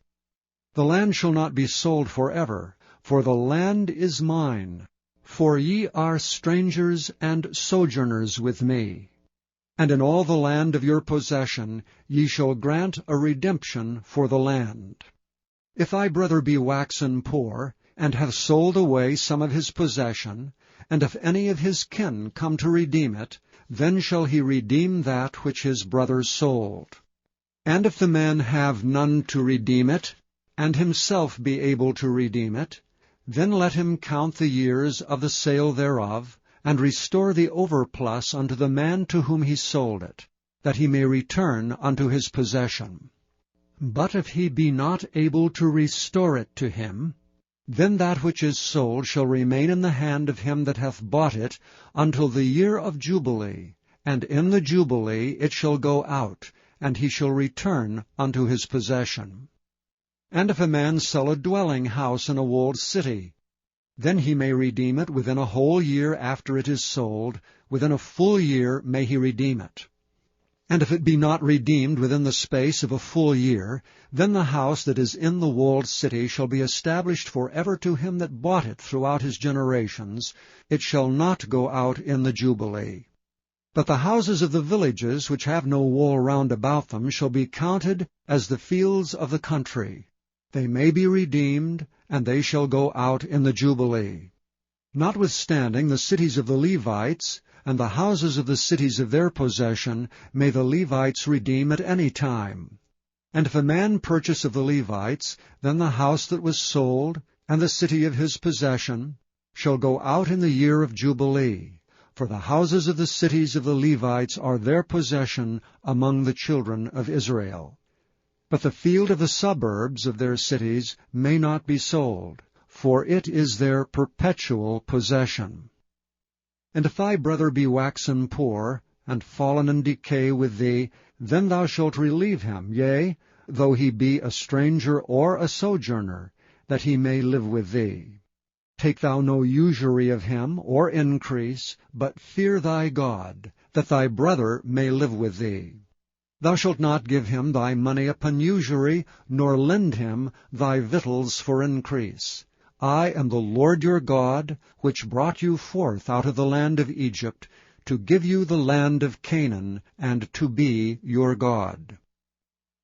The land shall not be sold forever, for the land is mine. For ye are strangers and sojourners with me. And in all the land of your possession ye shall grant a redemption for the land. If thy brother be waxen poor, and hath sold away some of his possession, and if any of his kin come to redeem it, then shall he redeem that which his brother sold. And if the man have none to redeem it, and himself be able to redeem it, then let him count the years of the sale thereof, and restore the overplus unto the man to whom he sold it, that he may return unto his possession. But if he be not able to restore it to him, Then that which is sold shall remain in the hand of him that hath bought it until the year of Jubilee, and in the Jubilee it shall go out, and he shall return unto his possession. And if a man sell a dwelling house in a walled city, then he may redeem it within a whole year after it is sold, within a full year may he redeem it. And if it be not redeemed within the space of a full year, then the house that is in the walled city shall be established for ever to him that bought it throughout his generations. It shall not go out in the Jubilee. But the houses of the villages which have no wall round about them shall be counted as the fields of the country. They may be redeemed, and they shall go out in the Jubilee. Notwithstanding the cities of the Levites, and the houses of the cities of their possession, may the Levites redeem at any time. And if a man purchase of the Levites, then the house that was sold, and the city of his possession, shall go out in the year of Jubilee. For the houses of the cities of the Levites are their possession among the children of Israel. But the field of the suburbs of their cities may not be sold, for it is their perpetual possession. And if thy brother be waxen poor, and fallen in decay with thee, then thou shalt relieve him, yea, though he be a stranger or a sojourner, that he may live with thee. Take thou no usury of him, or increase, but fear thy God, that thy brother may live with thee. Thou shalt not give him thy money upon usury, nor lend him thy victuals for increase. I am the Lord your God, which brought you forth out of the land of Egypt, to give you the land of Canaan, and to be your God.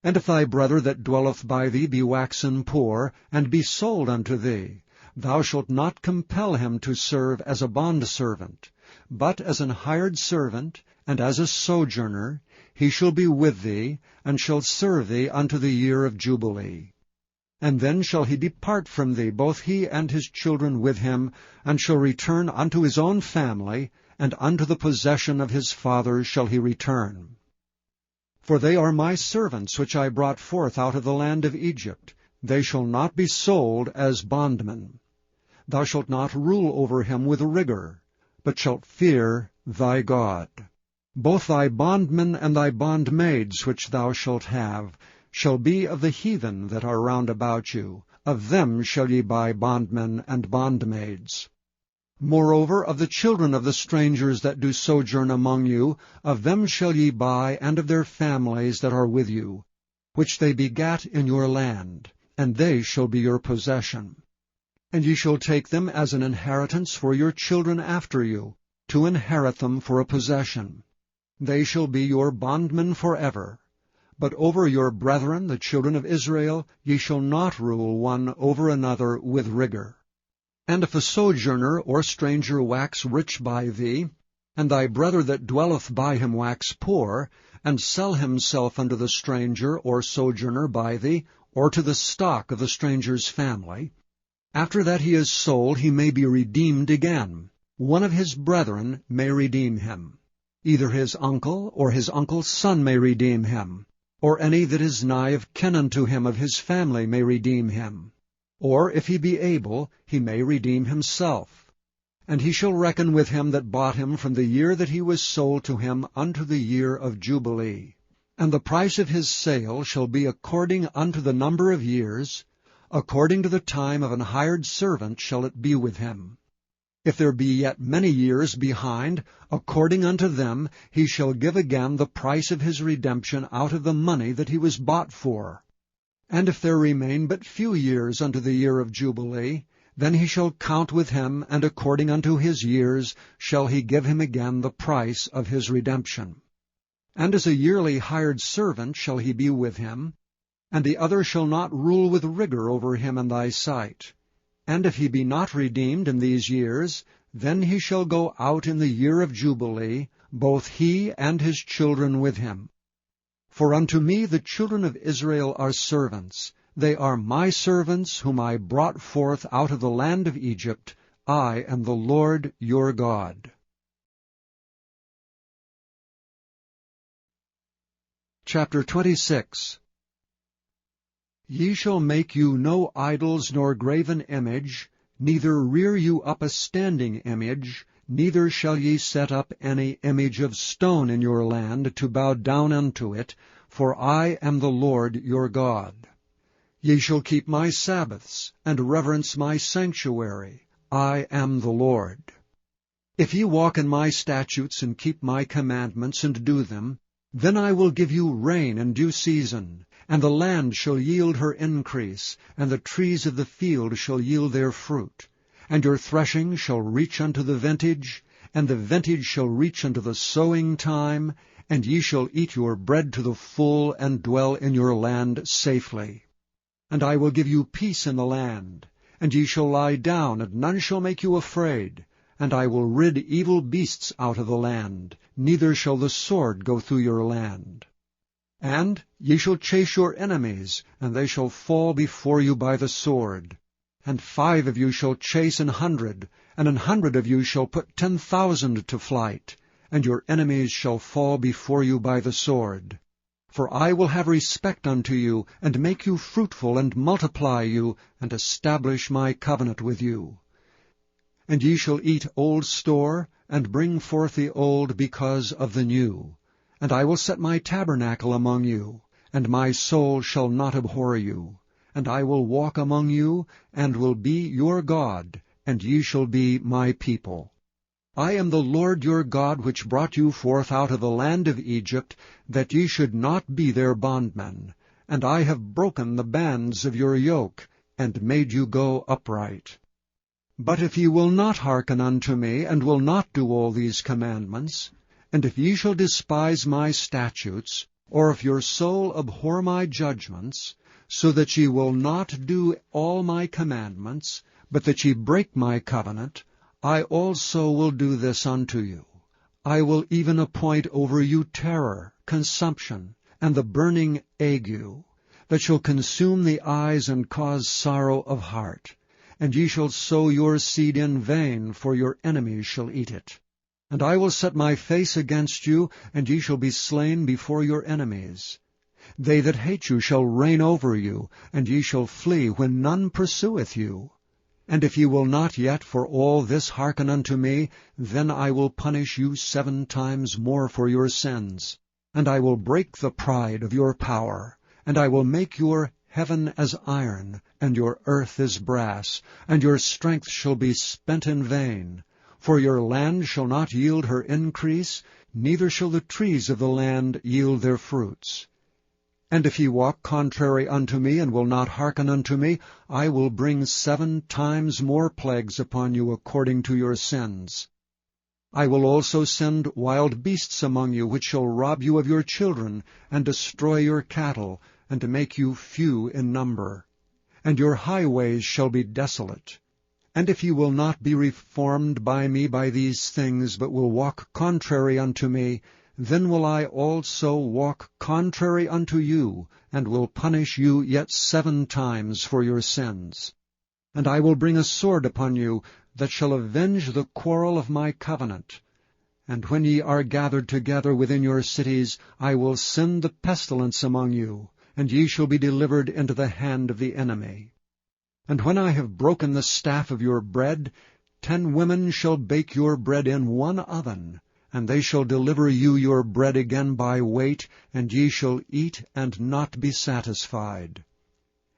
And if thy brother that dwelleth by thee be waxen poor, and be sold unto thee, thou shalt not compel him to serve as a bondservant, but as an hired servant, and as a sojourner, he shall be with thee, and shall serve thee unto the year of Jubilee. And then shall he depart from thee, both he and his children with him, and shall return unto his own family, and unto the possession of his fathers shall he return. For they are my servants which I brought forth out of the land of Egypt. They shall not be sold as bondmen. Thou shalt not rule over him with rigor, but shalt fear thy God. Both thy bondmen and thy bondmaids which thou shalt have shall be of the heathen that are round about you. Of them shall ye buy bondmen and bondmaids. Moreover, of the children of the strangers that do sojourn among you, of them shall ye buy, and of their families that are with you, which they begat in your land, and they shall be your possession. And ye shall take them as an inheritance for your children after you, to inherit them for a possession. They shall be your bondmen forever. But over your brethren, the children of Israel, ye shall not rule one over another with rigor. And if a sojourner or stranger wax rich by thee, and thy brother that dwelleth by him wax poor, and sell himself unto the stranger or sojourner by thee, or to the stock of the stranger's family, after that he is sold he may be redeemed again. One of his brethren may redeem him. Either his uncle or his uncle's son may redeem him, or any that is nigh of kin unto him of his family may redeem him. Or, if he be able, he may redeem himself. And he shall reckon with him that bought him from the year that he was sold to him unto the year of Jubilee. And the price of his sale shall be according unto the number of years, according to the time of an hired servant shall it be with him. If there be yet many years behind, according unto them he shall give again the price of his redemption out of the money that he was bought for. And if there remain but few years unto the year of Jubilee, then he shall count with him, and according unto his years shall he give him again the price of his redemption. And as a yearly hired servant shall he be with him, and the other shall not rule with rigor over him in thy sight. And if he be not redeemed in these years, then he shall go out in the year of Jubilee, both he and his children with him. For unto me the children of Israel are servants. They are my servants, whom I brought forth out of the land of Egypt. I am the Lord your God. Chapter 26. Ye shall make you no idols nor graven image, neither rear you up a standing image, neither shall ye set up any image of stone in your land to bow down unto it, for I am the Lord your God. Ye shall keep my Sabbaths, and reverence my sanctuary. I am the Lord. If ye walk in my statutes, and keep my commandments, and do them, then I will give you rain in due season, and the land shall yield her increase, and the trees of the field shall yield their fruit. And your threshing shall reach unto the vintage, and the vintage shall reach unto the sowing time, and ye shall eat your bread to the full, and dwell in your land safely. And I will give you peace in the land, and ye shall lie down, and none shall make you afraid. And I will rid evil beasts out of the land, neither shall the sword go through your land. And ye shall chase your enemies, and they shall fall before you by the sword. And 5 of you shall chase 100, and 100 of you shall put 10,000 to flight, and your enemies shall fall before you by the sword. For I will have respect unto you, and make you fruitful, and multiply you, and establish my covenant with you. And ye shall eat old store, and bring forth the old because of the new. And I will set my tabernacle among you, and my soul shall not abhor you. And I will walk among you, and will be your God, and ye shall be my people. I am the Lord your God, which brought you forth out of the land of Egypt, that ye should not be their bondmen. And I have broken the bands of your yoke, and made you go upright. But if ye will not hearken unto me, and will not do all these commandments, and if ye shall despise my statutes, or if your soul abhor my judgments, so that ye will not do all my commandments, but that ye break my covenant, I also will do this unto you. I will even appoint over you terror, consumption, and the burning ague, that shall consume the eyes and cause sorrow of heart. And ye shall sow your seed in vain, for your enemies shall eat it. And I will set my face against you, and ye shall be slain before your enemies. They that hate you shall reign over you, and ye shall flee when none pursueth you. And if ye will not yet for all this hearken unto me, then I will punish you 7 times more for your sins. And I will break the pride of your power, and I will make your heaven as iron, and your earth as brass, and your strength shall be spent in vain. For your land shall not yield her increase, neither shall the trees of the land yield their fruits. And if ye walk contrary unto me, and will not hearken unto me, I will bring 7 times more plagues upon you according to your sins. I will also send wild beasts among you, which shall rob you of your children, and destroy your cattle, and to make you few in number. And your highways shall be desolate. And if ye will not be reformed by me by these things, but will walk contrary unto me, then will I also walk contrary unto you, and will punish you yet 7 times for your sins. And I will bring a sword upon you, that shall avenge the quarrel of my covenant. And when ye are gathered together within your cities, I will send the pestilence among you, and ye shall be delivered into the hand of the enemy. And when I have broken the staff of your bread, 10 women shall bake your bread in 1 oven, and they shall deliver you your bread again by weight, and ye shall eat and not be satisfied.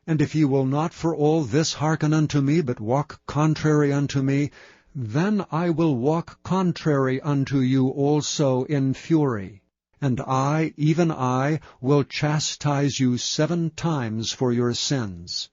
And if ye will not for all this hearken unto me, but walk contrary unto me, then I will walk contrary unto you also in fury. And I, even I, will chastise you 7 times for your sins.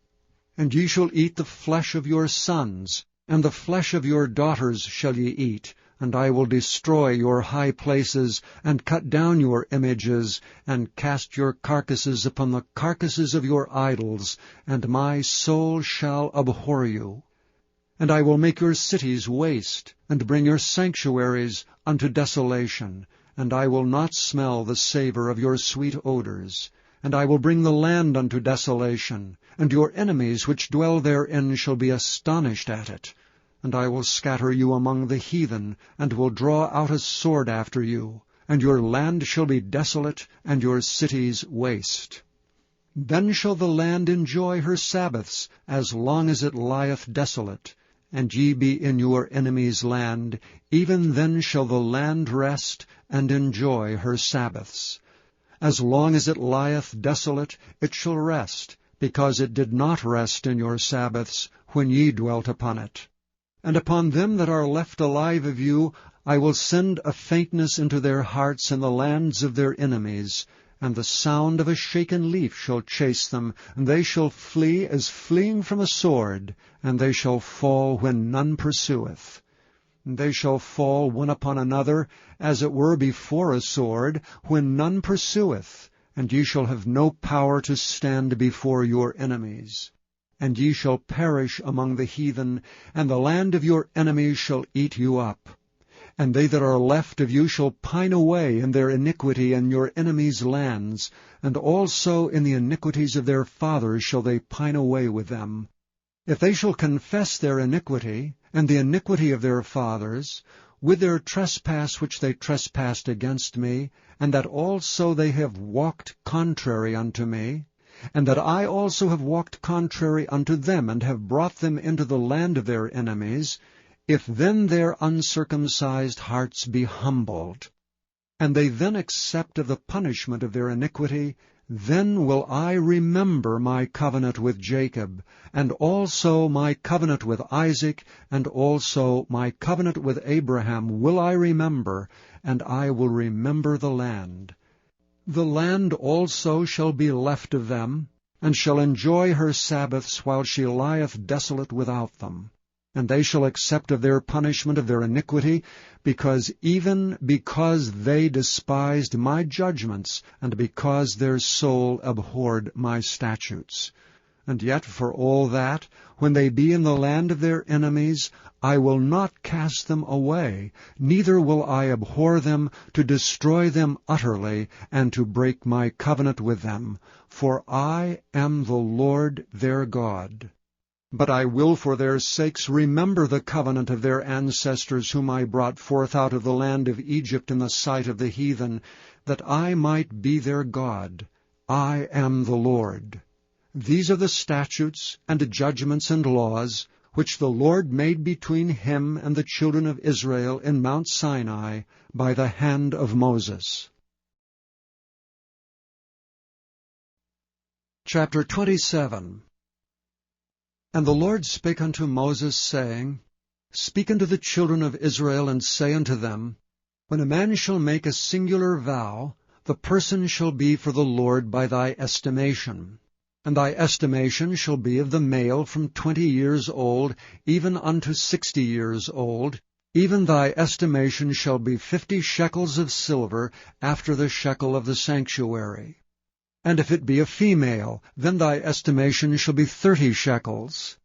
And ye shall eat the flesh of your sons, and the flesh of your daughters shall ye eat, and I will destroy your high places, and cut down your images, and cast your carcasses upon the carcasses of your idols, and my soul shall abhor you. And I will make your cities waste, and bring your sanctuaries unto desolation, and I will not smell the savour of your sweet odours. And I will bring the land unto desolation, and your enemies which dwell therein shall be astonished at it. And I will scatter you among the heathen, and will draw out a sword after you, and your land shall be desolate, and your cities waste. Then shall the land enjoy her Sabbaths, as long as it lieth desolate, and ye be in your enemy's land, even then shall the land rest, and enjoy her Sabbaths. As long as it lieth desolate, it shall rest, because it did not rest in your Sabbaths, when ye dwelt upon it. And upon them that are left alive of you I will send a faintness into their hearts in the lands of their enemies, and the sound of a shaken leaf shall chase them, and they shall flee as fleeing from a sword, and they shall fall when none pursueth. And they shall fall one upon another, as it were before a sword, when none pursueth, and ye shall have no power to stand before your enemies. And ye shall perish among the heathen, and the land of your enemies shall eat you up. And they that are left of you shall pine away in their iniquity in your enemies' lands, and also in the iniquities of their fathers shall they pine away with them. If they shall confess their iniquity, and the iniquity of their fathers, with their trespass which they trespassed against me, and that also they have walked contrary unto me, and that I also have walked contrary unto them, and have brought them into the land of their enemies, if then their uncircumcised hearts be humbled, and they then accept of the punishment of their iniquity, then will I remember my covenant with Jacob, and also my covenant with Isaac, and also my covenant with Abraham will I remember, and I will remember the land. The land also shall be left of them, and shall enjoy her Sabbaths while she lieth desolate without them. And they shall accept of their punishment of their iniquity, because they despised my judgments, and because their soul abhorred my statutes. And yet for all that, when they be in the land of their enemies, I will not cast them away, neither will I abhor them, to destroy them utterly, and to break my covenant with them. For I am the Lord their God. But I will for their sakes remember the covenant of their ancestors, whom I brought forth out of the land of Egypt in the sight of the heathen, that I might be their God. I am the Lord. These are the statutes and judgments and laws, which the Lord made between him and the children of Israel in Mount Sinai by the hand of Moses. Chapter 27. And the Lord spake unto Moses, saying, Speak unto the children of Israel, and say unto them, When a man shall make a singular vow, the person shall be for the Lord by thy estimation. And thy estimation shall be of the male from 20 years old, even unto 60 years old. Even thy estimation shall be 50 shekels of silver, after the shekel of the sanctuary. And if it be a female, then thy estimation shall be 30 shekels.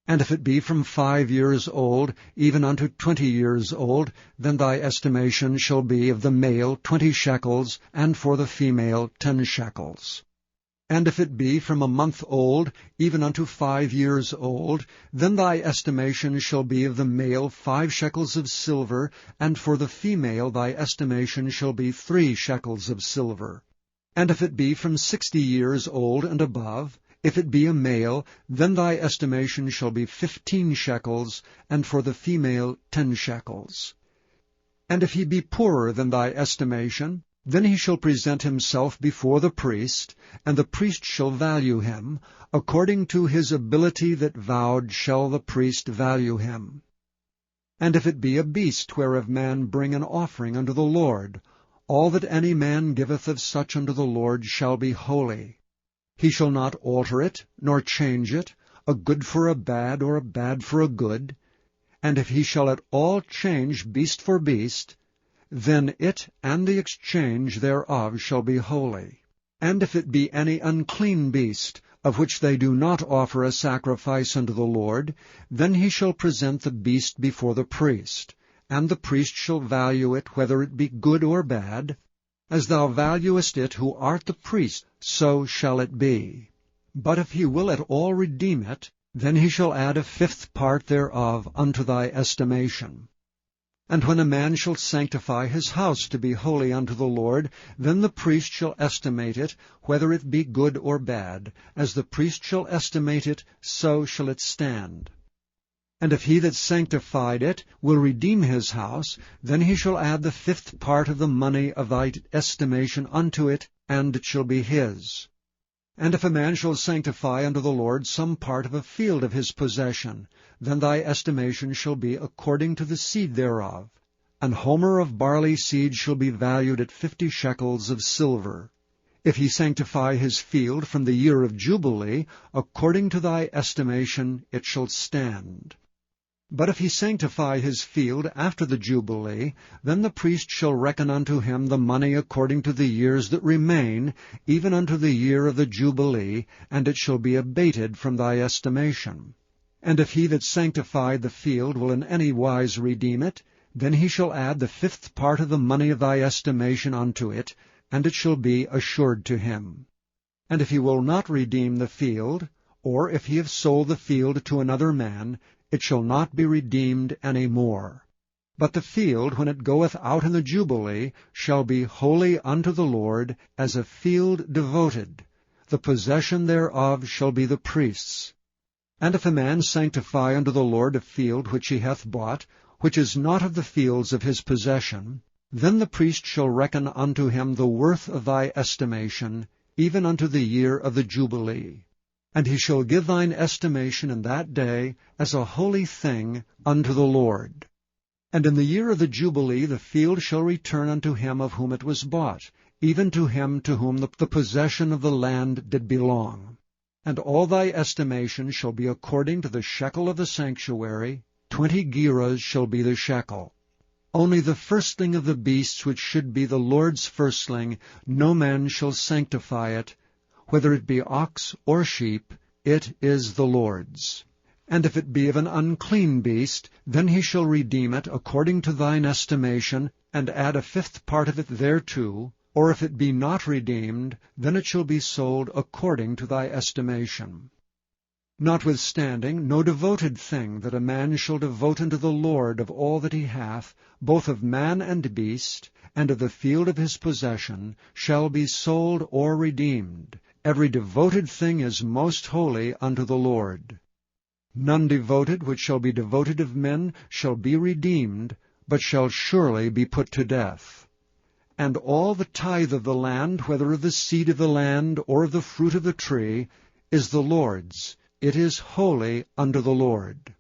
And if it be from 5 years old, even unto 20 years old, then thy estimation shall be of the male 20 shekels, and for the female 10 shekels. And if it be from a month old, even unto 5 years old, then thy estimation shall be of the male 5 shekels of silver, and for the female thy estimation shall be 3 shekels of silver. And if it be from 60 years old and above, if it be a male, then thy estimation shall be 15 shekels, and for the female 10 shekels. And if he be poorer than thy estimation, then he shall present himself before the priest, and the priest shall value him. According to his ability that vowed shall the priest value him. And if it be a beast whereof man bring an offering unto the Lord, all that any man giveth of such unto the Lord shall be holy. He shall not alter it, nor change it, a good for a bad, or a bad for a good. And if he shall at all change beast for beast, then it and the exchange thereof shall be holy. And if it be any unclean beast, of which they do not offer a sacrifice unto the Lord, then he shall present the beast before the priest. And the priest shall value it, whether it be good or bad. As thou valuest it who art the priest, so shall it be. But if he will at all redeem it, then he shall add a 5th part thereof unto thy estimation. And when a man shall sanctify his house to be holy unto the Lord, then the priest shall estimate it, whether it be good or bad. As the priest shall estimate it, so shall it stand. And if he that sanctified it will redeem his house, then he shall add the 5th part of the money of thy estimation unto it, and it shall be his. And if a man shall sanctify unto the Lord some part of a field of his possession, then thy estimation shall be according to the seed thereof. An homer of barley seed shall be valued at 50 shekels of silver. If he sanctify his field from the year of Jubilee, according to thy estimation it shall stand. But if he sanctify his field after the Jubilee, then the priest shall reckon unto him the money according to the years that remain, even unto the year of the Jubilee, and it shall be abated from thy estimation. And if he that sanctified the field will in any wise redeem it, then he shall add the 5th part of the money of thy estimation unto it, and it shall be assured to him. And if he will not redeem the field, or if he have sold the field to another man, it shall not be redeemed any more. But the field, when it goeth out in the Jubilee, shall be holy unto the Lord, as a field devoted. The possession thereof shall be the priest's. And if a man sanctify unto the Lord a field which he hath bought, which is not of the fields of his possession, then the priest shall reckon unto him the worth of thy estimation, even unto the year of the Jubilee. And he shall give thine estimation in that day as a holy thing unto the Lord. And in the year of the Jubilee the field shall return unto him of whom it was bought, even to him to whom the possession of the land did belong. And all thy estimation shall be according to the shekel of the sanctuary. 20 gerahs shall be the shekel. Only the firstling of the beasts which should be the Lord's firstling, no man shall sanctify it, whether it be ox or sheep, it is the Lord's. And if it be of an unclean beast, then he shall redeem it according to thine estimation, and add a 5th part of it thereto. Or if it be not redeemed, then it shall be sold according to thy estimation. Notwithstanding, no devoted thing that a man shall devote unto the Lord of all that he hath, both of man and beast, and of the field of his possession, shall be sold or redeemed. Every devoted thing is most holy unto the Lord. None devoted which shall be devoted of men shall be redeemed, but shall surely be put to death. And all the tithe of the land, whether of the seed of the land or of the fruit of the tree, is the Lord's. It is holy unto the Lord.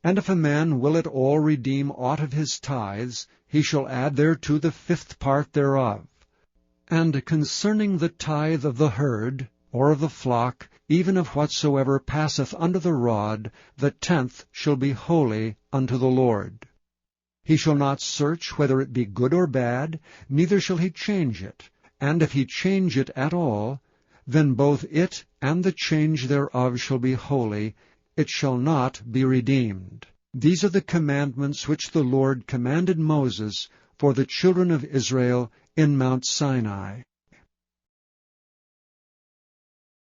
And if a man will at all redeem aught of his tithes, he shall add thereto the 5th part thereof. And concerning the tithe of the herd, or of the flock, even of whatsoever passeth under the rod, the 10th shall be holy unto the Lord. He shall not search whether it be good or bad, neither shall he change it. And if he change it at all, then both it and the change thereof shall be holy, it shall not be redeemed. These are the commandments which the Lord commanded Moses for the children of Israel in Mount Sinai.